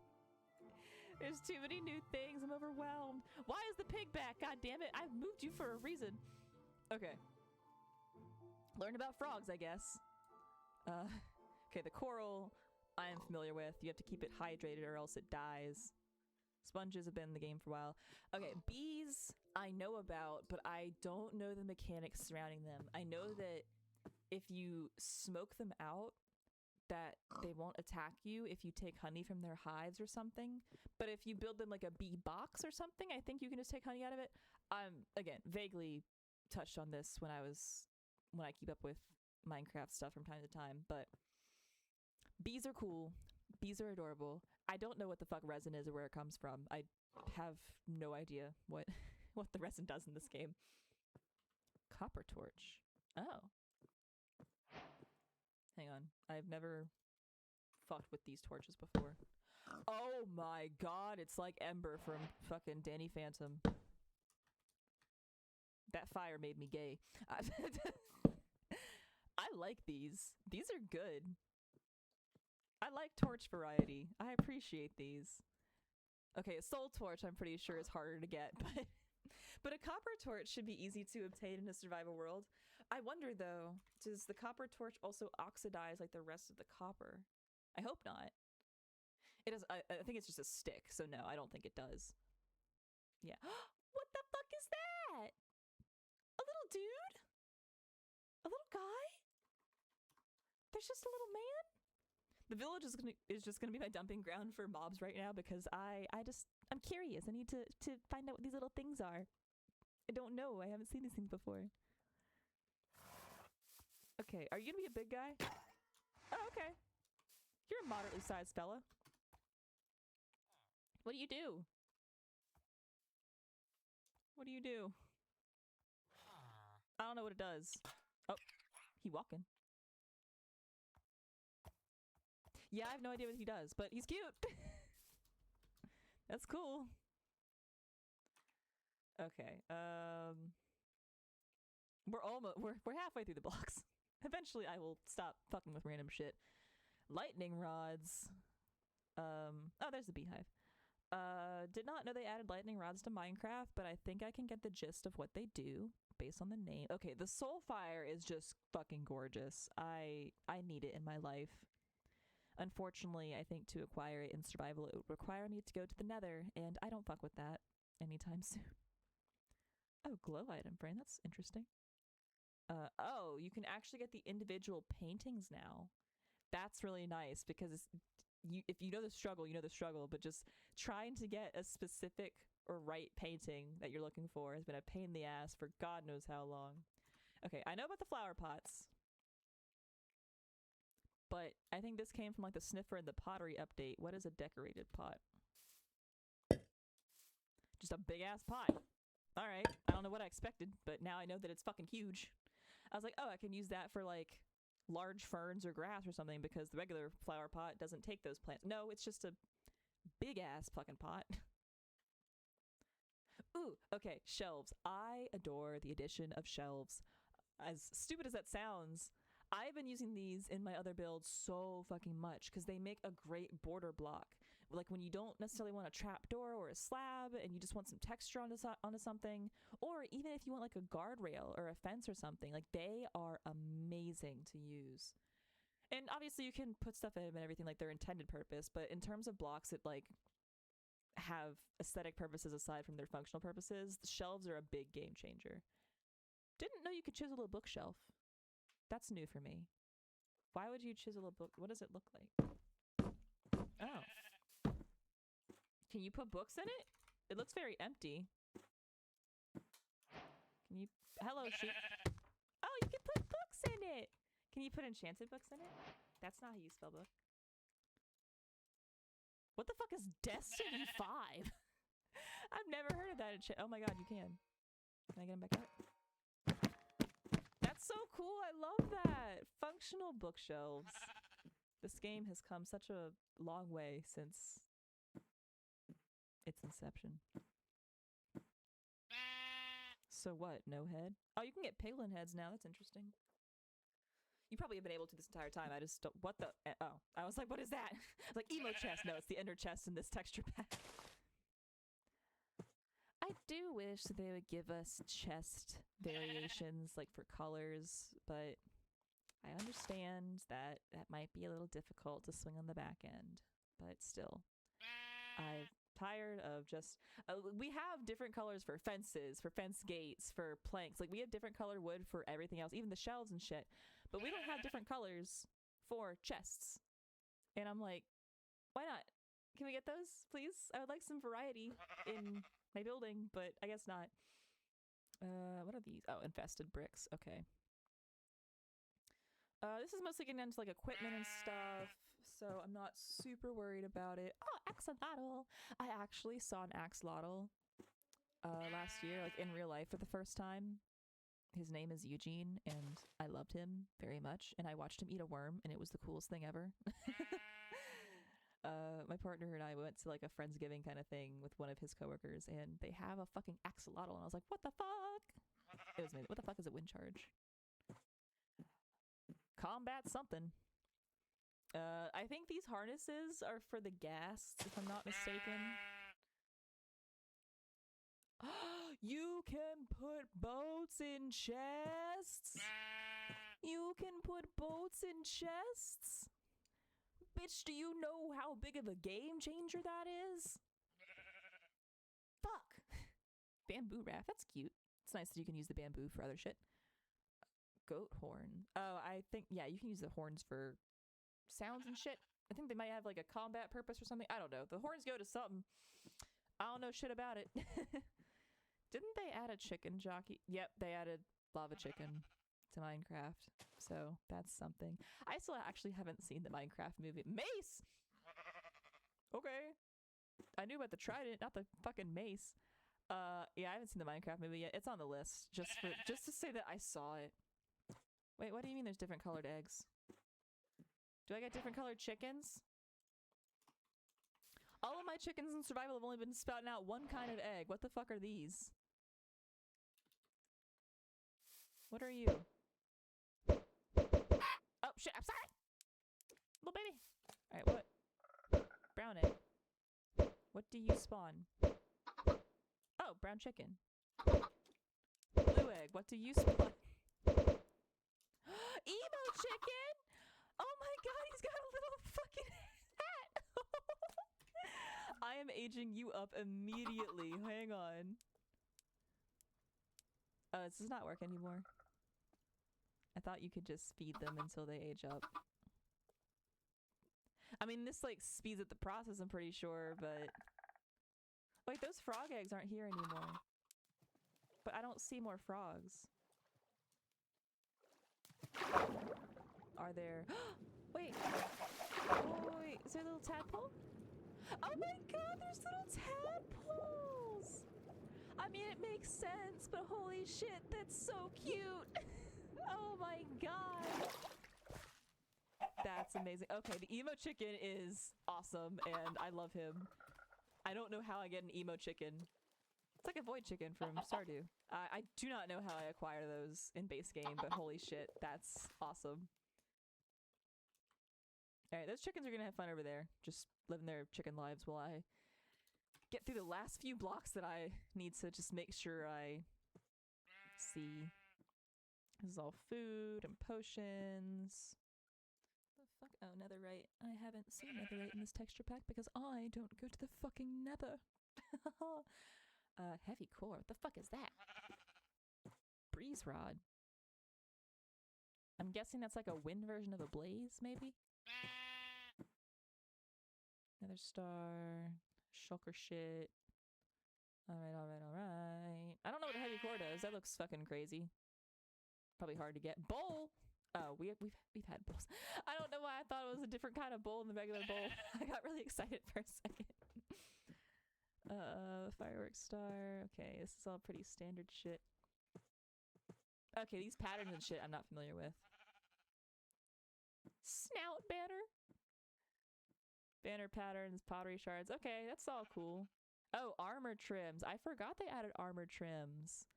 There's too many new things. I'm overwhelmed. Why is the pig back? God damn it! I've moved you for a reason. Okay. Learn about frogs, I guess. Okay, the coral I am familiar with. You have to keep it hydrated or else it dies. Sponges have been in the game for a while. Okay, bees I know about, but I don't know the mechanics surrounding them. I know that if you smoke them out, that they won't attack you if you take honey from their hives or something. But if you build them like a bee box or something, I think you can just take honey out of it. Again, vaguely touched on this when I keep up with Minecraft stuff from time to time, but bees are cool. Bees are adorable. I don't know what the fuck resin is or where it comes from. I have no idea what the resin does in this game. Copper torch. Oh. Hang on. I've never fucked with these torches before. Oh my god, it's like Ember from fucking Danny Phantom. That fire made me gay. I like these. These are good. I like torch variety. I appreciate these. Okay, a soul torch I'm pretty sure is harder to get, but a copper torch should be easy to obtain in a survival world. I wonder though, does the copper torch also oxidize like the rest of the copper? I hope not. It does. I think it's just a stick, so no, I don't think it does. Yeah. What the fuck is that? A little dude? A little guy? There's just a little man? The village is just gonna be my dumping ground for mobs right now because I'm curious. I need to find out what these little things are. I don't know. I haven't seen these things before. Okay, are you gonna be a big guy? Oh, okay. You're a moderately sized fella. What do you do? What do you do? I don't know what it does. Oh, he walking. Yeah, I have no idea what he does, but he's cute. That's cool. Okay. We're halfway through the blocks. Eventually, I will stop fucking with random shit. Lightning rods. Oh, there's the beehive. Did not know they added lightning rods to Minecraft, but I think I can get the gist of what they do based on the name. Okay, the soul fire is just fucking gorgeous. I need it in my life. Unfortunately, I think to acquire it in survival, it would require me to go to the nether, and I don't fuck with that anytime soon. Oh, glow item frame. That's interesting. Oh, you can actually get the individual paintings now. That's really nice because if you know the struggle, you know the struggle, but just trying to get a specific or right painting that you're looking for has been a pain in the ass for God knows how long. Okay, I know about the flower pots, but I think this came from like the sniffer and the pottery update. What is a decorated pot? Just a big ass pot. All right, I don't know what I expected, but now I know that it's fucking huge. I was like, oh, I can use that for like large ferns or grass or something because the regular flower pot doesn't take those plants. No, it's just a big ass fucking pot. Ooh, okay, shelves. I adore the addition of shelves. As stupid as that sounds, I've been using these in my other builds so fucking much because they make a great border block. Like when you don't necessarily want a trap door or a slab and you just want some texture onto something, or even if you want like a guardrail or a fence or something, like they are amazing to use. And obviously you can put stuff in them and everything like their intended purpose, but in terms of blocks that like have aesthetic purposes aside from their functional purposes, the shelves are a big game changer. Didn't know you could chisel a bookshelf. That's new for me. Why would you chisel a book? What does it look like? Oh. Can you put books in it? It looks very empty. Can you... Hello, sheep. Oh, you can put books in it! Can you put enchanted books in it? That's not how you spell book. What the fuck is Destiny 5? I've never heard of that. Oh my god, you can. Can I get him back up? That's so cool. I love that. Functional bookshelves. This game has come such a long way since its inception. So what? No head? Oh, you can get piglin heads now. That's interesting. You probably have been able to this entire time. I just don't... What the... Oh. I was like, what is that? Like, emo chest. No, it's the ender chest in this texture pack. I do wish they would give us chest variations, like, for colors, but I understand that that might be a little difficult to swing on the back end. But still, I'm tired of just... we have different colors for fences, for fence gates, for planks. Like, we have different colored wood for everything else, even the shelves and shit. But we don't have different colors for chests. And I'm like, why not? Can we get those, please? I would like some variety in my building, but I guess not. What are these? Oh, infested bricks. Okay. This is mostly getting into like equipment and stuff, so I'm not super worried about it. Oh, axolotl! I actually saw an axolotl last year, like in real life for the first time. His name is Eugene, and I loved him very much, and I watched him eat a worm, and it was the coolest thing ever. My partner and I went to like a Friendsgiving kind of thing with one of his coworkers, and they have a fucking axolotl, and I was like, what the fuck? It was amazing. What the fuck is a wind charge? Combat something. I think these harnesses are for the ghasts, if I'm not mistaken. You can put boats in chests? You can put boats in chests? Bitch, do you know how big of a game changer that is? Fuck. Bamboo raft, that's cute. It's nice that you can use the bamboo for other shit. Goat horn. Oh, I think, yeah, you can use the horns for sounds and shit. I think they might have like a combat purpose or something. I don't know. The horns go to something. I don't know shit about it. Didn't they add a chicken jockey? Yep, they added lava chicken to Minecraft. So that's something. I still actually haven't seen the Minecraft movie. Mace! Okay. I knew about the trident, not the fucking mace. Yeah, I haven't seen the Minecraft movie yet. It's on the list just to say that I saw it. Wait, what do you mean there's different colored eggs? Do I get different colored chickens? All of my chickens in survival have only been spouting out one kind of egg. What the fuck are these? What are you? Oh shit, I'm sorry! Little baby! Alright, what? Brown egg. What do you spawn? Oh, brown chicken. Blue egg, what do you spawn? Emo chicken! Oh my god, he's got a little fucking hat! I am aging you up immediately. Hang on. This does not work anymore. I thought you could just feed them until they age up. I mean, this like speeds up the process, I'm pretty sure, but... Wait, those frog eggs aren't here anymore. But I don't see more frogs. Are there... Wait! Oh, wait, is there a little tadpole? Oh my god, there's little tadpoles! I mean, it makes sense, but holy shit, that's so cute! Oh my god! That's amazing. Okay, the emo chicken is awesome, and I love him. I don't know how I get an emo chicken. It's like a void chicken from Stardew. I do not know how I acquire those in base game, but holy shit, that's awesome. Alright, those chickens are gonna have fun over there, just living their chicken lives while I get through the last few blocks that I need to just make sure I see. This is all food and potions. The fuck? Oh, netherite. I haven't seen netherite in this texture pack because I don't go to the fucking nether. Heavy core. What the fuck is that? Breeze rod. I'm guessing that's like a wind version of a blaze, maybe? Nether star. Shulker shit. Alright, alright, alright. I don't know what a heavy core does. That looks fucking crazy. Probably hard to get. Bowl! Oh, we've had bowls. I don't know why I thought it was a different kind of bowl than the regular bowl. I got really excited for a second. Fireworks star. Okay, this is all pretty standard shit. Okay, these patterns and shit I'm not familiar with. Snout banner. Banner patterns, pottery shards. Okay, that's all cool. Oh, armor trims. I forgot they added armor trims.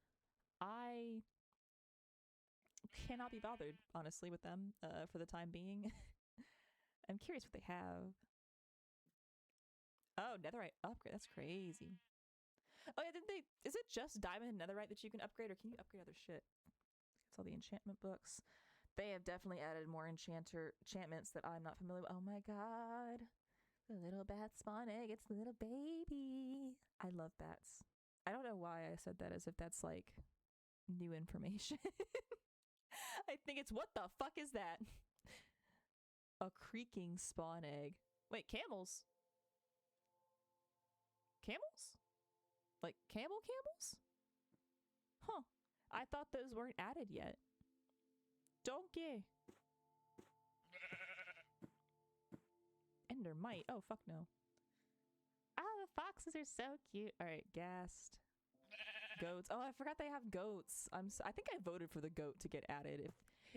I cannot be bothered, honestly, with them for the time being. I'm curious what they have. Oh, netherite upgrade. That's crazy. Oh yeah, didn't they... Is it just diamond and netherite that you can upgrade, or can you upgrade other shit? It's all the enchantment books. They have definitely added more enchantments that I'm not familiar with. Oh my god. The little bat spawn egg. It's the little baby. I love bats. I don't know why I said that as if that's like new information. I think it's, what the fuck is that? A creaking spawn egg. Wait, camels? Camels? Like camels? Huh. I thought those weren't added yet. Donkey. Endermite. Oh, fuck no. Oh, the foxes are so cute. Alright, ghast. Goats. Oh, I forgot they have goats. I think I voted for the goat to get added.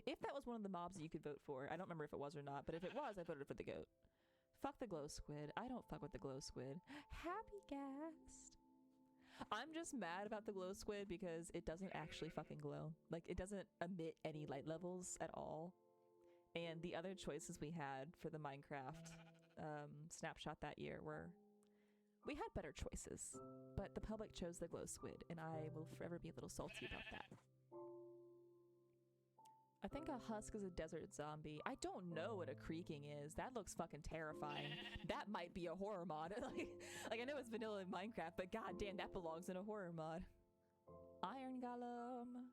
If that was one of the mobs that you could vote for. I don't remember if it was or not, but if it was, I voted for the goat. Fuck the glow squid. I don't fuck with the glow squid. Happy ghast. I'm just mad about the glow squid because it doesn't actually fucking glow. Like, it doesn't emit any light levels at all. And the other choices we had for the Minecraft snapshot that year were... We had better choices, but the public chose the glow squid, and I will forever be a little salty about that. I think a husk is a desert zombie. I don't know what a creaking is. That looks fucking terrifying. That might be a horror mod. like I know it's vanilla in Minecraft, but goddamn, that belongs in a horror mod. Iron golem.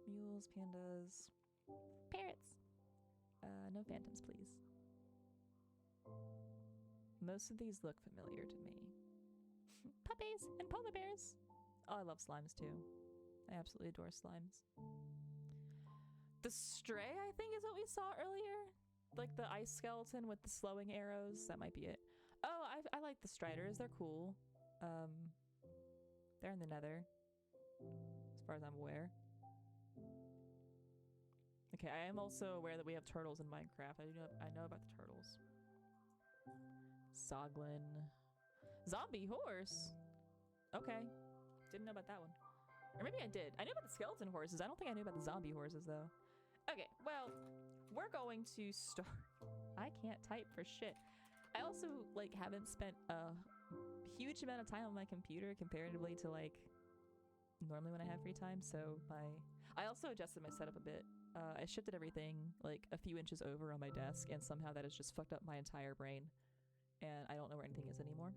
Mules, pandas. Parrots. No phantoms, please. Most of these look familiar to me. Puppies and polar bears. Oh, I love slimes too. I absolutely adore slimes. The stray, I think, is what we saw earlier. Like the ice skeleton with the slowing arrows. That might be it. Oh, I like the striders. They're cool. They're in the nether, as far as I'm aware. Okay, I am also aware that we have turtles in Minecraft. I know about the turtles. Soglin. Zombie horse? Okay. Didn't know about that one. Or maybe I did. I knew about the skeleton horses. I don't think I knew about the zombie horses, though. Okay, well, we're going to start... I can't type for shit. I also, like, haven't spent a huge amount of time on my computer comparatively to, like, normally when I have free time, so I also adjusted my setup a bit. I shifted everything, like, a few inches over on my desk, and somehow that has just fucked up my entire brain. And I don't know where anything is anymore.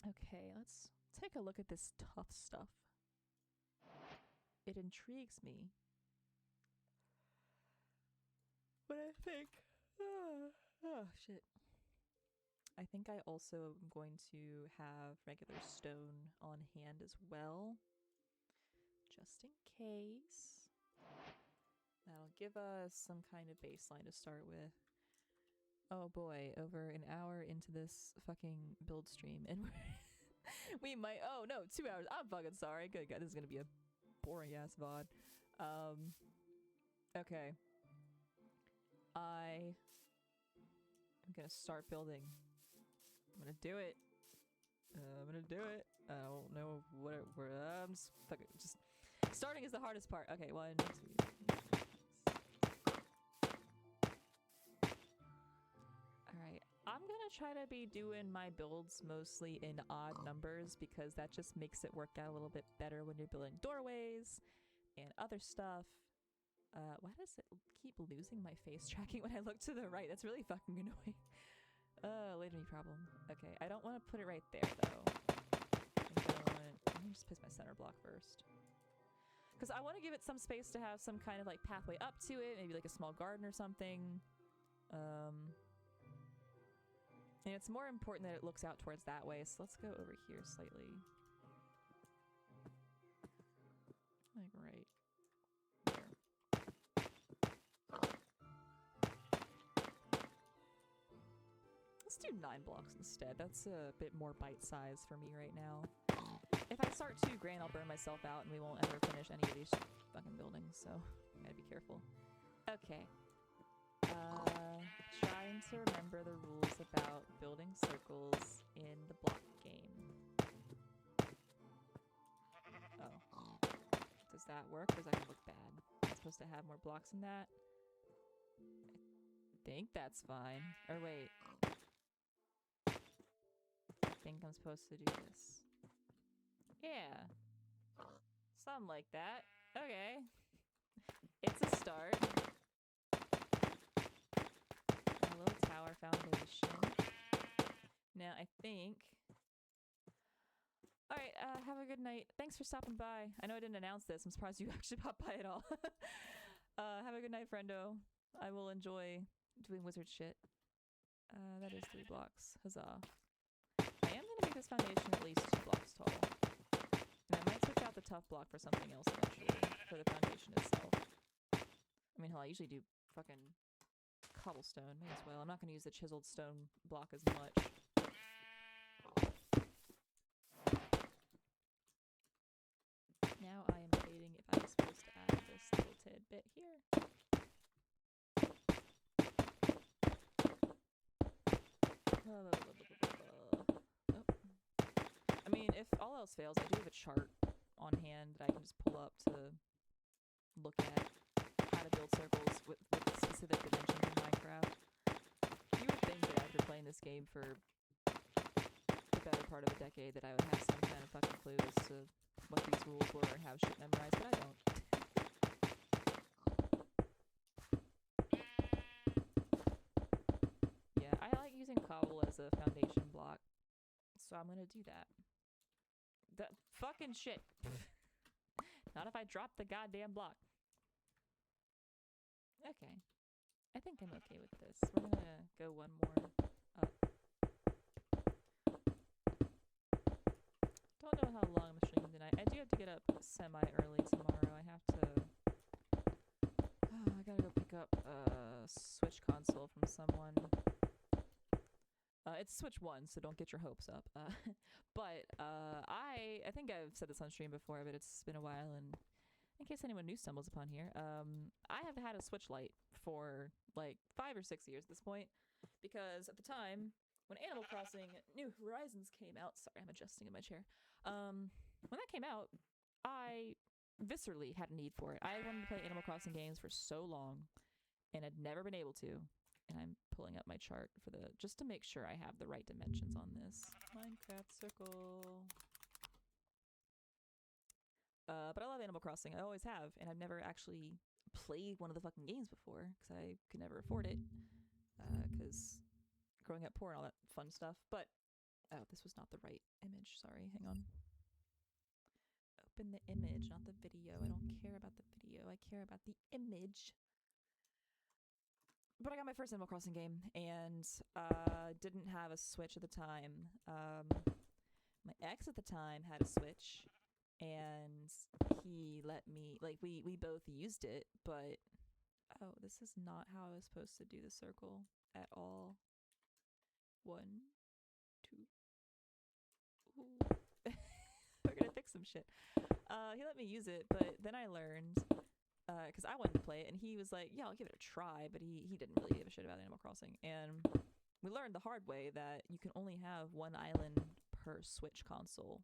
Okay, let's take a look at this tough stuff. It intrigues me. But I think... oh, shit. I think I also am going to have regular stone on hand as well. Just in case. That'll give us some kind of baseline to start with. Oh boy, over an hour into this fucking build stream, and we might— oh no, 2 hours. I'm fucking sorry. Good God, this is gonna be a boring ass VOD. Okay. I'm gonna start building. I'm gonna do it. I'm gonna do it. I don't know what I'm just starting is the hardest part. Okay, 1, 2, 3. Alright, I'm gonna try to be doing my builds mostly in odd numbers because that just makes it work out a little bit better when you're building doorways and other stuff. Why does it keep losing my face tracking when I look to the right? That's really fucking annoying. Latency problem. Okay, I don't want to put it right there though. Let me just place my center block first. Because I want to give it some space to have some kind of like pathway up to it, maybe like a small garden or something. And it's more important that it looks out towards that way, so let's go over here slightly. Like right there. Let's do 9 blocks instead. That's a bit more bite-sized for me right now. If I start too grand, I'll burn myself out and we won't ever finish any of these fucking buildings, so I gotta be careful. Okay. Trying to remember the rules about building circles in the block game. Oh. Does that work? Or does that look bad? Am I supposed to have more blocks than that? I think that's fine. Or wait. I think I'm supposed to do this. Yeah. Something like that. Okay. It's a start. A little tower foundation. Now I think... Alright, have a good night. Thanks for stopping by. I know I didn't announce this. I'm surprised you actually popped by at all. Have a good night, friendo. I will enjoy doing wizard shit. That is 3 blocks. Huzzah. I am gonna make this foundation at least 2 blocks tall. And I might switch out the tough block for something else eventually, for the foundation itself. I mean, hell, I usually do fucking cobblestone. May as well. I'm not gonna use the chiseled stone block as much. Now I am debating if I was supposed to add this little tidbit here. Oh. I mean, if all else fails, I do have a chart on hand that I can just pull up to look at how to build circles with specific dimensions in Minecraft. You would think that after playing this game for the better part of a decade that I would have some kind of fucking clue as to what these rules were and how shit memorized, but I don't. Yeah, I like using cobble as a foundation block, so I'm gonna do that. That fucking shit. Not if I drop the goddamn block. Okay. I think I'm okay with this. We're gonna go one more up. Don't know how long I'm streaming tonight. I do have to get up semi-early tomorrow. I have to... I gotta go pick up a Switch console from someone. It's Switch 1, so don't get your hopes up. But I think I've said this on stream before, but it's been a while, and in case anyone new stumbles upon here, I have had a Switch Lite for like 5 or 6 years at this point, because at the time, when Animal Crossing New Horizons came out, sorry, I'm adjusting in my chair. When that came out, I viscerally had a need for it. I wanted to play Animal Crossing games for so long and had never been able to. And I'm pulling up my chart for the just to make sure I have the right dimensions on this. Minecraft circle. But I love Animal Crossing. I always have, and I've never actually played one of the fucking games before because I could never afford it. Because growing up poor and all that fun stuff. But oh, this was not the right image. Sorry, hang on. Open the image, not the video. I don't care about the video. I care about the image. But I got my first Animal Crossing game and didn't have a Switch at the time. My ex at the time had a Switch, and he let me, like, we both used it, but oh, this is not how I was supposed to do the circle at all. 1, 2. Ooh. We're gonna fix some shit. He let me use it, but then I learned, because I wanted to play it, and he was like, yeah, I'll give it a try, but he didn't really give a shit about Animal Crossing. And we learned the hard way that you can only have one island per Switch console.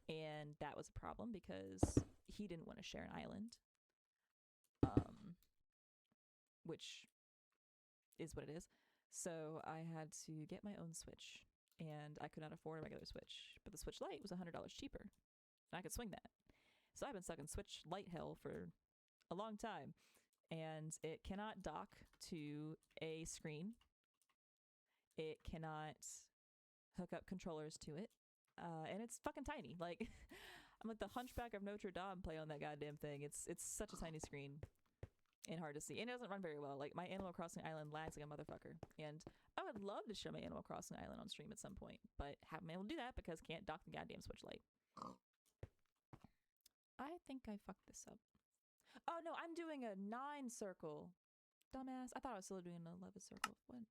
And that was a problem because he didn't want to share an island. Which is what it is. So I had to get my own Switch, and I could not afford a regular Switch. But the Switch Lite was $100 cheaper, and I could swing that. So I've been stuck in Switch Lite hell for a long time, and it cannot dock to a screen. It cannot hook up controllers to it, and it's fucking tiny. Like, I'm like the Hunchback of Notre Dame play on that goddamn thing. It's such a tiny screen and hard to see, and it doesn't run very well. Like, my Animal Crossing Island lags like a motherfucker, and I would love to show my Animal Crossing Island on stream at some point, but haven't been able to do that because can't dock the goddamn Switch Lite. I think I fucked this up. Oh no, I'm doing a 9 circle. Dumbass. I thought I was still doing an 11 circle. What?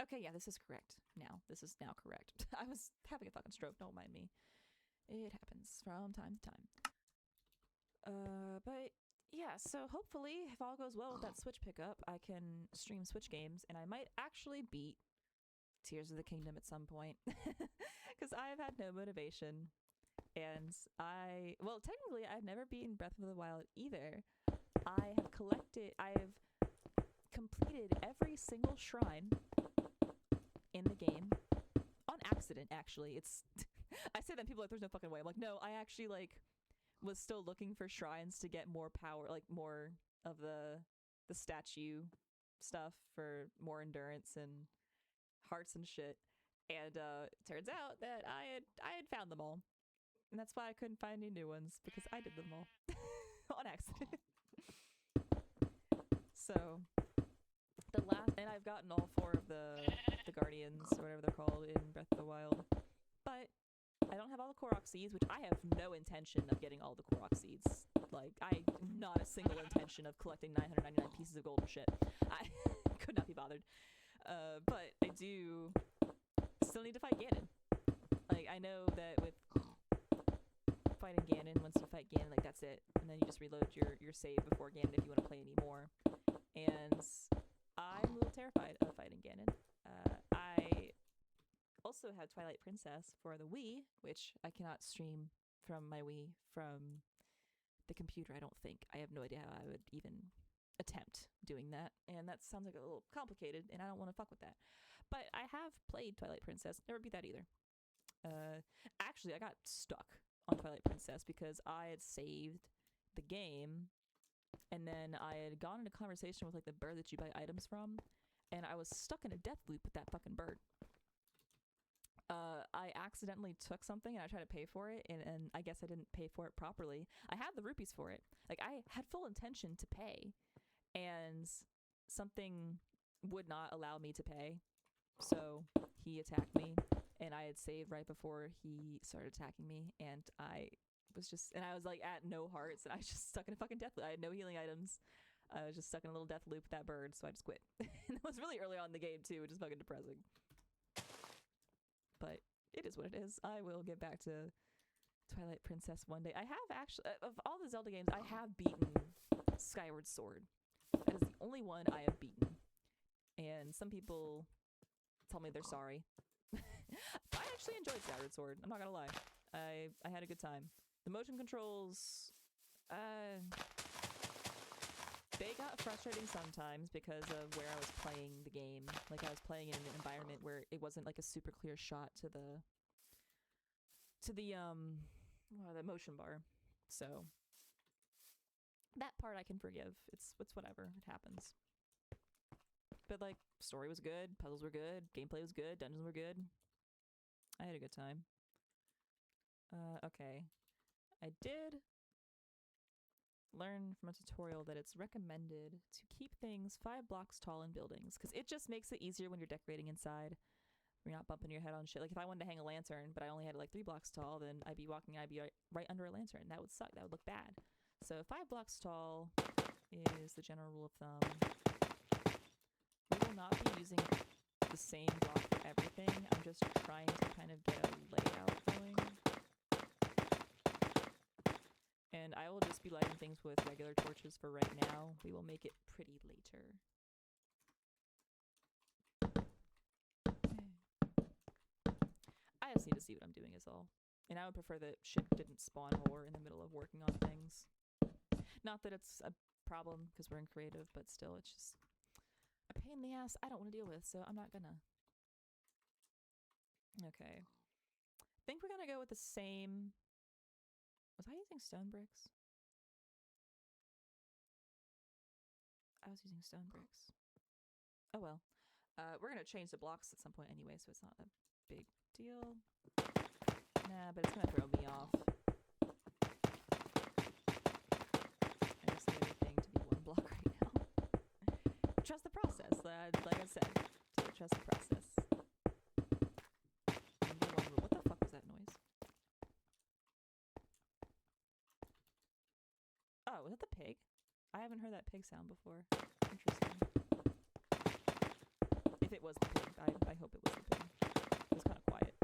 Okay, yeah, this is correct now. This is now correct. I was having a fucking stroke, don't mind me. It happens from time to time. But yeah, so hopefully, if all goes well with that Switch pickup, I can stream Switch games, and I might actually beat Tears of the Kingdom at some point. Because I have had no motivation. And well, technically, I've never beaten Breath of the Wild either. I've completed every single shrine in the game on accident, actually. It's I say that, and people are like, there's no fucking way. I'm like, no, I actually, like, was still looking for shrines to get more power, like more of the statue stuff for more endurance and hearts and shit. And turns out that I had found them all. And that's why I couldn't find any new ones, because I did them all on accident. So and I've gotten all 4 of the Guardians, or whatever they're called, in Breath of the Wild. But I don't have all the Korok seeds, which I have no intention of getting all the Korok seeds. Like, not a single intention of collecting 999 pieces of gold and shit. I could not be bothered. But I do still need to fight Ganon. Like, I know that with fighting Ganon, once you fight Ganon, like, that's it. And then you just reload your save before Ganon if you want to play anymore. And I'm a little terrified of fighting Ganon. I also have Twilight Princess for the Wii, which I cannot stream from my Wii from the computer, I don't think. I have no idea how I would even attempt doing that, and that sounds like a little complicated, and I don't want to fuck with that. But I have played Twilight Princess, never beat that either. Actually, I got stuck on Twilight Princess because I had saved the game, and then I had gone into conversation with, like, the bird that you buy items from, and I was stuck in a death loop with that fucking bird. I accidentally took something and I tried to pay for it, and I guess I didn't pay for it properly. I had the rupees for it. Like, I had full intention to pay, and something would not allow me to pay. So he attacked me, and I had saved right before he started attacking me, and I was like at no hearts, and I was just stuck in a fucking death loop. I had no healing items. I was just stuck in a little death loop with that bird, so I just quit. And it was really early on in the game too, which is fucking depressing. But it is what it is. I will get back to Twilight Princess one day. I have actually, of all the Zelda games, I have beaten Skyward Sword. That is the only one I have beaten. And some people tell me they're sorry. I actually enjoyed Skyward Sword, I'm not gonna lie. I had a good time. The motion controls, they got frustrating sometimes because of where I was playing the game. Like I was playing in an environment where it wasn't like a super clear shot to the the motion bar. So that part I can forgive. It's whatever. It happens. But like story was good, puzzles were good, gameplay was good, dungeons were good. I had a good time. Okay. I did learn from a tutorial that it's recommended to keep things 5 blocks tall in buildings because it just makes it easier when you're decorating inside. You're not bumping your head on shit. Like if I wanted to hang a lantern, but I only had it like 3 blocks tall, then I'd be right under a lantern. That would suck. That would look bad. So 5 blocks tall is the general rule of thumb. We will not be using the same block for everything. I'm just trying to kind of get a layout going. And I will just be lighting things with regular torches for right now. We will make it pretty later. I just need to see what I'm doing is all. And I would prefer that shit didn't spawn more in the middle of working on things. Not that it's a problem because we're in creative, but still it's just a pain in the ass I don't want to deal with, so I'm not gonna. Okay. I think we're gonna go with the same. Was I using stone bricks? I was using stone bricks. Oh well. We're gonna change the blocks at some point anyway, so it's not a big deal. Nah, but it's gonna throw me off. I just need everything to be 1 block right now. Trust the process, like I said. Trust the process. What the fuck was that noise? Oh, was that the pig? I haven't heard that pig sound before. Interesting. If it was the pig, I hope it was the pig. It was kind of quiet.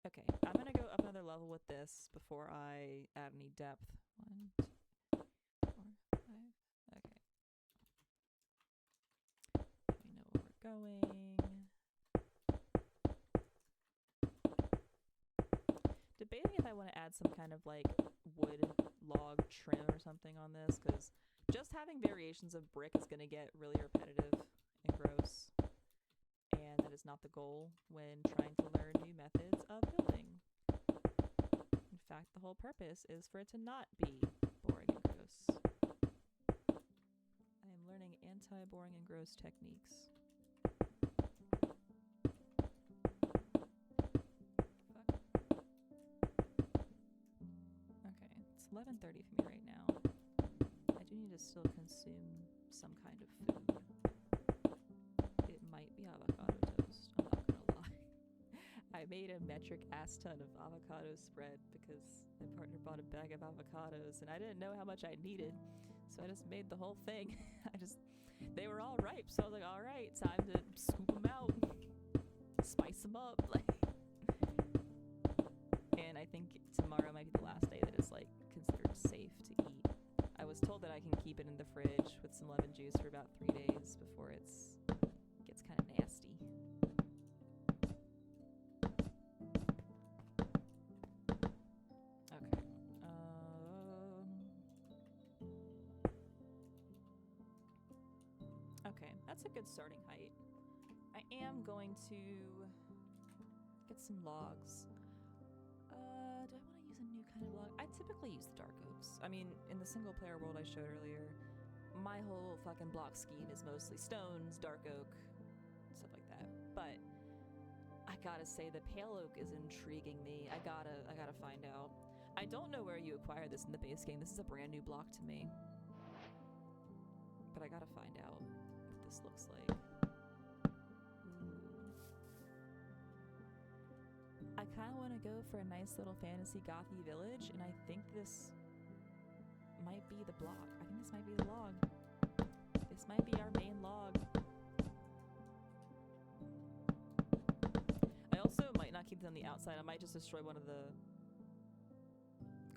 Okay, I'm gonna go up another level with this before I add any depth. 1, 2, 4, 5. Okay. We know where we're going. Debating if I want to add some kind of like wood log trim or something on this, because just having variations of brick is going to get really repetitive and gross, and that is not the goal when trying to learn new methods of building. In fact, the whole purpose is for it to not be boring and gross. I am learning anti-boring and gross techniques. Okay, it's 11:30 for me right now. I do need to still consume some kind of food. It might be avocado toast, I'm not gonna lie. I made a metric ass ton of avocado spread because my partner bought a bag of avocados and I didn't know how much I needed, so I just made the whole thing. They were all ripe, so I was like, all right, time to scoop them out, spice them up, and I think tomorrow might be the last day that is like considered safe to eat. I was told that I can keep it in the fridge with some lemon juice for about 3 days before it gets kind of nasty. Okay, that's a good starting height. I am going to get some logs. Do I want to use a new kind of log? I typically use the dark oaks. I mean, in the single player world I showed earlier, my whole fucking block scheme is mostly stones, dark oak, stuff like that. But I gotta say the pale oak is intriguing me. I gotta find out. I don't know where you acquire this in the base game. This is a brand new block to me. But I gotta find out what this looks like. I kind of want to go for a nice little fantasy gothy village, and I think this might be the block. I think this might be the log. This might be our main log. I also might not keep it on the outside. I might just destroy one of the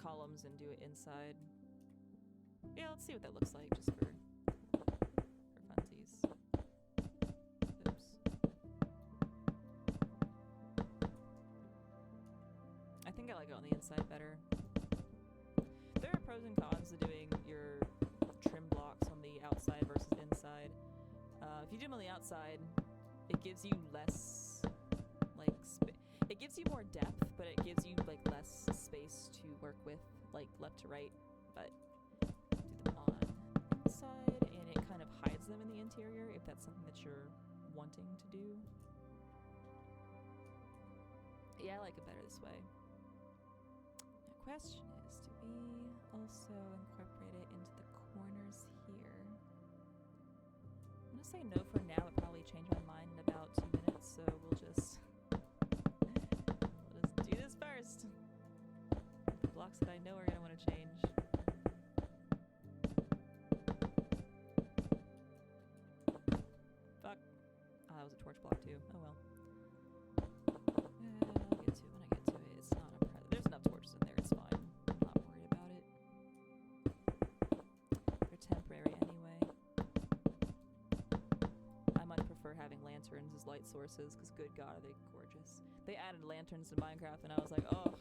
columns and do it inside. Yeah, let's see what that looks like, just for funsies. Oops. I think I the inside better. There are pros and cons to doing your trim blocks on the outside versus inside. If you do them on the outside, it gives you less, like, it gives you more depth, but it gives you, like, less space to work with, like, left to right. But do them on inside, and it kind of hides them in the interior if that's something that you're wanting to do. Yeah, I like it better this way. The question is, do we also incorporate it into the corners here? I'm gonna say no for now, but probably change my mind in about 2 minutes, so we'll just do this first. The blocks that I know are gonna want to change. Fuck. Oh, that was a torch block too. Oh well. I'll get to it when I get to it. It's not a there's enough torches in there, it's fine. I'm not worried about it. They're temporary anyway. I much prefer having lanterns as light sources, because good god are they gorgeous. They added lanterns to Minecraft and I was like, oh,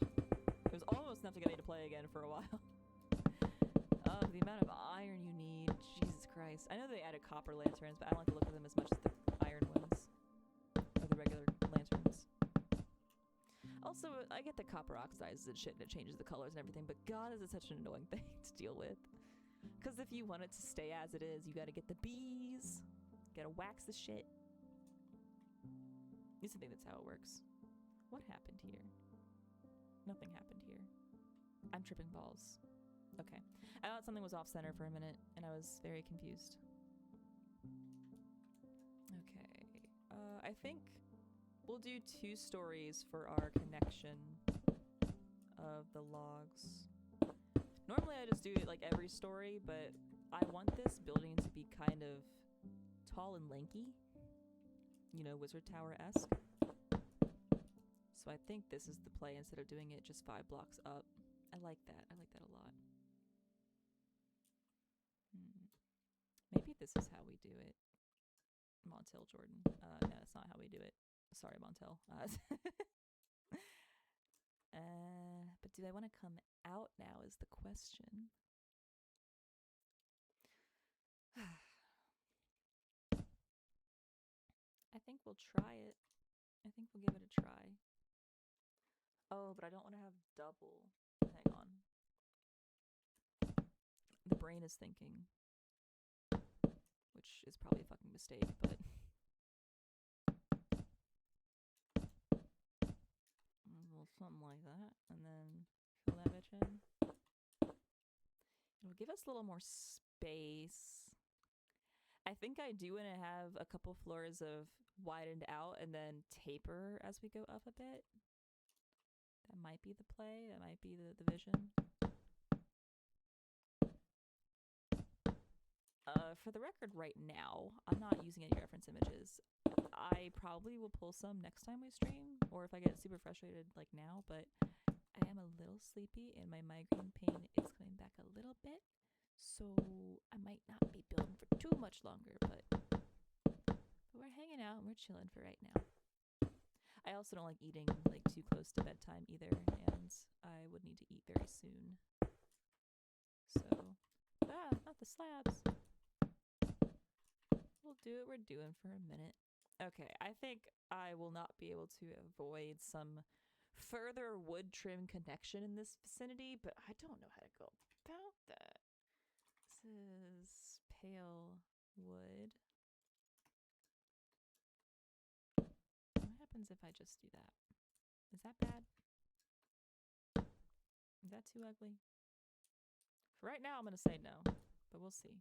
it was almost enough to get me to play again for a while. The amount of iron you need, Jesus Christ. I know they added copper lanterns, but I don't like to look at them as much as the iron ones. Or the regular lanterns. Also, I get that copper oxidizes and shit and it changes the colors and everything, but god is it such an annoying thing to deal with. Because if you want it to stay as it is, you gotta get the bees. Gotta wax the shit. Used to think that's how it works. What happened here? Nothing happened here. I'm tripping balls. Okay. I thought something was off center for a minute, and I was very confused. Okay. I think we'll do 2 stories for our connection of the logs. Normally I just do it like every story, but I want this building to be kind of tall and lanky. You know, Wizard Tower-esque. So I think this is the play instead of doing it just 5 blocks up. I like that. I like that a lot. Maybe this is how we do it. Montel Jordan. No, that's not how we do it. Sorry, Montel. But do I want to come out now is the question. I think we'll try it. I think we'll give it a try. Oh, but I don't want to have double. Hang on. The brain is thinking. Which is probably a fucking mistake, but... well, something like that. And then fill that bitch in. It'll give us a little more space. I think I do want to have a couple floors of widened out and then taper as we go up a bit. That might be the play. That might be the vision. For the record right now, I'm not using any reference images. I probably will pull some next time we stream, or if I get super frustrated like now, but I am a little sleepy and my migraine pain is coming back a little bit, so I might not be building for too much longer, but we're hanging out and we're chilling for right now. I also don't like eating like too close to bedtime either, and I would need to eat very soon. So, not the slabs. We'll do what we're doing for a minute. Okay, I think I will not be able to avoid some further wood trim connection in this vicinity, but I don't know how to go about that. This is pale wood. What happens if I just do that? Is that bad? Is that too ugly? For right now, I'm going to say no, but we'll see.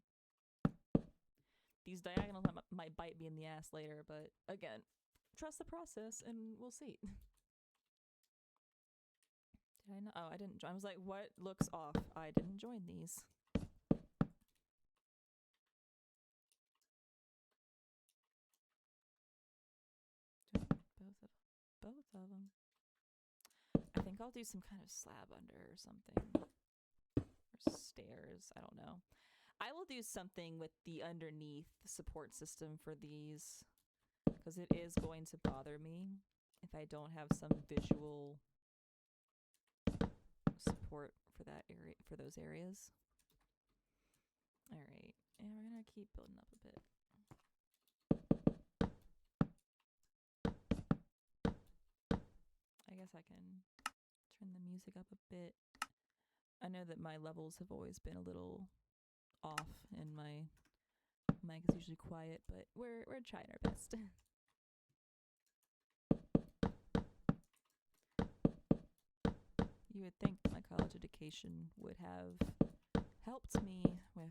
These diagonals might bite me in the ass later, but again, trust the process and we'll see. Did I know? Oh, I didn't join. I was like, what looks off? I didn't join these. Both of them. I think I'll do some kind of slab under or something. Or stairs. I don't know. I will do something with the underneath support system for these, because it is going to bother me if I don't have some visual support for that area, for those areas. All right, and we're gonna keep building up a bit. I guess I can turn the music up a bit. I know that my levels have always been a little off, and my mic is usually quiet, but we're trying our best. You would think my college education would have helped me with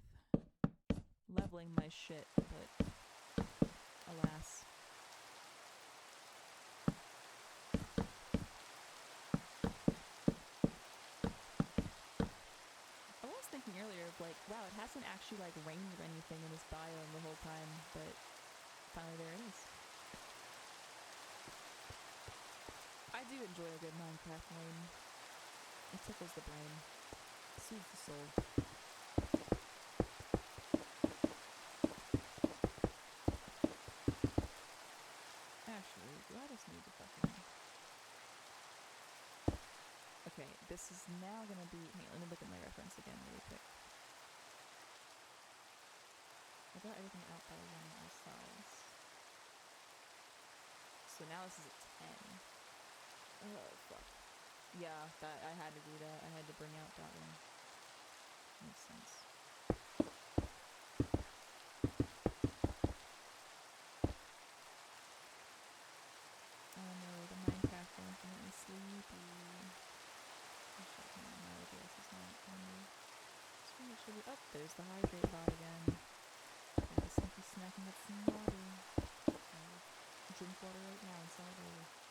leveling my shit, but alas. I was thinking earlier of like, wow, it hasn't actually like rained or anything in this biome the whole time, but finally there it is. I do enjoy a good Minecraft rain. It tickles the brain, soothes the soul. Actually, do I just need to fucking... Okay, this is now gonna be... Hey, let me look at my reference again really quick. I got everything out by 1 ourselves. So now this is at 10. Oh, fuck. Yeah, that I had to do that. I had to bring out that one. Makes sense. Oh no, the Minecraft one's making me sleepy. My OBS is not on me. So it should be up. There's the hydrate bot again. Got a sneaky snack and get some water. I'll drink water right now and celebrate.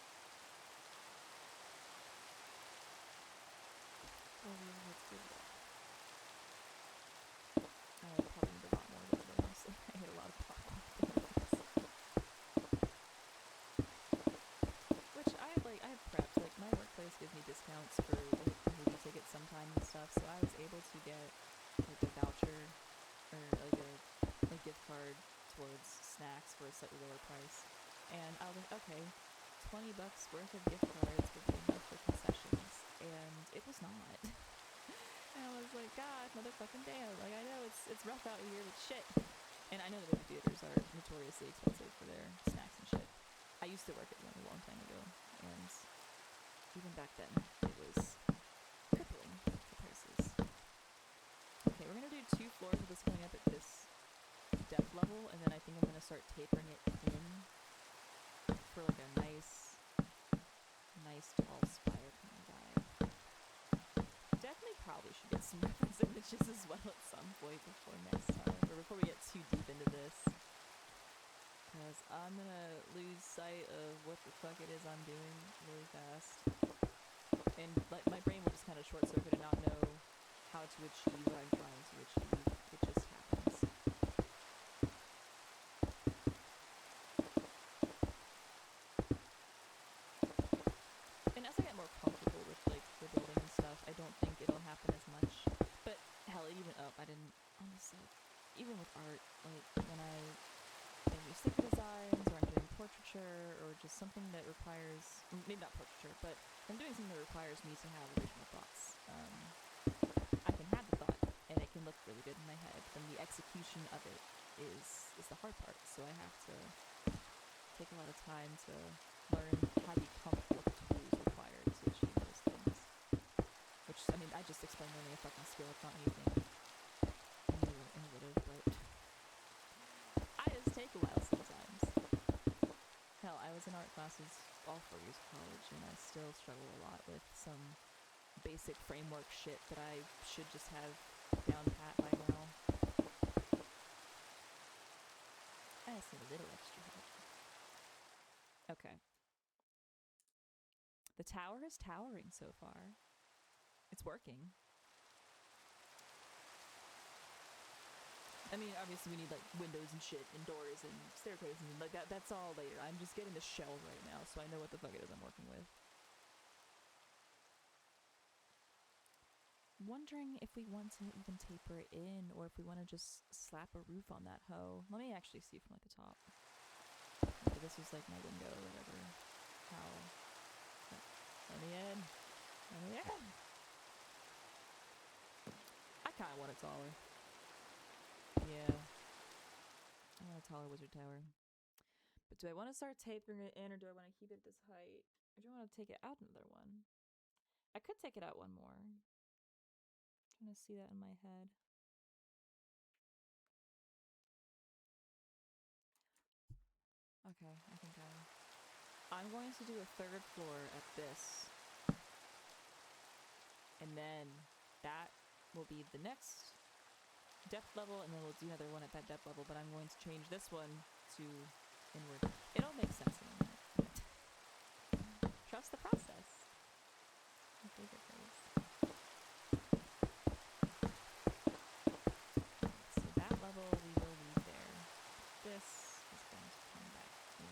Oh yeah, let's do that. I probably need a lot more water, honestly. I ate a lot of popcorn. Which I have prepped. Like, my workplace gives me discounts for like movie tickets sometimes and stuff, so I was able to get like a voucher or like a gift card towards snacks for a slightly lower price. And I was like, okay, $20 worth of gift cards would be enough for concessions, and it was not. And I was like, God, motherfucking damn! Like, I know it's rough out here, but shit. And I know that movie theaters are notoriously expensive for their snacks and shit. I used to work at one a long time ago, and even back then, it was crippling, the prices. Okay, we're gonna do 2 floors of this going up at this depth level, and then I think I'm gonna start tapering it in for like a nice tall spire kind of vibe. Definitely probably should get some reference images as well at some point before next time, or before we get too deep into this. Because I'm gonna lose sight of what the fuck it is I'm doing really fast. And like my brain will just kind of short circuit and not know how to achieve what I'm trying to achieve. It just happens. And as I get more comfortable with like the building and stuff, I don't think it'll happen as much. But hell, it even up. I didn't honestly, even with art, like when I do sticker designs, or I'm doing portraiture, or just something that requires, maybe not portraiture, but I'm doing something that requires me to have original thoughts. I can have the thought, and it can look really good in my head, and the execution of it is the hard part. So I have to take a lot of time to learn how to be comfortable with the tools required to achieve those things. Which, I mean, I just explained learning a fucking skill. It's not anything innovative, but I just take a while sometimes. Hell, I was in art classes all 4 years of college, and I still struggle a lot with some basic framework shit that I should just have down pat by now. I just need a little extra help. Okay. The tower is towering so far. It's working. I mean, obviously we need like windows and shit and doors and staircases and like that. That's all later. I'm just getting the shell right now, so I know what the fuck it is I'm working with. Wondering if we want to even taper it in, or if we want to just slap a roof on that hoe. Let me actually see from like the top. Okay, this was like my window or whatever. How? Let me in. Let me in. want it taller. Yeah. I want a taller wizard tower. But do I want to start tapering it in, or do I want to keep it at this height? Or do I want to take it out another one? I could take it out one more. I'm trying to see that in my head. Okay, I think I'm going to do a third floor at this. And then that will be the next depth level, and then we'll do another one at that depth level, but I'm going to change this one to inward. It'll make sense in a minute. Trust the process. My favorite phrase. So that level we will leave there. This is going to come back in.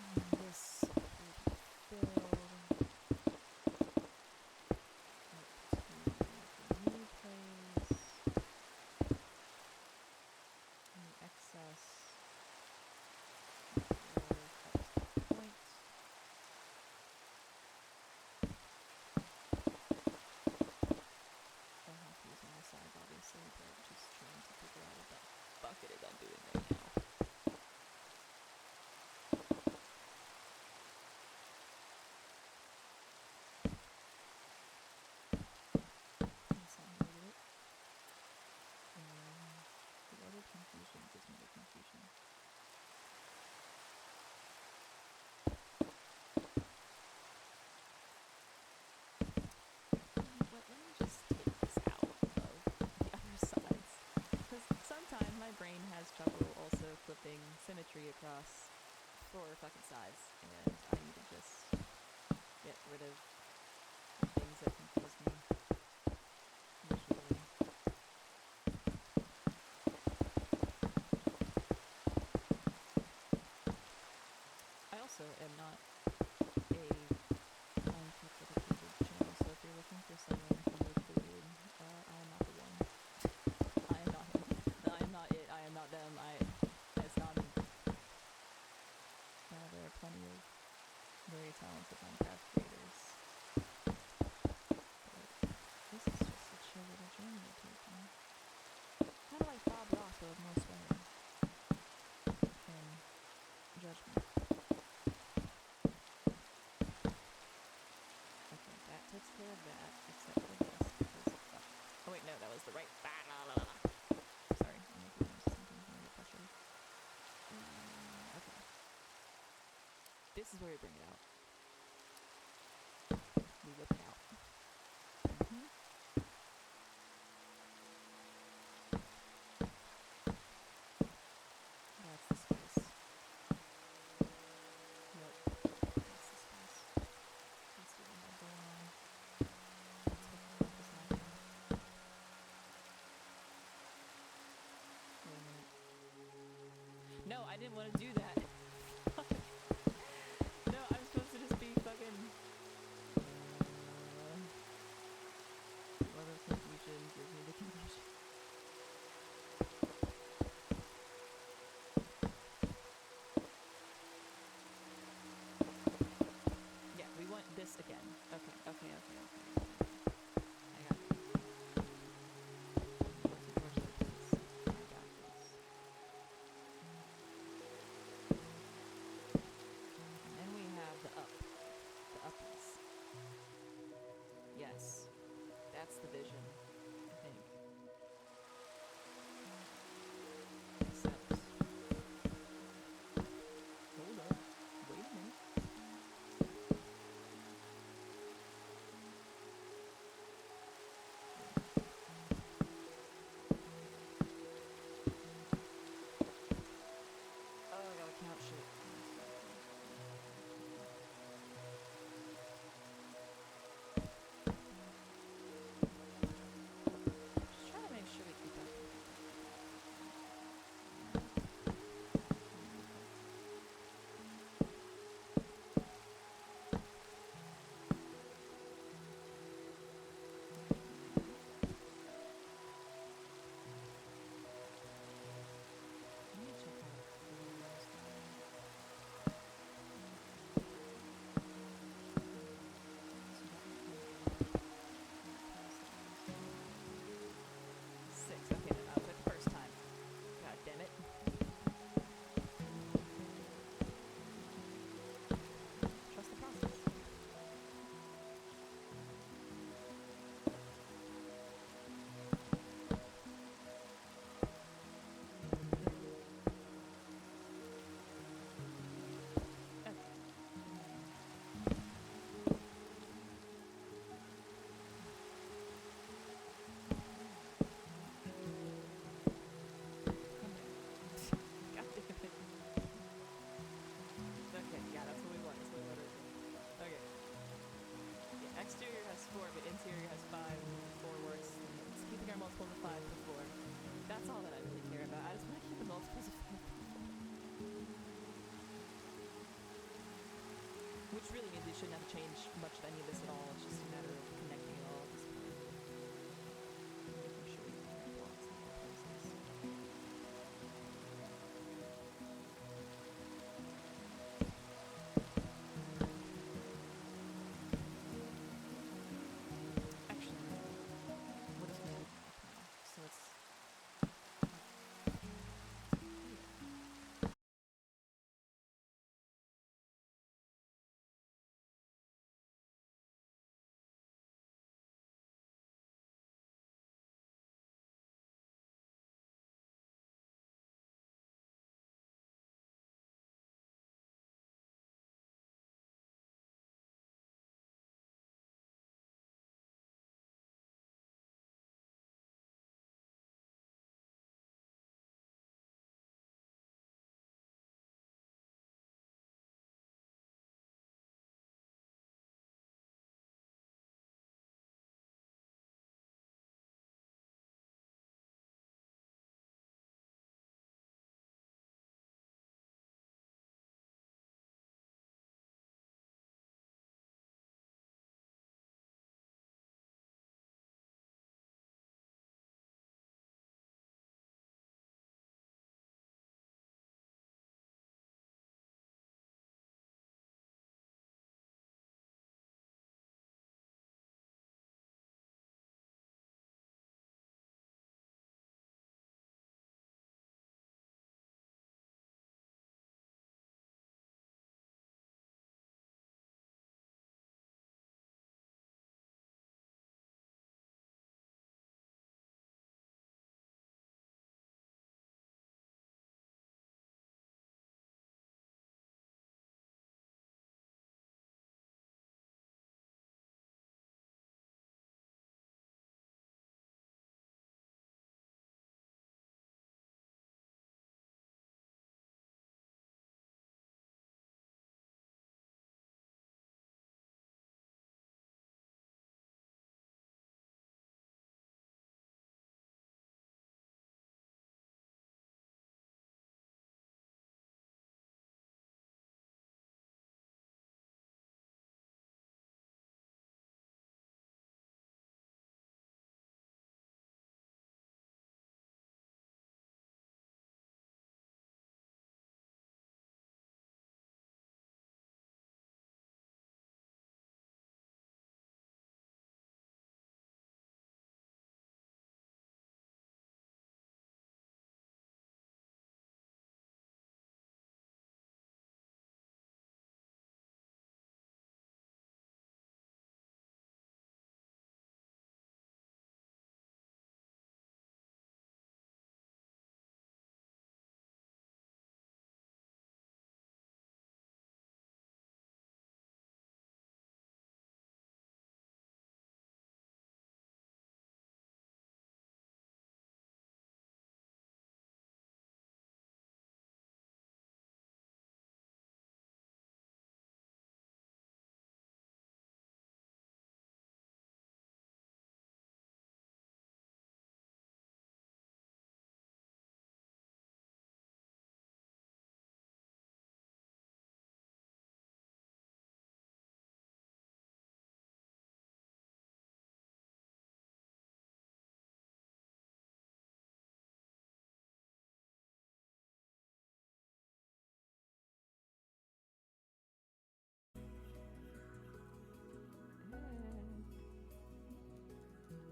And this will be filled up to the new place. And the excess floors up to the point. I'll have to use my size, obviously, but just trying to figure out what that bucket is I'm doing right now. That's how I do it. The other confusion gives me the confusion. But let me just take this out of the other sides. Because sometimes my brain has trouble also flipping symmetry across 4 fucking sides, and I need to just get rid of the things that confuse me visually. I also am not a Minecraft dedicated channel, so if you're looking for someone who recruited, I am not the one. I am not him. I am not it. I am not them. It's not me. There are plenty of very talented Minecraft creators. But this is just a chill little journey to take me. Kind of like Bob Ross, but with more swearing. And judgment. Okay, that takes care of that, except for this, because oh wait, no, that was the right. Sorry, I'm making noise sometimes when I get frustrated. Okay. This is where we bring it out. We whip it out. That's the space. Yep. That's the space. That's what we have going on. That's what the fuck is happening. Wait a minute. No, I didn't want to do that. No, I'm supposed to just be fucking... Love of confusion gives me the confusion. Yeah, we want this again. Okay. I got it. Unfortunately, please. I got this. And then we have the uppies. Yes, that's the vision, I think. Except, hold up, wait a minute. multiples of 5 per floor. That's all that I really care about. I just want to keep the multiples of 5 per floor. Which really means we shouldn't have to change much of any of this at all. It's just a matter of connecting it all at this point. Making sure we have blocks in all places. Actually, what if we do that now? So it's...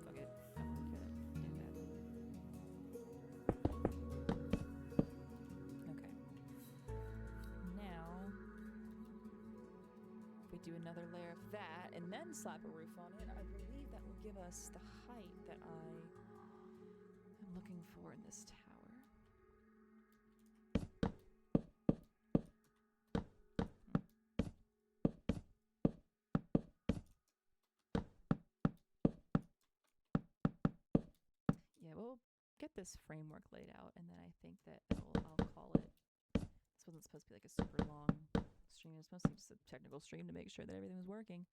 Fuck it. I'm gonna do that. Okay. Now, if we do another layer of that and then slap a roof on it, I believe that will give us the height that I am looking for in this tower. Yeah, we'll get this framework laid out, and then I think that I'll call it. This wasn't supposed to be like a super long stream. It was mostly just a technical stream to make sure that everything was working,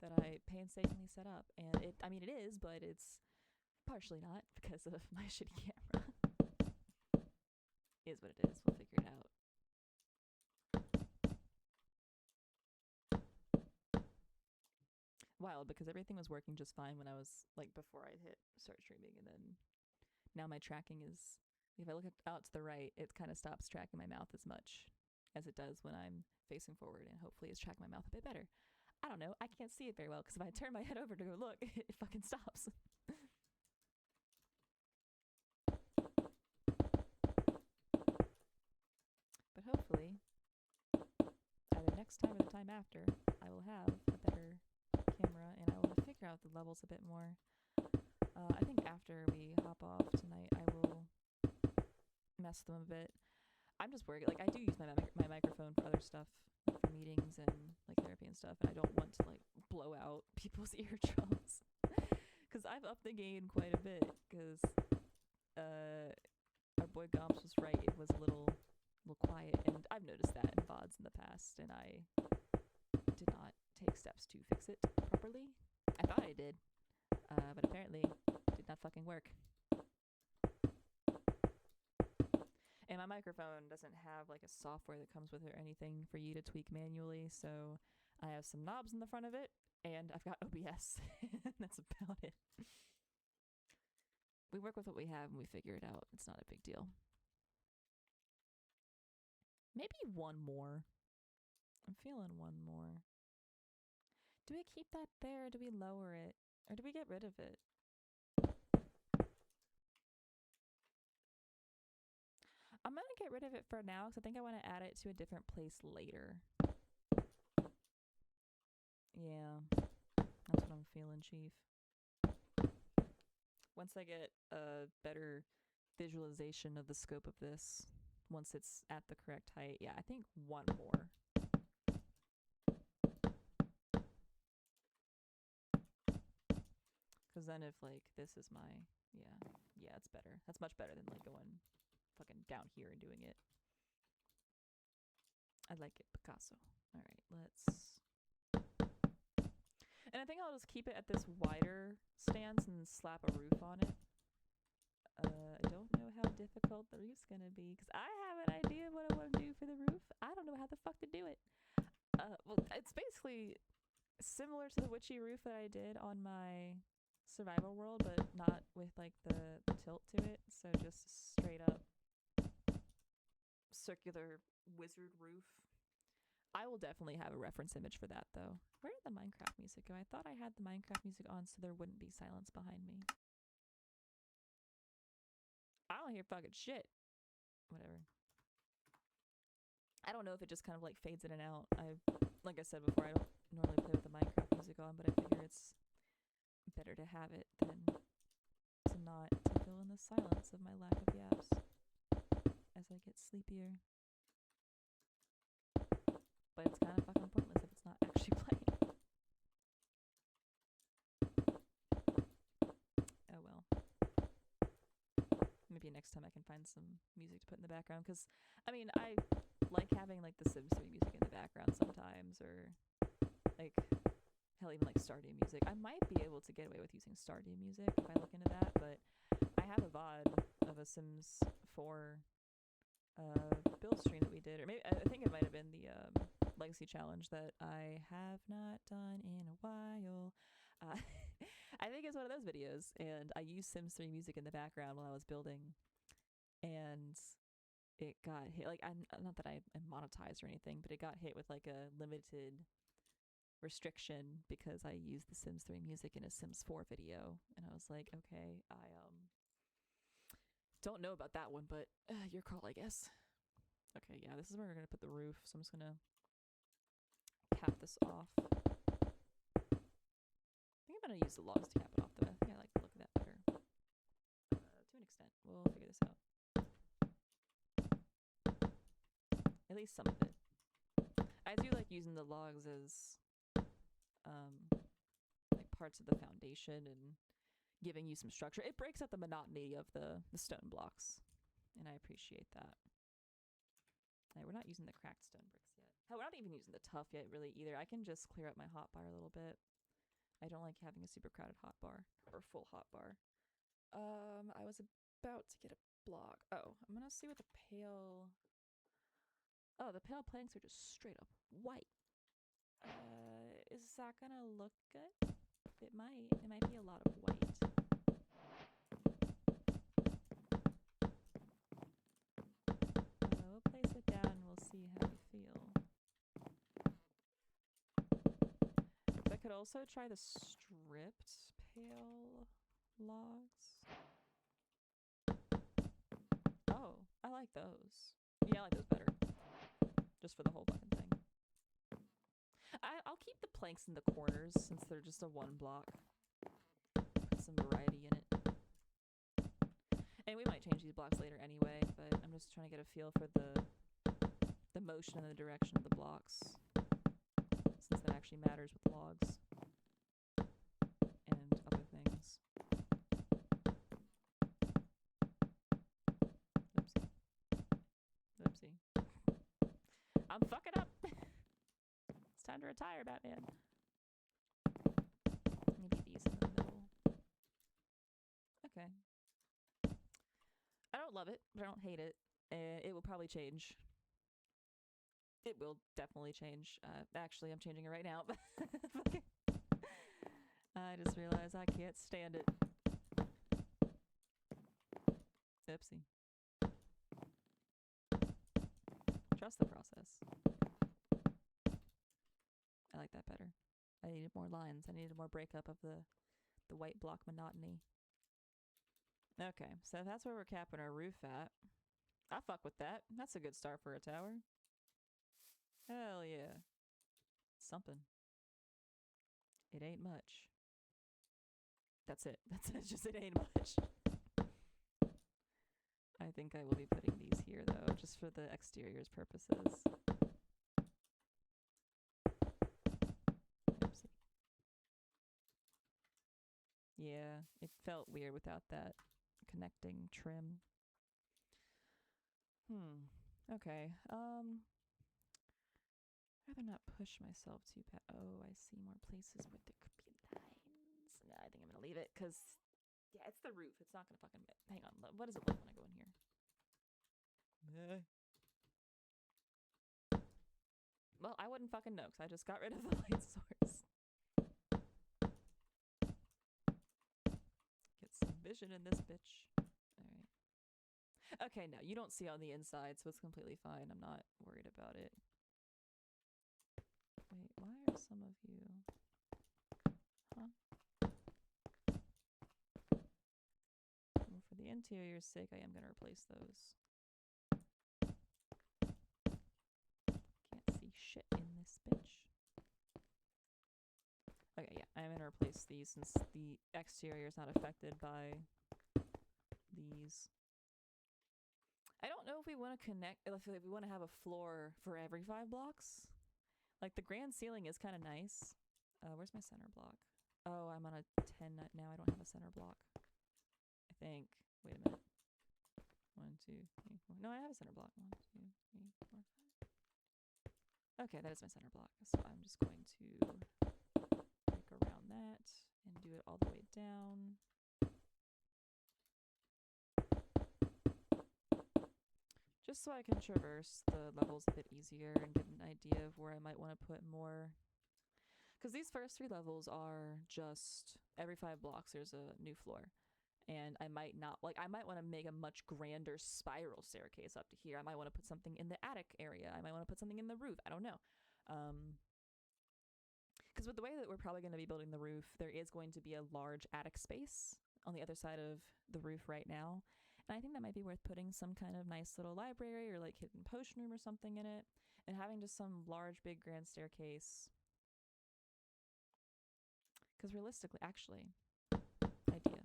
that I painstakingly set up. And it is, but it's Partially not because of my shitty camera. Is what it is. We'll figure it out. Wild, because everything was working just fine when I was like before I hit start streaming, and then now my tracking is, if I look out to the right, it kind of stops tracking my mouth as much as it does when I'm facing forward, and hopefully it's tracking my mouth a bit better. I don't know. I can't see it very well because if I turn my head over to go look, it fucking stops. But hopefully, either next time or the time after, I will have a better camera and I will figure out the levels a bit more. I think after we hop off tonight, I will mess them a bit. I'm just worried. Like, I do use my microphone for other stuff, like for meetings and like therapy and stuff, and I don't want to like blow out people's eardrums because I've upped the gain quite a bit. Because our boy Gomps was right; it was a little quiet, and I've noticed that in VODs in the past, and I did not take steps to fix it properly. I thought I did, but apparently did not fucking work. And my microphone doesn't have like a software that comes with it or anything for you to tweak manually, so I have some knobs in the front of it, and I've got OBS. That's about it. We work with what we have and we figure it out. It's not a big deal. Maybe one more. I'm feeling one more. Do we keep that there, or do we lower it? Or do we get rid of it? I'm going to get rid of it for now because I think I want to add it to a different place later. Yeah, that's what I'm feeling, Chief. Once I get a better visualization of the scope of this, once it's at the correct height, yeah, I think one more. Because then if, like, this is my, yeah, it's better. That's much better than, like, going fucking down here and doing it. I like it, Picasso. All right, let's... And I think I'll just keep it at this wider stance and slap a roof on it. I don't know how difficult the roof's gonna be, because I have an idea of what I want to do for the roof. I don't know how the fuck to do it. Well, it's basically similar to the witchy roof that I did on my survival world, but not with like the tilt to it. So just straight up circular wizard roof. I will definitely have a reference image for that though. Where did the Minecraft music go? I thought I had the Minecraft music on so there wouldn't be silence behind me. I don't hear fucking shit. Whatever. I don't know if it just kind of like fades in and out. Like I said before, I don't normally play with the Minecraft music on, but I figure it's better to have it than to not, to fill in the silence of my lack of yaps as I get sleepier. But it's kind of fucking pointless if it's not actually playing. Oh well. Maybe next time I can find some music to put in the background, because, I mean, I like having, like, the Sims 3 music in the background sometimes, or, like, hell, even, like, Stardew music. I might be able to get away with using Stardew music if I look into that, but I have a VOD of a Sims 4 build stream that we did, or maybe, I think it might have been the Legacy Challenge that I have not done in a while. I think it's one of those videos, and I used Sims 3 music in the background while I was building, and it got hit, like, not that I am monetized or anything, but it got hit with, like, a limited restriction because I used the Sims 3 music in a Sims 4 video, and I was like, okay, I don't know about that one, but your call, I guess. Okay, yeah, this is where we're gonna put the roof, so I'm just gonna cap this off. I think I'm gonna use the logs to cap it off, though. I think I like the look of that better. To an extent. We'll figure this out. At least some of it. I do like using the logs as like parts of the foundation and giving you some structure. It breaks up the monotony of the stone blocks, and I appreciate that. We're not using the cracked stone bricks yet. Hell, we're not even using the tough yet, really, either. I can just clear up my hotbar a little bit. I don't like having a super crowded hotbar, or full hotbar. I was about to get a block. Oh, I'm gonna see what the pale... Oh, the pale planks are just straight up white. Is that gonna look good? It might. It might be a lot of white. We'll place it down and we'll see how we feel. I could also try the stripped pale logs. Oh, I like those. Yeah, I like those better. Just for the whole fucking thing. I'll keep the planks in the corners since they're just a one block. Put some variety in it. And we might change these blocks later anyway, but I'm just trying to get a feel for the motion and the direction of the blocks, since that actually matters with logs and other things. Oopsie. Oopsie. I'm fucking up! It's time to retire, Batman. Maybe these in the middle. Okay. I don't love it, but I don't hate it. It will probably change. It will definitely change. Actually, I'm changing it right now. I just realized I can't stand it. Oopsie. Trust the process. I like that better. I needed more lines. I needed more breakup of the white block monotony. Okay, so that's where we're capping our roof at. I fuck with that. That's a good start for a tower. Hell yeah. Something. It ain't much. That's it. That's it. Just it ain't much. I think I will be putting these here, though, just for the exterior's purposes. Oopsie. Yeah, it felt weird without that connecting trim. Okay. Rather not push myself too bad. Oh, I see more places where there could be lines. No, I think I'm gonna leave it, because, yeah, it's the roof. It's not gonna fucking... Hang on, what does it look when I go in here? Well, I wouldn't fucking know, because I just got rid of the light source. Get some vision in this bitch. Alright. Okay, no, you don't see on the inside, so it's completely fine. I'm not worried about it. Wait, why are some of you... Huh? Well, for the interior's sake, I am going to replace those. Can't see shit in this bitch. Okay, yeah, I'm going to replace these since the exterior is not affected by these. I don't know if we want to connect, if we want to have a floor for every 5 blocks. Like, the grand ceiling is kind of nice. Where's my center block? Oh, I'm on a 10 now. I don't have a center block. I think. Wait a minute. 1, 2, 3, 4. No, I have a center block. 1, 2, 3, 4, 5. Okay, that is my center block. So I'm just going to break around that and do it all the way down. Just so I can traverse the levels a bit easier and get an idea of where I might want to put more. Because these first 3 levels are just every 5 blocks there's a new floor. And I might not, like, I might want to make a much grander spiral staircase up to here. I might want to put something in the attic area. I might want to put something in the roof. I don't know. Because with the way that we're probably going to be building the roof, there is going to be a large attic space on the other side of the roof right now. And I think that might be worth putting some kind of nice little library or like hidden potion room or something in it. And having just some large, big, grand staircase. Because realistically, actually, idea.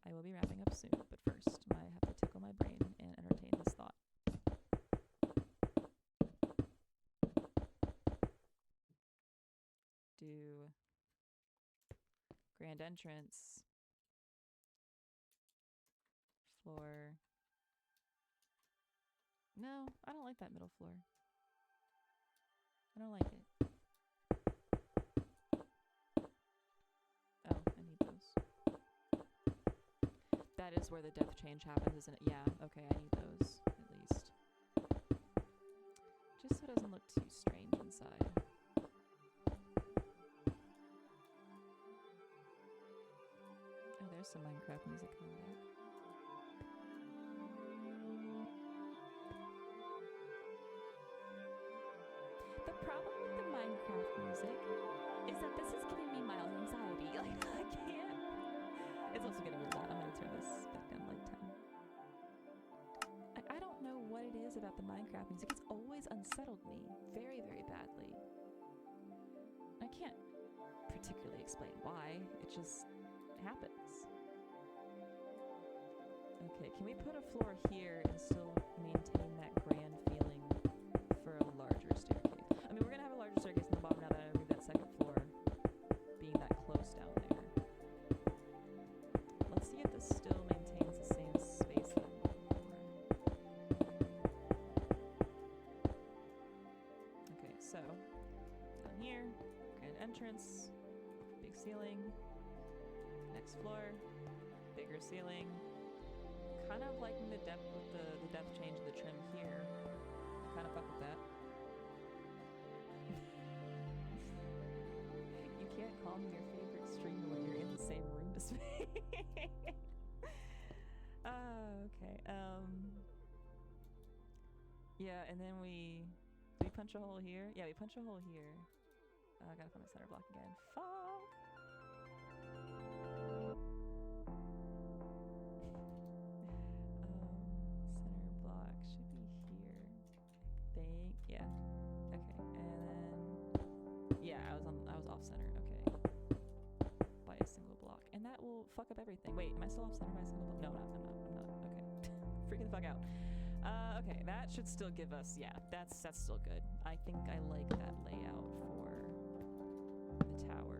I will be wrapping up soon, but first, I have to tickle my brain and entertain this thought. Do grand entrance, floor. No, I don't like that middle floor. I don't like it. Oh, I need those. That is where the depth change happens, isn't it? Yeah, okay, I need those, at least. Just so it doesn't look too strange inside. Oh, there's some Minecraft music coming back. The problem with the Minecraft music is that this is giving me mild anxiety. Like, I can't. It's also getting really loud. I'm gonna turn this back down to like 10. I don't know what it is about the Minecraft music. It's always unsettled me very, very badly. I can't particularly explain why. It just happens. Okay, can we put a floor here and still maintain that grand feeling for a larger staircase? I mean, we're gonna have a larger staircase in the bottom now that I move that second floor, being that close down there. Let's see if this still maintains the same space that I'm looking for. Okay, so down here, grand entrance, big ceiling, next floor, bigger ceiling. Kind of liking the depth with the depth change and the trim here. Kind of fuck with that. You can't call me your favorite streamer when you're in the same room as me. Okay. Yeah, and then do we punch a hole here? Yeah, we punch a hole here. I gotta find my center block again. Fuck. Center block should be here. I think. Yeah. Okay. And then yeah, I was off center. Okay. By a single block. And that will fuck up everything. Wait, am I still off center by a single block? No, I'm not. Okay. Freaking the fuck out. Okay, that should still give us, yeah, that's still good. I think I like that layout for the tower.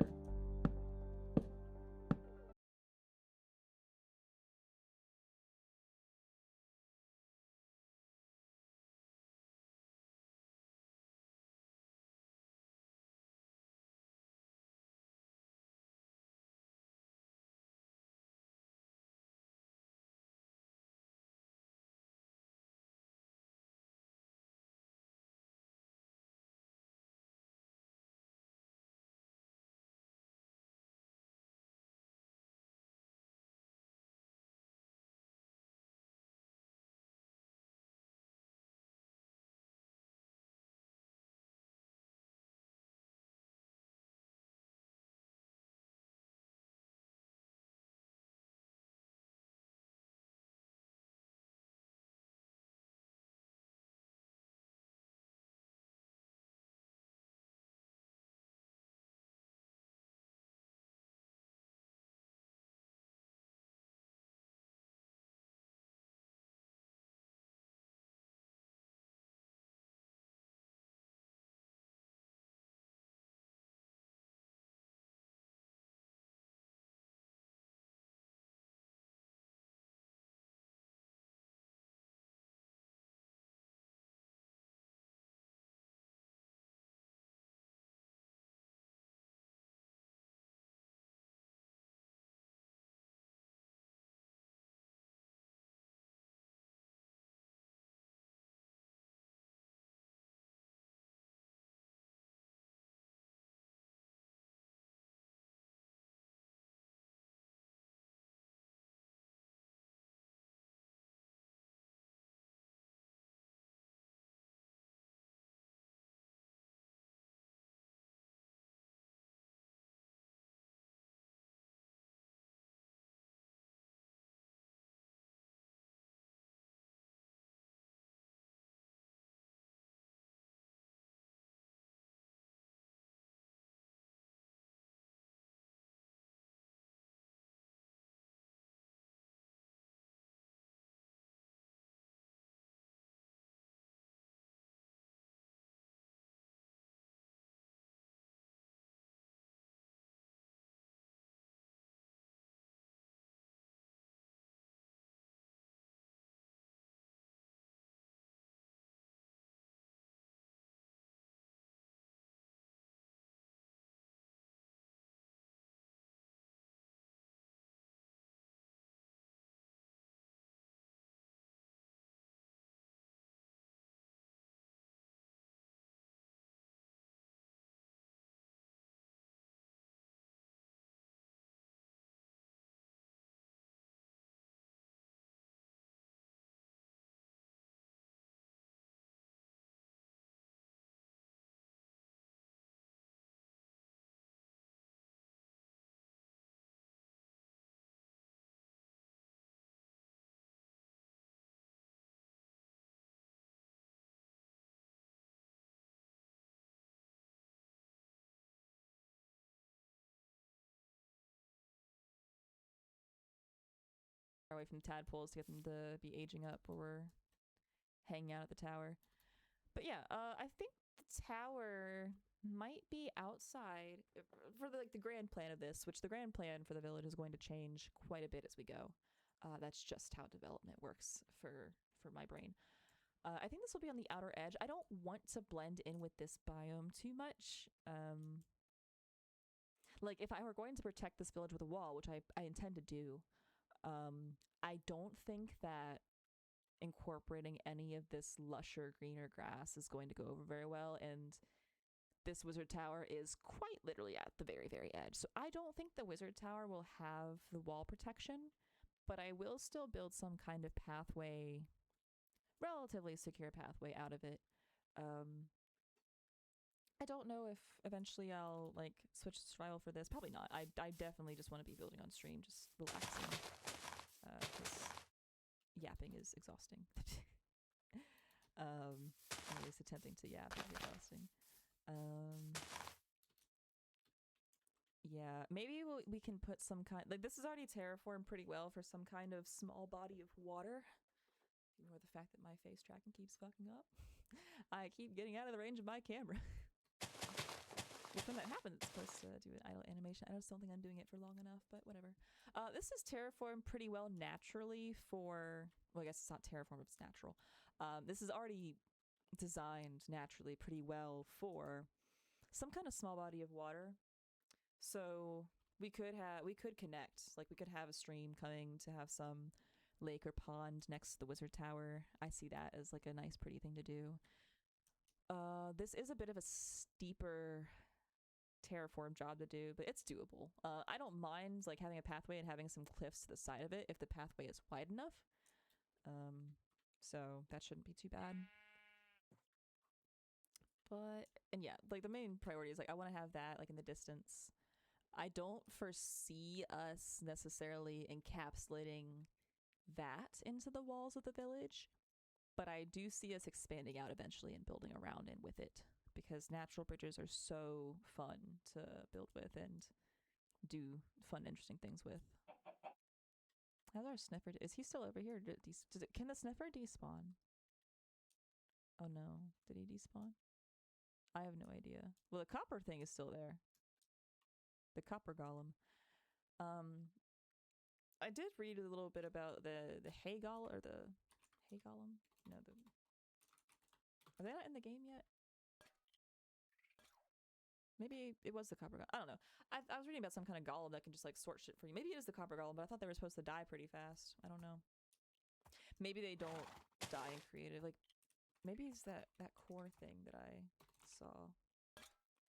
away from tadpoles to get them to be aging up while we're hanging out at the tower. But yeah, I think the tower might be outside for the grand plan of this, which the grand plan for the village is going to change quite a bit as we go. That's just how development works for my brain. I think this will be on the outer edge. I don't want to blend in with this biome too much. Like, if I were going to protect this village with a wall, which I intend to do, I don't think that incorporating any of this lusher greener grass is going to go over very well, and this wizard tower is quite literally at the very, very edge. So I don't think the wizard tower will have the wall protection, but I will still build some kind of pathway, relatively secure pathway out of it. I don't know if eventually I'll like switch to survival for this. Probably not. I definitely just want to be building on stream, just relaxing, because yapping is exhausting. At least attempting to yap is exhausting. Yeah, maybe we can put some kind, like, this is already terraformed pretty well for some kind of small body of water. Ignore the fact that my face tracking keeps fucking up. I keep getting out of the range of my camera. Well, when that happens, it's supposed to do an idle animation. I just don't think I'm doing it for long enough, but whatever. This is terraformed pretty well naturally for, well, I guess it's not terraformed, it's natural. This is already designed naturally pretty well for some kind of small body of water. So we could connect, like we could have a stream coming to have some lake or pond next to the wizard tower. I see that as like a nice pretty thing to do. This is a bit of a steeper terraform job to do, but it's doable. I don't mind like having a pathway and having some cliffs to the side of it if the pathway is wide enough. So that shouldn't be too bad. But, and yeah, like the main priority is like I want to have that like in the distance. I don't foresee us necessarily encapsulating that into the walls of the village, but I do see us expanding out eventually and building around and with it, because natural bridges are so fun to build with and do fun, interesting things with. How's our sniffer? Is he still over here? Can the sniffer despawn? Oh no, did he despawn? I have no idea. Well, the copper thing is still there. The copper golem. I did read a little bit about the hay golem, or the hay golem. No, are they not in the game yet? Maybe it was the copper golem. I don't know. I was reading about some kind of golem that can just like sort shit for you. Maybe it is the copper golem, but I thought they were supposed to die pretty fast. I don't know. Maybe they don't die in creative. Like, maybe it's that core thing that I saw.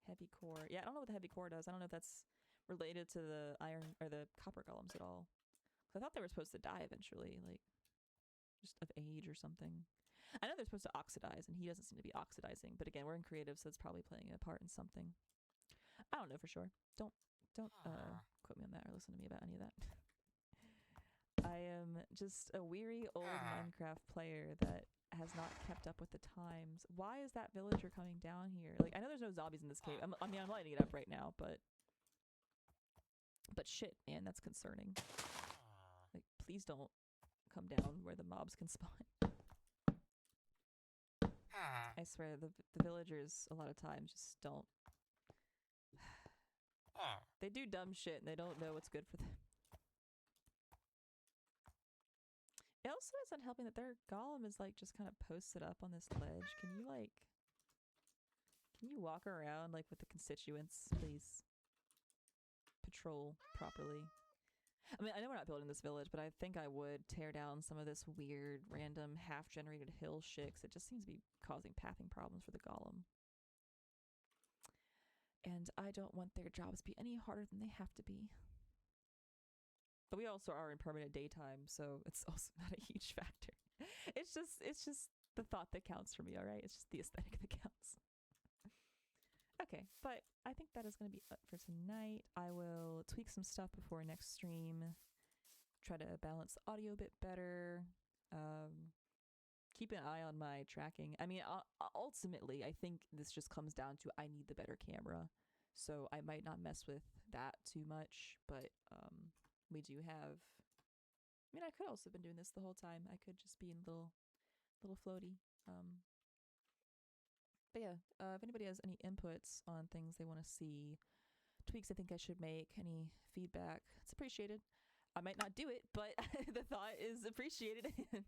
Heavy core. Yeah, I don't know what the heavy core does. I don't know if that's related to the iron or the copper golems at all. I thought they were supposed to die eventually, like just of age or something. I know they're supposed to oxidize, and he doesn't seem to be oxidizing. But again, we're in creative, so it's probably playing a part in something. I don't know for sure. Don't quote me on that or listen to me about any of that. I am just a weary old Minecraft player that has not kept up with the times. Why is that villager coming down here? Like, I know there's no zombies in this cave. I'm lighting it up right now, but shit, man, that's concerning. Like, please don't come down where the mobs can spawn. I swear, the villagers a lot of times just don't. They do dumb shit and they don't know what's good for them. It also isn't helping that their golem is like just kind of posted up on this ledge. Can you walk around like with the constituents, please? Patrol properly. I mean, I know we're not building this village, but I think I would tear down some of this weird, random, half-generated hill shit, 'cause it just seems to be causing pathing problems for the golem. And I don't want their jobs to be any harder than they have to be. But we also are in permanent daytime, so it's also not a huge factor. It's just the thought that counts for me, all right? It's just the aesthetic that counts. Okay, but I think that is going to be it for tonight. I will tweak some stuff before next stream, try to balance the audio a bit better, keep an eye on my tracking. I mean, ultimately, I think this just comes down to I need the better camera, so I might not mess with that too much, but we do have I mean, I could also have been doing this the whole time. I could just be in little floaty. But yeah, if anybody has any inputs on things they want to see, tweaks I think I should make, any feedback, it's appreciated. I might not do it, but the thought is appreciated, and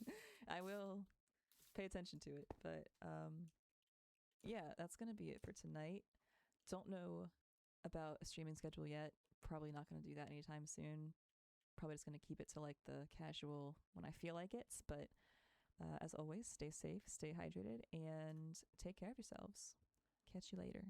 I will pay attention to it. But yeah, that's gonna be it for tonight. Don't know about a streaming schedule yet. Probably not gonna do that anytime soon. Probably just gonna keep it to like the casual when I feel like it. But as always, stay safe, stay hydrated, and take care of yourselves. Catch you later.